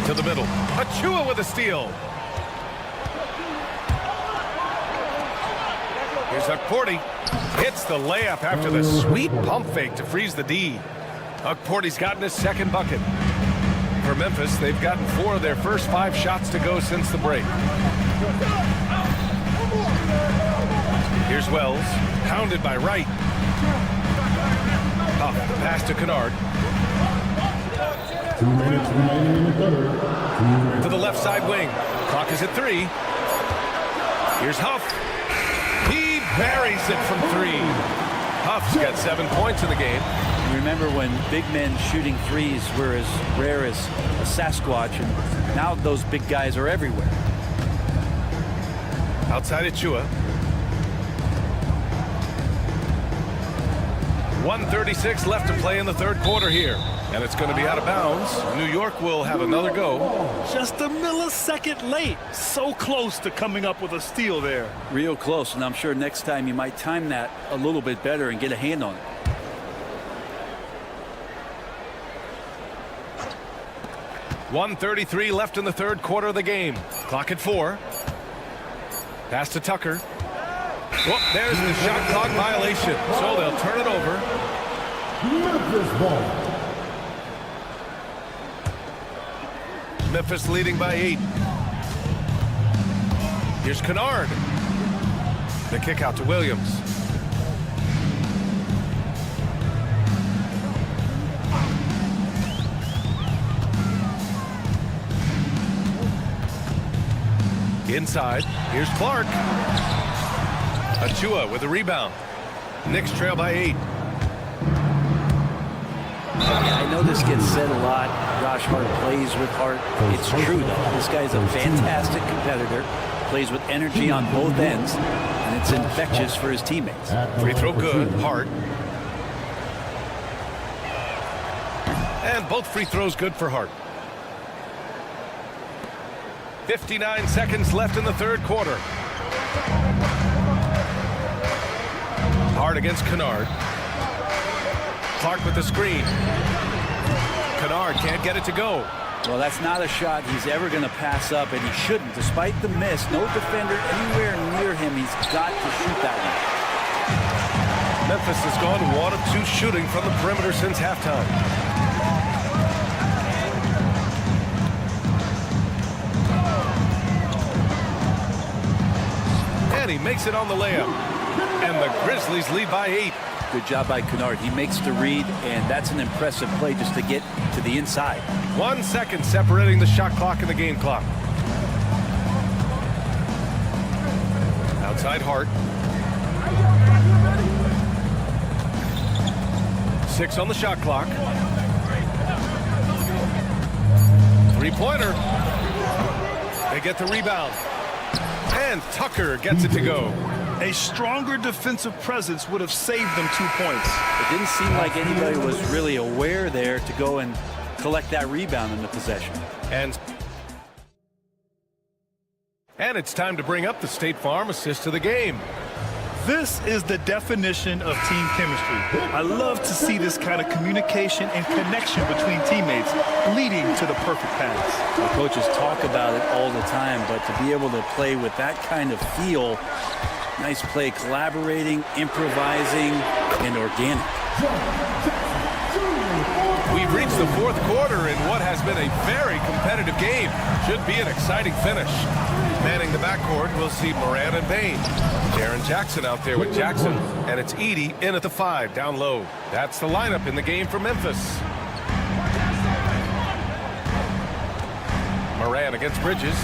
To the middle. Achua with a steal. Here's Ukporty. Hits the layup after the sweet pump fake to freeze the D. Ukporty's gotten his second bucket. For Memphis, they've gotten 4 of their first 5 shots to go since the break. Here's Wells. Pounded by Wright. Up the pass to Kennard. 2 minutes remaining in the third. To the left side wing. Clock is at 3. Here's Huff. He buries it from 3. Huff's got 7 points in the game. Remember when big men shooting threes were as rare as a Sasquatch, and now those big guys are everywhere. Outside Achua. 1:36 left to play in the third quarter here. And it's going to be out of bounds. New York will have another go. Just a millisecond late. So close to coming up with a steal there. Real close, and I'm sure next time you might time that a little bit better and get a hand on it. .133 left in the third quarter of the game. Clock at 4. Pass to Tucker. Whoop, there's the shot clock violation. So they'll turn it over. Memphis ball. Memphis leading by 8. Here's Kennard. The kick out to Williams. Inside, here's Clark. Achua with a rebound. Knicks trail by 8. I know this gets said a lot. Josh Hart plays with heart. It's true, though. This guy's a fantastic competitor. Plays with energy on both ends, and it's infectious for his teammates. Free throw good. Hart. And both free throws good for Hart. 59 seconds left in the third quarter. Hart against Kennard. Clark with the screen. Kennard can't get it to go. Well, that's not a shot he's ever going to pass up, and he shouldn't. Despite the miss, no defender anywhere near him. He's got to shoot that one. Memphis has gone 1 of 2 shooting from the perimeter since halftime. And he makes it on the layup. And the Grizzlies lead by 8. Good job by Kennard. He makes the read, and that's an impressive play just to get to the inside. 1 second separating the shot clock and the game clock. Outside Hart. 6 on the shot clock. 3-pointer. They get the rebound. And Tucker gets it to go. A stronger defensive presence would have saved them 2 points. It didn't seem like anybody was really aware there to go and collect that rebound in the possession. And it's time to bring up the State Farm assist to the game. This is the definition of team chemistry. I love to see this kind of communication and connection between teammates leading to the perfect pass. The coaches talk about it all the time, but to be able to play with that kind of feel, nice play, collaborating, improvising, and organic. We've reached the fourth quarter in what has been a very competitive game. Should be an exciting finish. Manning the backcourt, we'll see Morant and Bane. Jaren Jackson out there with Jackson, and it's Edey in at the 5, down low. That's the lineup in the game for Memphis. Morant against Bridges.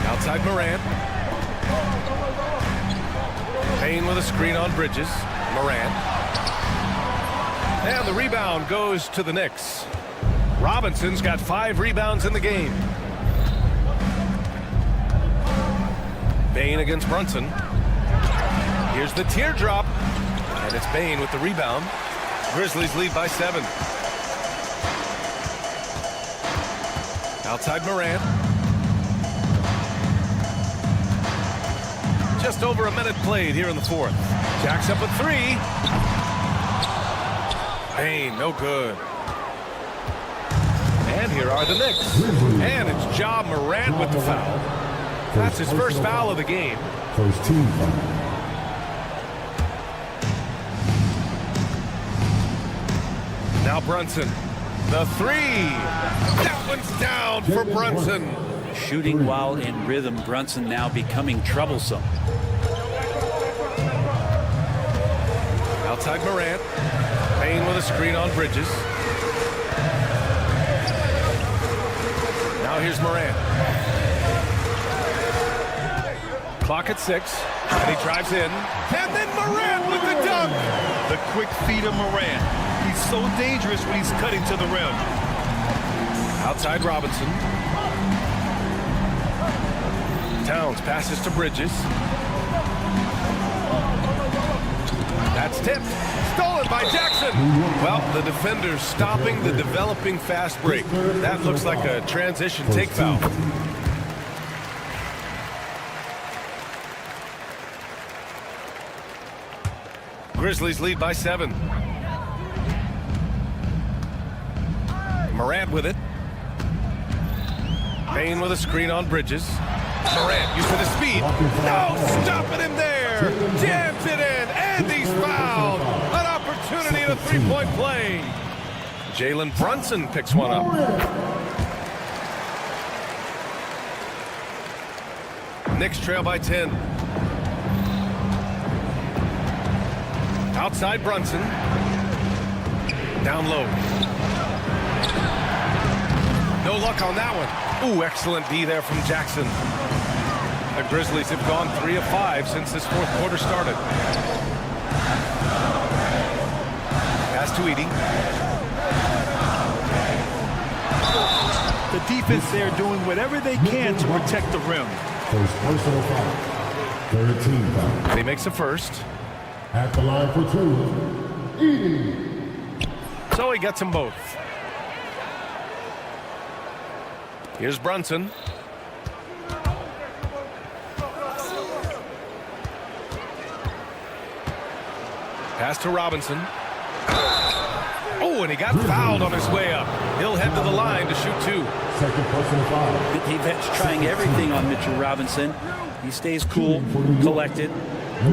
Outside Morant. Bane with a screen on Bridges. Morant. And the rebound goes to the Knicks. Robinson's got 5 rebounds in the game. Bane against Brunson. Here's the teardrop. And it's Bane with the rebound. Grizzlies lead by 7. Outside Morant. Just over a minute played here in the 4th. Jack's up at 3. Bane, no good. And here are the Knicks. And it's Ja Morant with the foul. That's his first foul of the game. First team foul. Now Brunson. The 3. That one's down for Brunson. Shooting while in rhythm, Brunson now becoming troublesome. Outside Morant. Bane with a screen on Bridges. Now here's Morant. Clock at 6. And he drives in. And then Morant with the dunk. The quick feet of Morant. He's so dangerous when he's cutting to the rim. Outside Robinson. Towns passes to Bridges. That's tipped. Stolen by Jackson. Well, the defender's stopping the developing fast break. That looks like a transition take foul. Grizzlies lead by 7. Morant with it. Bane with a screen on Bridges. Morant using his speed. No, stopping him there. Jams it in, and he's fouled. An opportunity in a 3-point play. Jalen Brunson picks one up. Knicks trail by 10. Outside Brunson. Down low. No luck on that one. Ooh, excellent D there from Jackson. The Grizzlies have gone 3 of 5 since this 4th quarter started. Pass to Edey. The defense there doing whatever they can to protect the rim. First personal foul. 3rd team foul. And he makes the first. At the line for 2, Edey. So he gets them both. Here's Brunson. Pass to Robinson. Oh, and he got fouled on his way up. He'll head to the line to shoot 2. Second personal foul. Good defense trying everything on Mitchell Robinson. He stays cool, collected,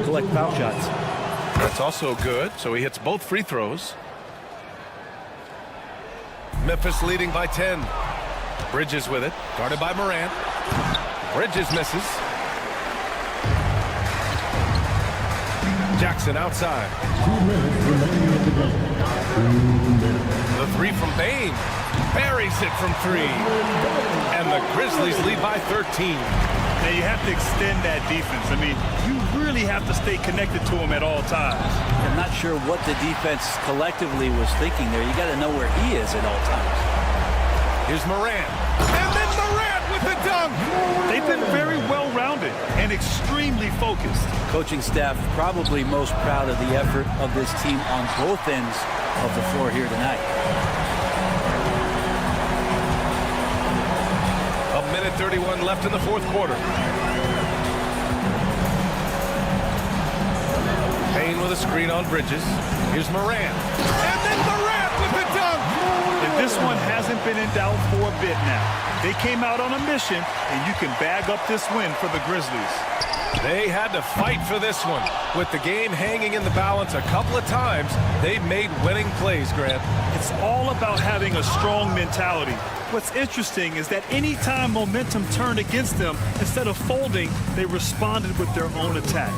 collect foul shots. That's also good, so he hits both free throws. Memphis leading by 10. Bridges with it, guarded by Morant. Bridges misses. Jackson outside. 2 minutes remaining in the game. 2 minutes. The 3 from Bane. Buries it from 3. And the Grizzlies lead by 13. Now you have to extend that defense. I mean, you really have to stay connected to him at all times. I'm not sure what the defense collectively was thinking there. You got to know where he is at all times. Here's Morant. And then Morant with the dunk. They've been very well-rounded and extremely focused. Coaching staff probably most proud of the effort of this team on both ends of the floor here tonight. A minute 31 left in the 4th quarter. Bane with a screen on Bridges. Here's Morant. And then Morant with the dunk. And this one hasn't been in doubt for a bit now. They came out on a mission, and you can bag up this win for the Grizzlies. They had to fight for this one. With the game hanging in the balance a couple of times, they made winning plays, Grant. It's all about having a strong mentality. What's interesting is that anytime momentum turned against them, instead of folding, they responded with their own attack.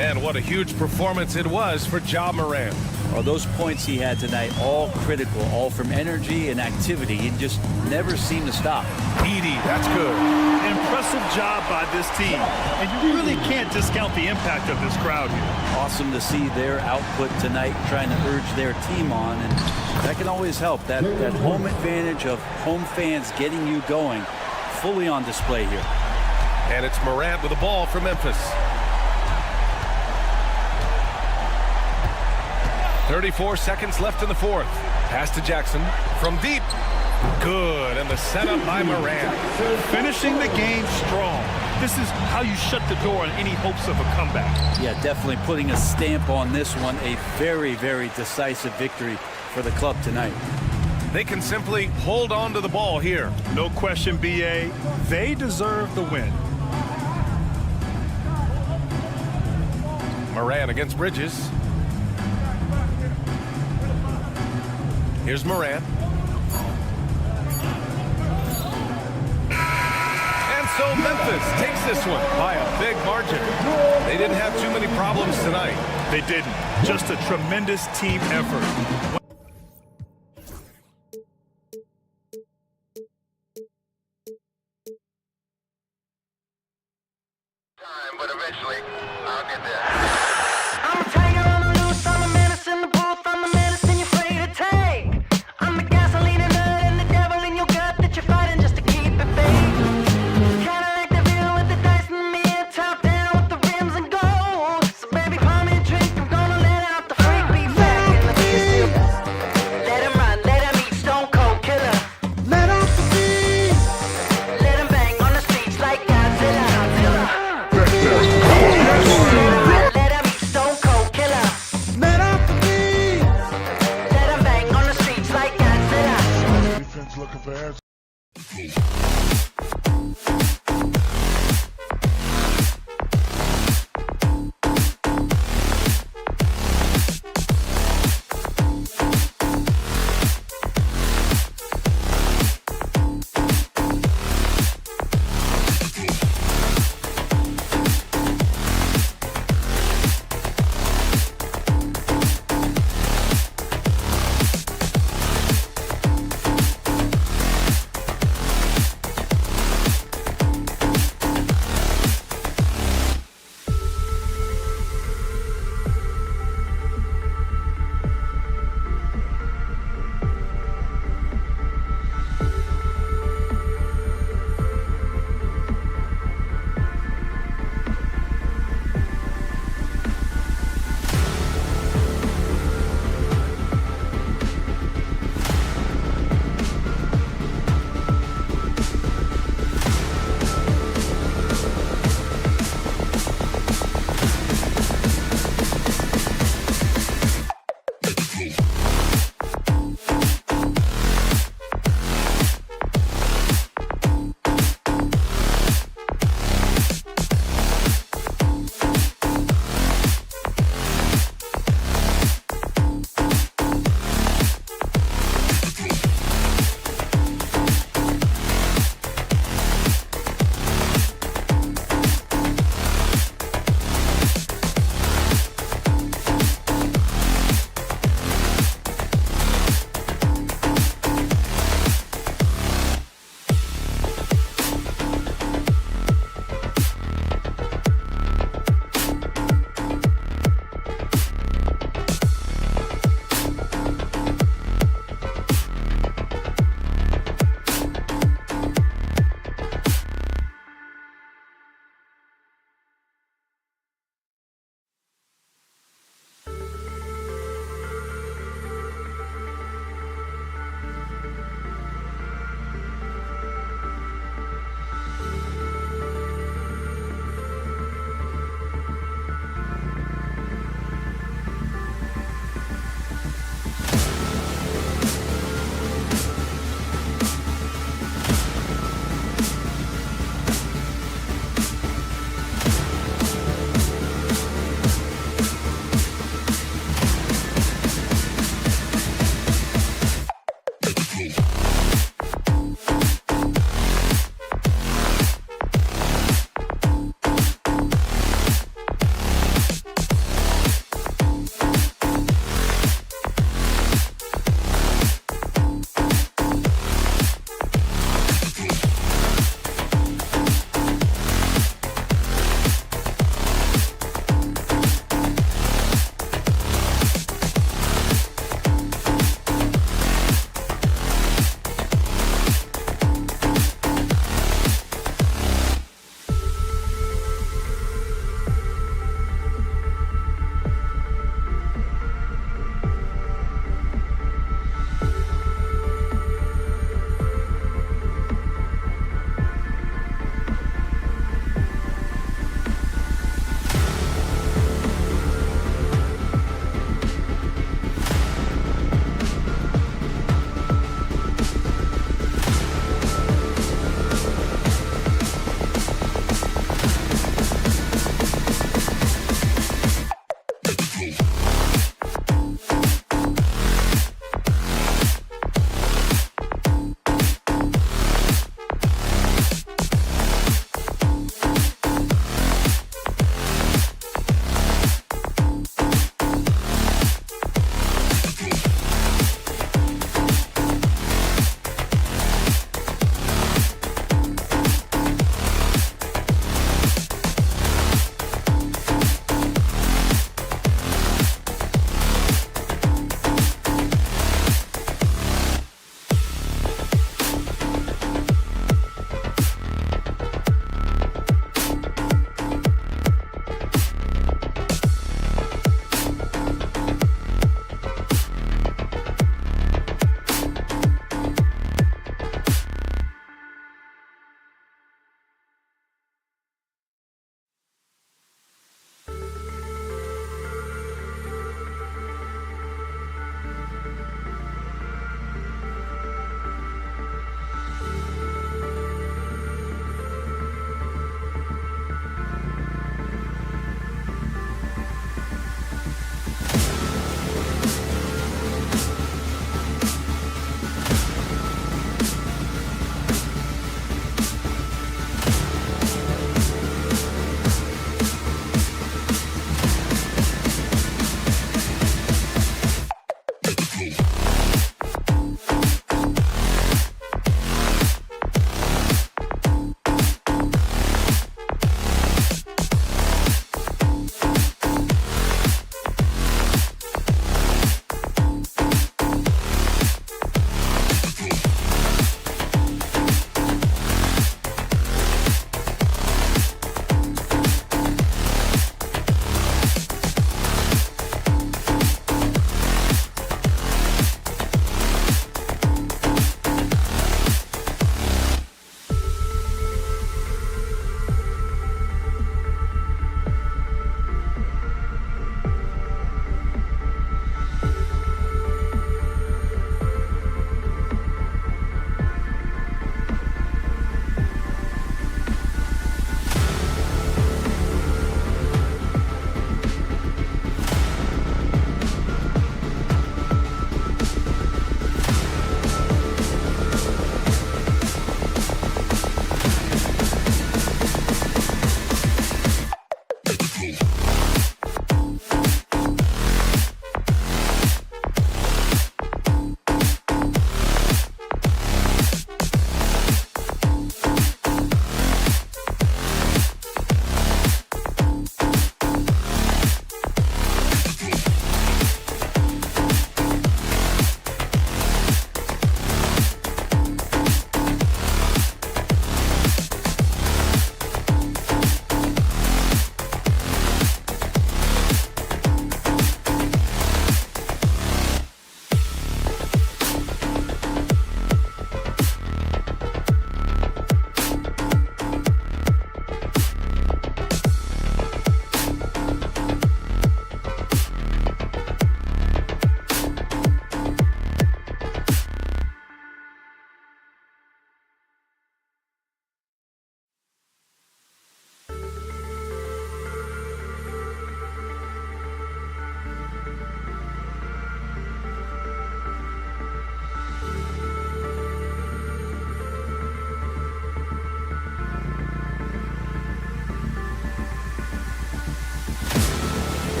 And what a huge performance it was for Ja Morant. Well, those points he had tonight, all critical, all from energy and activity. He just never seemed to stop. Edie, that's good. Impressive job by this team. And you really can't discount the impact of this crowd here. Awesome to see their output tonight, trying to urge their team on, and that can always help. That home advantage of home fans getting you going, fully on display here. And it's Morant with the ball for Memphis. 34 seconds left in the fourth. Pass to Jackson from deep. Good, and the setup by Morant. Finishing the game strong. This is how you shut the door on any hopes of a comeback. Yeah, definitely putting a stamp on this one. A very, very decisive victory for the club tonight. They can simply hold on to the ball here. No question, BA. They deserve the win. Morant against Bridges. Here's Morant. And so Memphis takes this one by a big margin. They didn't have too many problems tonight. They didn't. Just a tremendous team effort. But eventually, I'll get there. I'm a tiger on the loose, I'm a menace in the booth, I'm the medicine you're afraid to take. I'm the gasoline and nut and the devil in your gut that you're fighting just to keep it fake. Kinda like the view with the dice and me and top down with the rims and gold. So baby, pour me a drink, I'm gonna let out the freak, be back in the beast.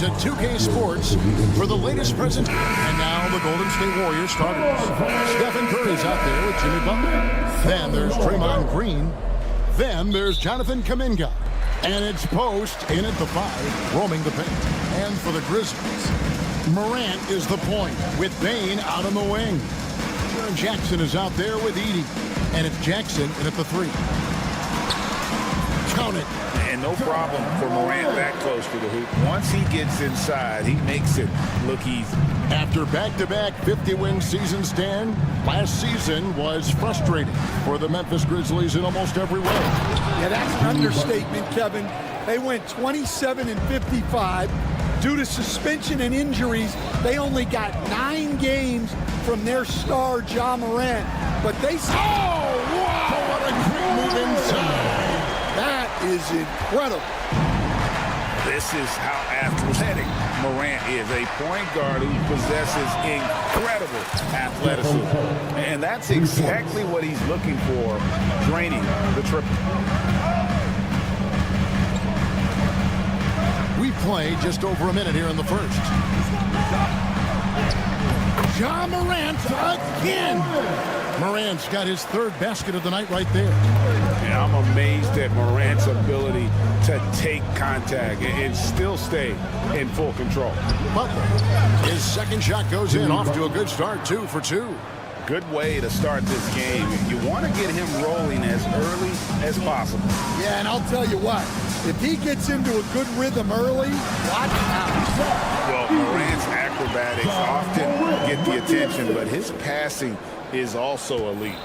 at 2K Sports for the latest present. And now the Golden State Warriors starters. Stephen Curry's out there with Jimmy Butler. Then there's Draymond Green. Then there's Jonathan Kuminga. And it's Post in at the 5, roaming the paint. And for the Grizzlies, Morant is the point with Bane out on the wing. Jaren Jackson is out there with Edey. And it's Jackson in at the 3. Count it. And no problem for Morant that close to the hoop. Once he gets inside, he makes it look easy. After back-to-back 50-win seasons, Dan, last season was frustrating for the Memphis Grizzlies in almost every way. Yeah, that's an understatement, Kevin. They went 27-55. Due to suspension and injuries, they only got 9 games from their star, Ja Morant. But they... Oh, wow! What a great move inside! That is incredible. This is how athletic Morant is. A point guard who possesses incredible athleticism. And that's exactly what he's looking for, draining the triple. We play just over a minute here in the first. Ja Morant again. Morant's got his 3rd basket of the night right there. And I'm amazed at Morant's ability to take contact and still stay in full control. Butler, his 2nd shot goes in, off to a good start, 2 for 2. Good way to start this game. You want to get him rolling as early as possible. Yeah, and I'll tell you what, if he gets into a good rhythm early, watch out. Well, Morant's acrobatics often get the attention, but his passing is also elite.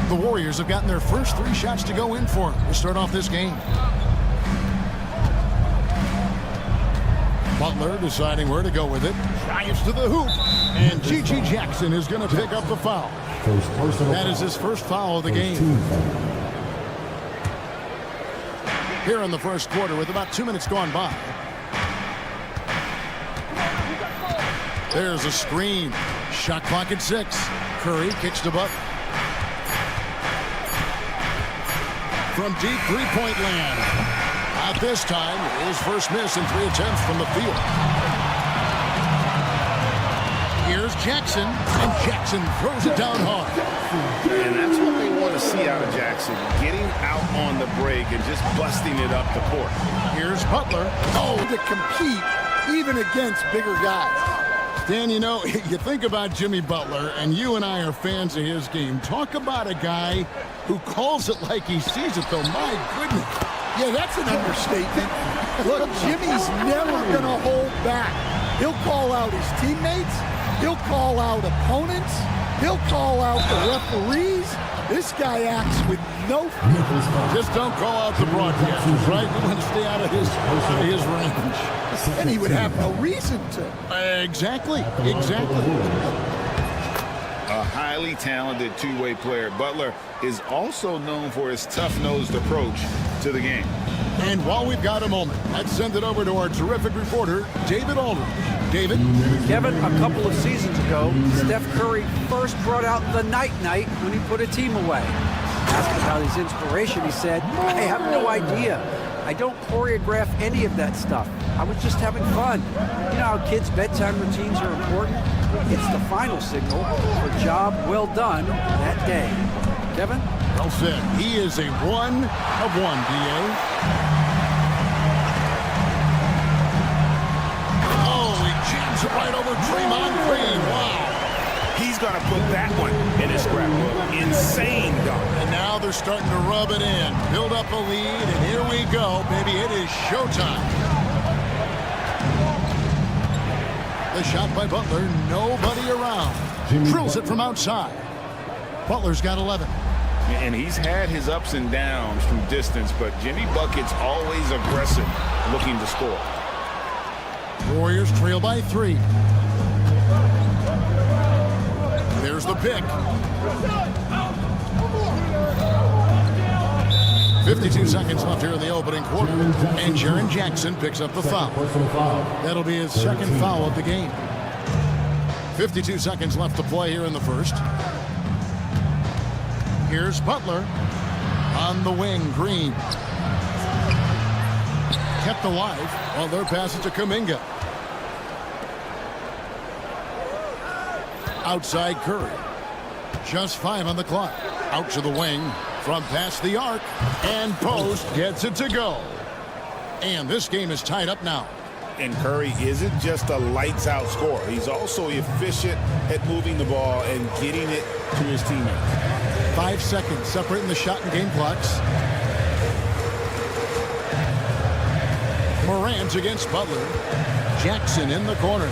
The Warriors have gotten their first 3 shots to go in for him to start off this game. Butler deciding where to go with it. Drives to the hoop. And G.G. Jackson is going to pick up the foul. That is his first foul of the game. Here in the first quarter with about 2 minutes gone by. There's a screen. Shot clock at 6. Curry kicks to Butler. From deep three-point land. Not this time. His first miss in 3 attempts from the field. Here's Jackson, and Jackson throws it down hard. And that's what they want to see out of Jackson, getting out on the break and just busting it up the court. Here's Butler. Oh, to compete even against bigger guys. Dan, you know, you think about Jimmy Butler, and you and I are fans of his game. Talk about a guy who calls it like he sees it, though. My goodness. Yeah, that's an understatement. Look, Jimmy's never going to hold back. He'll call out his teammates. He'll call out opponents. He'll call out the referees. This guy acts with no fear. Just don't call out the broadcasters, right? We want to stay out of his range. And he would have no reason to. Exactly. A highly talented two-way player, Butler is also known for his tough-nosed approach to the game. And while we've got a moment, let's send it over to our terrific reporter, David Aldridge. David? Kevin, a couple of seasons ago, Steph Curry first brought out the night-night when he put a team away. Asked about his inspiration, he said, I have no idea. I don't choreograph any of that stuff. I was just having fun. You know how kids' bedtime routines are important? It's the final signal for a job well done that day. Kevin? Well said. He is a 1 of 1, D.A. Oh, he jams it right over Draymond Green. Wow. He's going to put that one in his scrapbook. Insane dunk. And now they're starting to rub it in. Build up a lead, and here we go. Baby, it is showtime. The shot by Butler, nobody around. Drills it from outside. Butler's got 11. And he's had his ups and downs from distance, but Jimmy Bucket's always aggressive, looking to score. Warriors trail by 3. There's the pick. 52 seconds left here in the opening quarter. And Jaren Jackson picks up the foul. That'll be his second foul of the game. 52 seconds left to play here in the first. Here's Butler on the wing. Green kept alive. Butler passes to Kuminga. Outside Curry. Just 5 on the clock. Out to the wing. From past the arc. And Post gets it to go. And this game is tied up now. And Curry isn't just a lights-out scorer. He's also efficient at moving the ball and getting it to his teammates. 5 seconds separating the shot and game clocks. Morant against Butler. Jackson in the corner.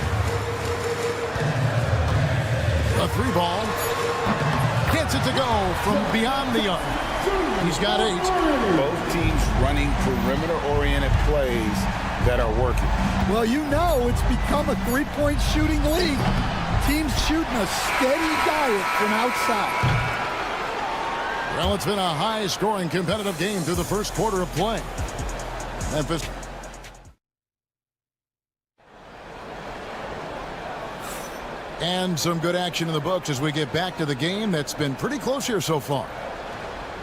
A 3-ball. Gets it to go from beyond the arc. He's got 8. Both teams running perimeter-oriented plays that are working. Well, you know it's become a three-point shooting league. Teams shooting a steady diet from outside. Well, it's been a high-scoring competitive game through the first quarter of play. Memphis. And some good action in the books as we get back to the game that's been pretty close here so far.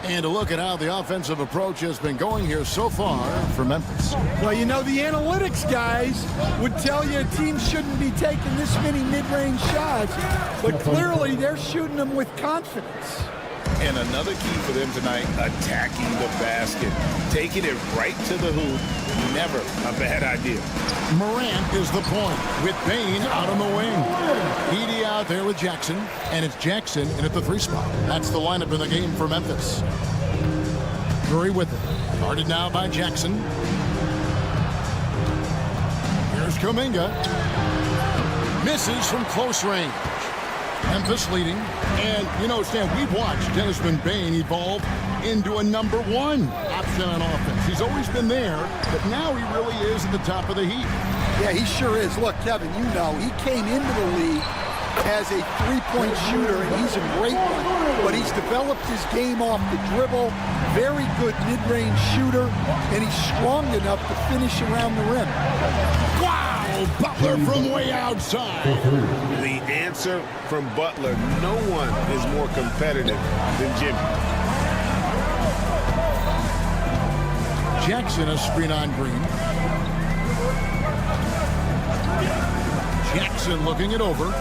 And a look at how the offensive approach has been going here so far for Memphis. Well, you know, the analytics guys would tell you teams shouldn't be taking this many mid-range shots, but clearly they're shooting them with confidence. And another key for them tonight, attacking the basket. Taking it right to the hoop, never a bad idea. Morant is the point with Bane out on the wing. Edey out there with Jackson, and it's Jackson in at the 3 spot. That's the lineup in the game for Memphis. Curry with it. Guarded now by Jackson. Here's Kuminga. Misses from close range. Memphis leading. And, you know, Stan, we've watched Desmond Bane evolve into a #1 option on offense. He's always been there, but now he really is at the top of the heap. Yeah, he sure is. Look, Kevin, you know, he came into the league as a three-point shooter, and he's a great one. But he's developed his game off the dribble. Very good mid-range shooter, and he's strong enough to finish around the rim. Wow! Butler from way outside. The answer from Butler, no one is more competitive than Jimmy. Jackson a screen on Green. Jackson looking it over.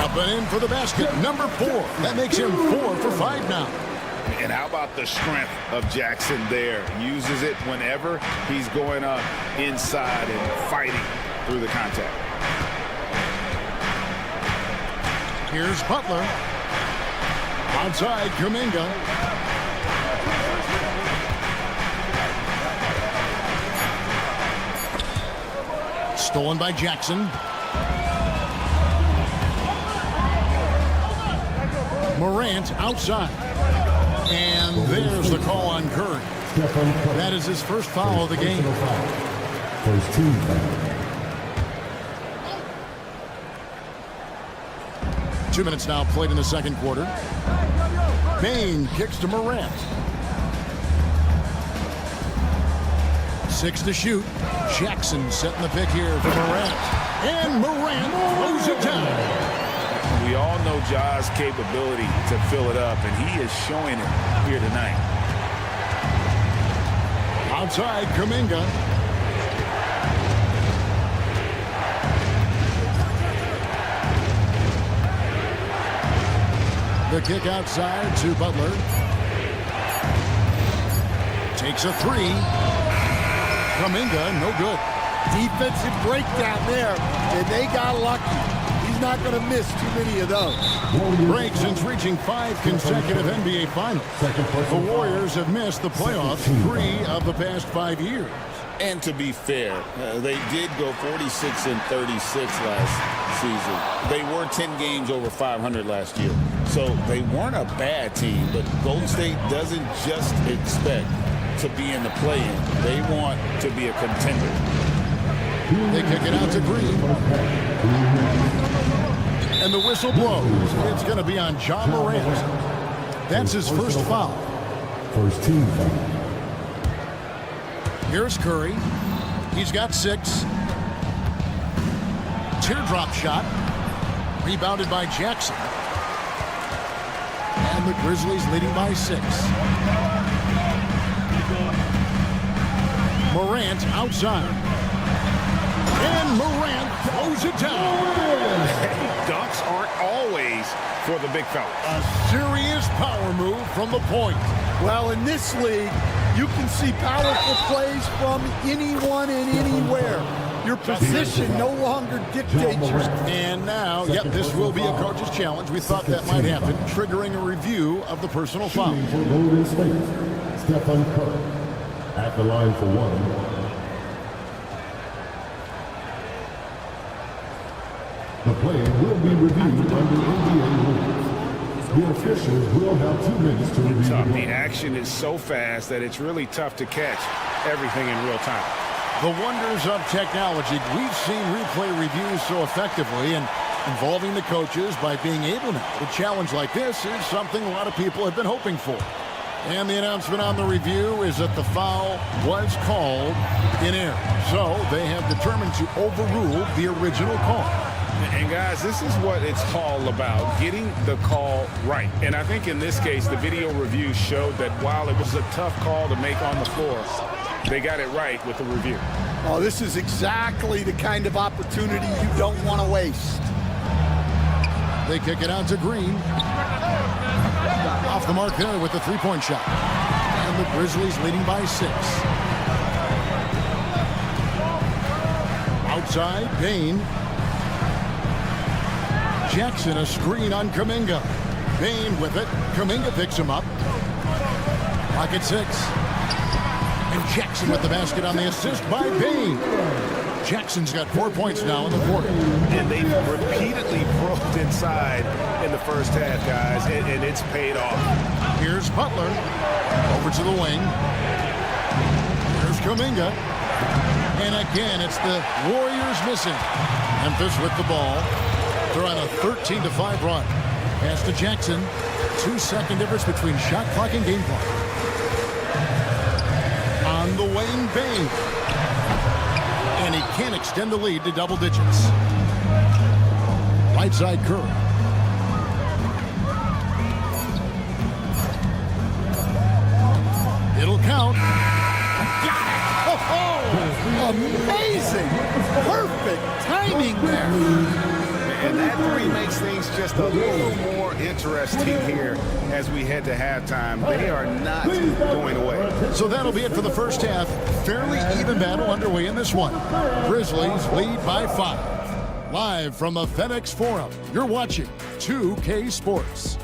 Up and in for the basket. #4. That makes him 4 for 5 now. And how about the strength of Jackson there? Uses it whenever he's going up inside and fighting through the contact. Here's Butler. Outside, Kuminga. Stolen by Jackson. Morant outside. And there's the call on Curry. That is his first foul of the game. First team foul. 2 minutes now played in the second quarter. Bane kicks to Morant. 6 to shoot. Jackson setting the pick here for Morant. And Morant throws it down. We all know Ja's capability to fill it up, and he is showing it here tonight. Outside, Kuminga. The kick outside to Butler. Takes a 3. Kuminga, no good. Defensive breakdown there, and they got lucky. He's not going to miss too many of those. Break since reaching 5 consecutive NBA Finals. The Warriors have missed the playoffs 3 of the past 5 years. And to be fair, they did go 46-36 last season. They were 10 games over 500 last year. So they weren't a bad team, but Golden State doesn't just expect to be in the play-in. They want to be a contender. They kick it out to Green. And the whistle blows. It's going to be on Ja Morant. That's his first foul. First team foul. Here's Curry. He's got 6. Teardrop shot. Rebounded by Jackson. And the Grizzlies leading by 6. Morant outside. And Morant throws it down. Dunks aren't always for the big fellas. A serious power move from the point. Well, in this league, you can see powerful plays from anyone and anywhere. Your position no longer dictates your... And now, yep, this will be a coach's challenge. We thought that might happen, triggering a review of the personal foul. For Golden State, Stephen Curry at the line for one. The play will be reviewed under NBA rules. The officials will have 2 minutes to review the The action is so fast that it's really tough to catch everything in real time. The wonders of technology. We've seen replay reviews so effectively and involving the coaches by being able to. A challenge like this is something a lot of people have been hoping for. And the announcement on the review is that the foul was called in error. So they have determined to overrule the original call. And guys, this is what it's all about, getting the call right. And I think in this case, the video review showed that while it was a tough call to make on the floor, they got it right with the review. Oh, this is exactly the kind of opportunity you don't want to waste. They kick it out to Green. Off the mark there with the three-point shot. And the Grizzlies leading by 6. Outside, Bain. Jackson, a screen on Kuminga. Bain with it. Kuminga picks him up. Lock at 6. And Jackson with the basket on the assist by Bain. Jackson's got 4 points now in the quarter. And they've repeatedly broke inside in the first half, guys, and it's paid off. Here's Butler. Over to the wing. Here's Kuminga. And again, it's the Warriors missing. Memphis with the ball. They're on a 13-5 run. Pass to Jackson. 2-second difference between shot clock and game clock. On the wing, Bain. And he can't extend the lead to double digits. Right side, Curry. It'll count. Got it! Oh, amazing! Perfect timing there. And that three makes things just a little more interesting here as we head to halftime. They are not going away. So that'll be it for the first half. Fairly even battle underway in this one. Grizzlies lead by 5. Live from the FedEx Forum, you're watching 2K Sports.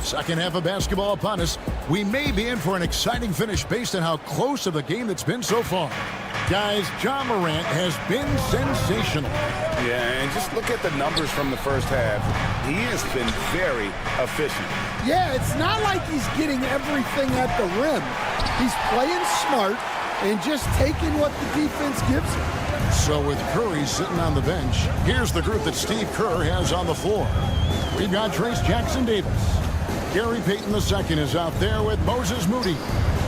Second half of basketball upon us. We may be in for an exciting finish based on how close of a game that's been so far. Guys, Ja Morant has been sensational. Yeah, and just look at the numbers from the first half. He has been very efficient. Yeah, it's not like he's getting everything at the rim. He's playing smart and just taking what the defense gives him. So with Curry sitting on the bench, here's the group that Steve Kerr has on the floor. We've got Trace Jackson-Davis. Gary Payton II is out there with Moses Moody.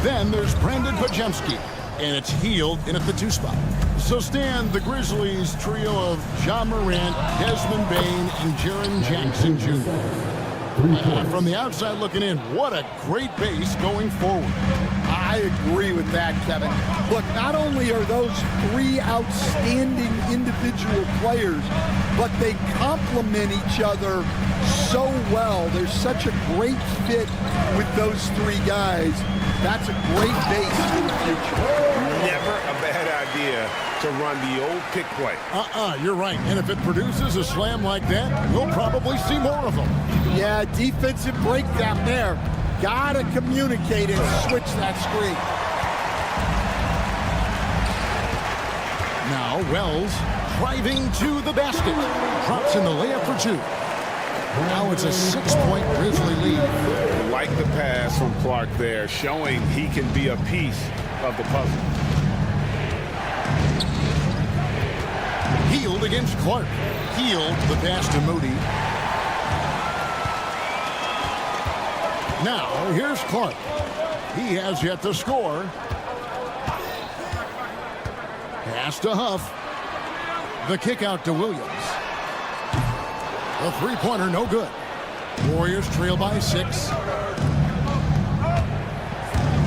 Then there's Brandon Pajemski, and it's Hield in at the 2 spot. So Stan, the Grizzlies trio of Ja Morant, Desmond Bain, and Jaren Jackson Jr. From the outside looking in, what a great base going forward. I agree with that, Kevin. Look, not only are those 3 outstanding individual players, but they complement each other so well. There's such a great fit with those 3 guys. That's a great base for the future. Never a bad idea to run the old pick play. You're right. And if it produces a slam like that, we'll probably see more of them. Yeah, defensive breakdown there. Gotta communicate and switch that screen. Now Wells driving to the basket. Drops in the layup for 2. Now it's a 6-point Grizzly lead. Like the pass from Clark there, showing he can be a piece of the puzzle. Hield against Clark. Hield the pass to Moody. Now, here's Clark. He has yet to score. Pass to Huff. The kick out to Williams. The three-pointer, no good. Warriors trail by 6.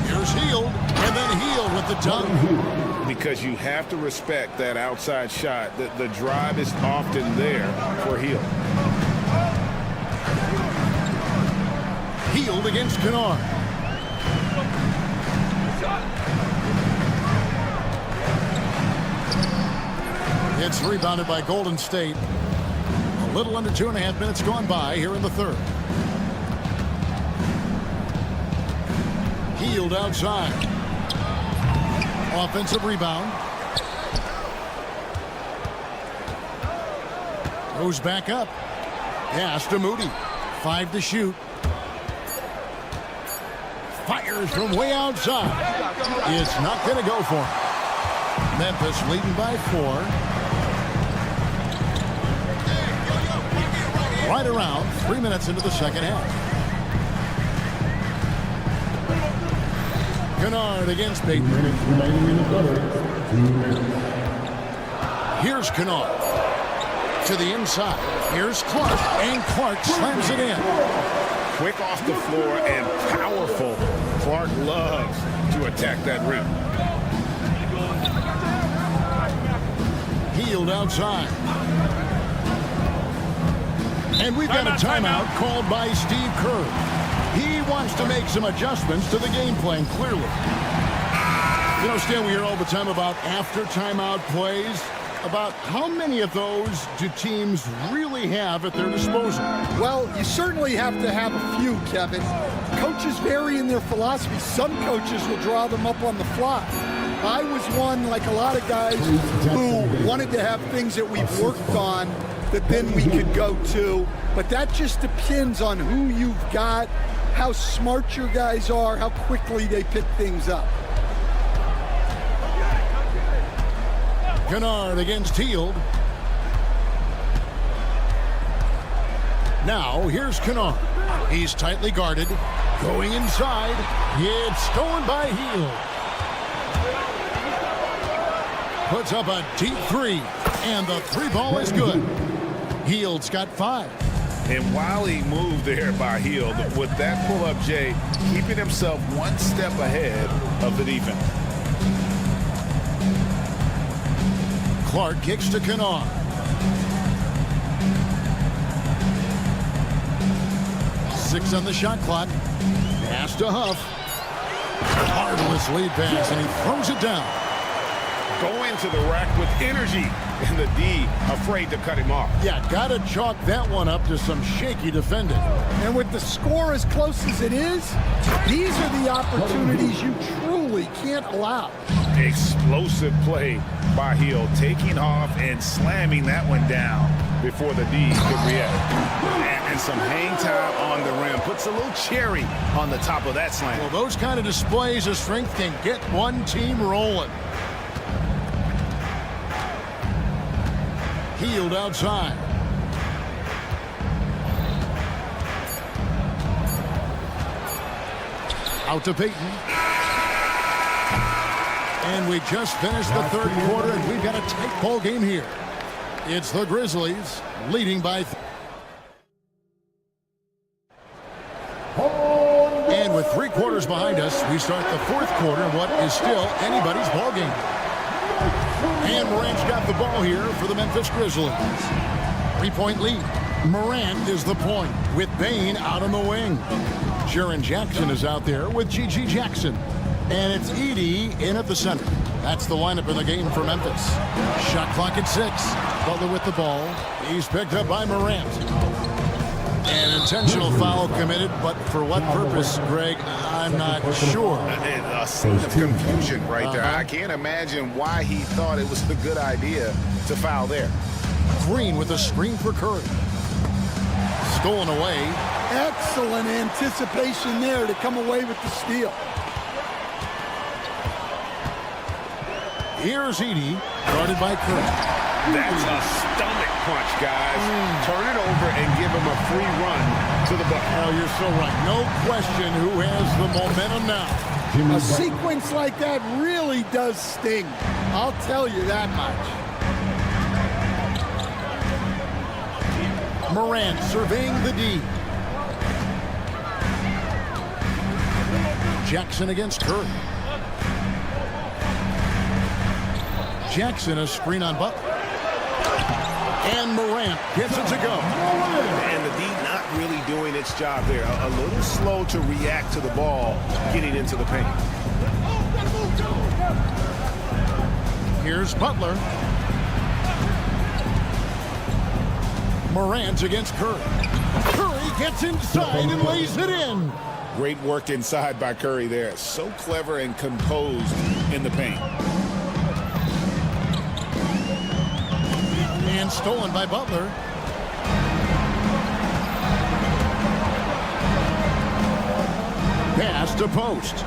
Here's Hield, and then Hield with the dunk. Because you have to respect that outside shot. The drive is often there for Hield. Hield against Kennard. It's rebounded by Golden State. A little under 2.5 minutes gone by here in the third. Hield outside. Offensive rebound. Goes back up. Pass to Moody. 5 to shoot. Fires from way outside. It's not going to go for him. Memphis leading by 4. Right around 3 minutes into the second half. Kennard against Payton. Here's Kennard. To the inside. Here's Clark. And Clark slams it in. Quick off the floor and powerful. Clark loves to attack that rim. Hield outside. And we've got a timeout called by Steve Kerr. He wants to make some adjustments to the game plan, clearly. You know, Stan, we hear all the time about after timeout plays. About how many of those do teams really have at their disposal? Well, you certainly have to have a few, Kevin. Coaches vary in their philosophy. Some coaches will draw them up on the fly. I was one, like a lot of guys, who wanted to have things that we've worked on that then we could go to. But that just depends on who you've got, how smart your guys are, how quickly they pick things up. Kennard against Hield. Now, here's Kennard. He's tightly guarded. Going inside. It's stolen by Hield. Puts up a deep 3. And the 3-ball is good. Hield's got 5. And while he moved there by Hield, with that pull-up, Jay, keeping himself one step ahead of the defense. Clark kicks to Kennard. Six on the shot clock. Pass to Huff. Marvelous lead pass, and he throws it down. Going to the rack with energy, and the D afraid to cut him off. Yeah, gotta chalk that one up to some shaky defending. And with the score as close as it is, these are the opportunities you truly can't allow. Explosive play by Hield, taking off and slamming that one down before the D could react. And some hang time on the rim. Puts a little cherry on the top of that slam. Well, those kind of displays of strength can get one team rolling. Hield outside. Out to Payton. And we just finished the third quarter, and we've got a tight ball game here. It's the Grizzlies leading by 3. And with 3 quarters behind us, we start the fourth quarter in what is still anybody's ball game. And Morant's got the ball here for the Memphis Grizzlies. 3-point lead. Morant is the point with Bane out on the wing. Jaren Jackson is out there with G.G. Jackson. And it's Edey in at the center. That's the lineup in the game for Memphis. Shot clock at 6. Butler with the ball. He's picked up by Morant. An intentional foul committed, but for what purpose, Greg, I'm not sure. A scene of confusion right there. I can't imagine why he thought it was a good idea to foul there. Green with a screen for Curry. Stolen away. Excellent anticipation there to come away with the steal. Here's Edey, guarded by Curry. That's a stomach punch, guys. Turn it over and give him a free run to the bucket. Oh, you're so right. No question who has the momentum now. A sequence like that really does sting. I'll tell you that much. Morant surveying the D. Jackson against Curry. Jackson, a screen on Butler. And Morant gets it to go. And the D not really doing its job there. A little slow to react to the ball getting into the paint. Here's Butler. Morant against Curry. Curry gets inside and lays it in. Great work inside by Curry there. So clever and composed in the paint. And stolen by Butler. Pass to post.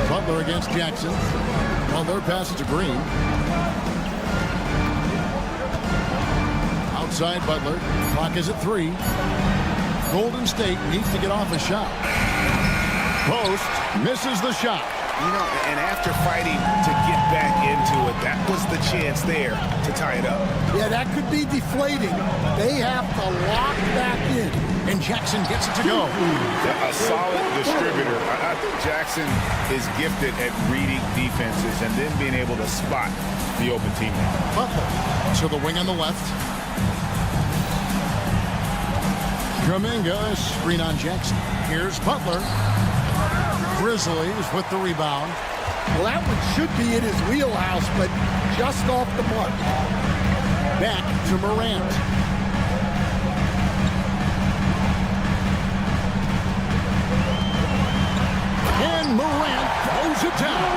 Butler against Jackson. Butler passes to Green. Outside Butler. Clock is at 3. Golden State needs to get off a shot. Post misses the shot. You know, and after fighting to get back into it, that was the chance there to tie it up. Yeah, that could be deflating. They have to lock back in. And Jackson gets it to go. A solid distributor. I think Jackson is gifted at reading defenses and then being able to spot the open teammate. Butler to the wing on the left. Kuminga, screen on Jackson. Here's Butler. Grizzlies with the rebound. Well, that one should be in his wheelhouse, but just off the mark. Back to Morant. And Morant throws it down.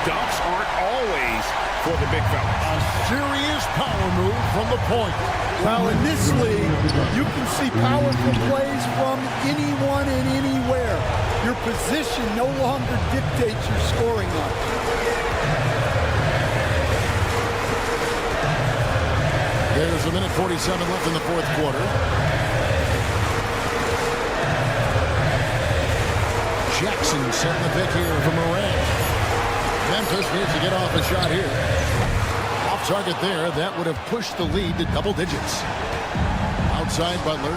Dunks aren't always for the big fella. A serious power move from the point. Well, in this league, you can see powerful plays from anyone and anywhere. Your position no longer dictates your scoring line. There's a minute 47 left in the fourth quarter. Jackson setting the pick here for Morant. Memphis needs to get off a shot here. Off target there. That would have pushed the lead to double digits. Outside Butler.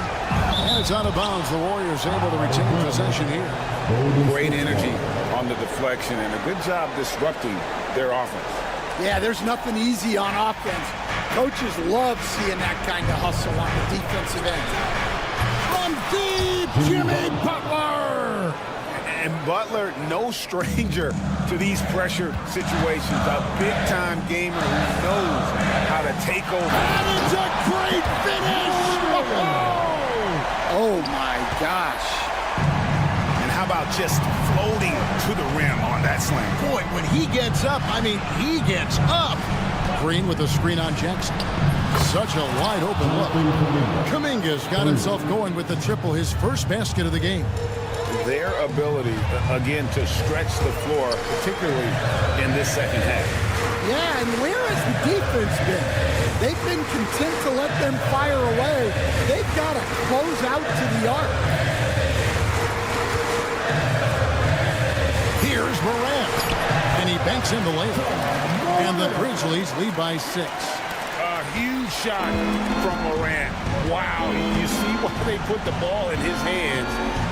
And it's out of bounds. The Warriors able to retain possession here. Great energy on the deflection and a good job disrupting their offense. Yeah, there's nothing easy on offense. Coaches love seeing that kind of hustle on the defensive end. From deep, Jimmy Butler. And Butler, no stranger to these pressure situations. A big-time gamer who knows how to take over. That is a great finish. Oh, my gosh. And how about just floating to the rim on that slam? Boy, when he gets up, I mean, he gets up. Green with a screen on Jackson. Such a wide open look. Kuminga's got himself going with the triple, his first basket of the game. Their ability, again, to stretch the floor, particularly in this second half. Yeah, and where has the defense been? They've been content to let them fire away. They've got to close out to the arc. Here's Morant. And he banks in the layup. And the Grizzlies lead by 6. A huge shot from Morant. Wow, you see why they put the ball in his hands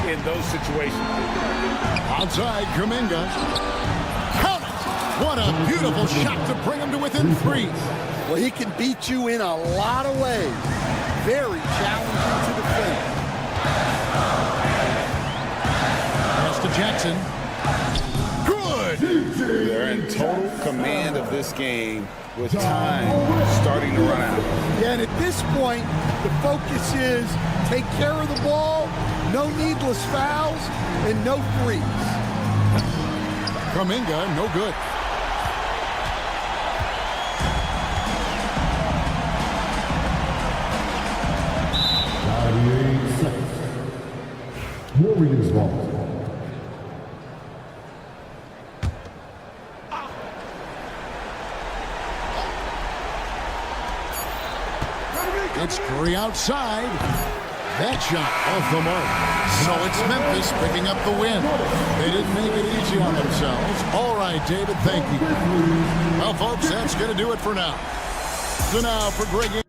in those situations. Outside, Kuminga. Count it! What a beautiful shot to bring him to within 3. Well, he can beat you in a lot of ways. Very challenging to defend. Pass to Jackson. Good! They're in total command of this game with time starting to run out. Yeah, and at this point, the focus is take care of the ball, no needless fouls, and no threes. Kuminga, no good. Warriors ball. It's Curry outside. That shot off the mark. So it's Memphis picking up the win. They didn't make it easy on themselves. All right, David, thank you. Well, folks, that's going to do it for now. So now for Greg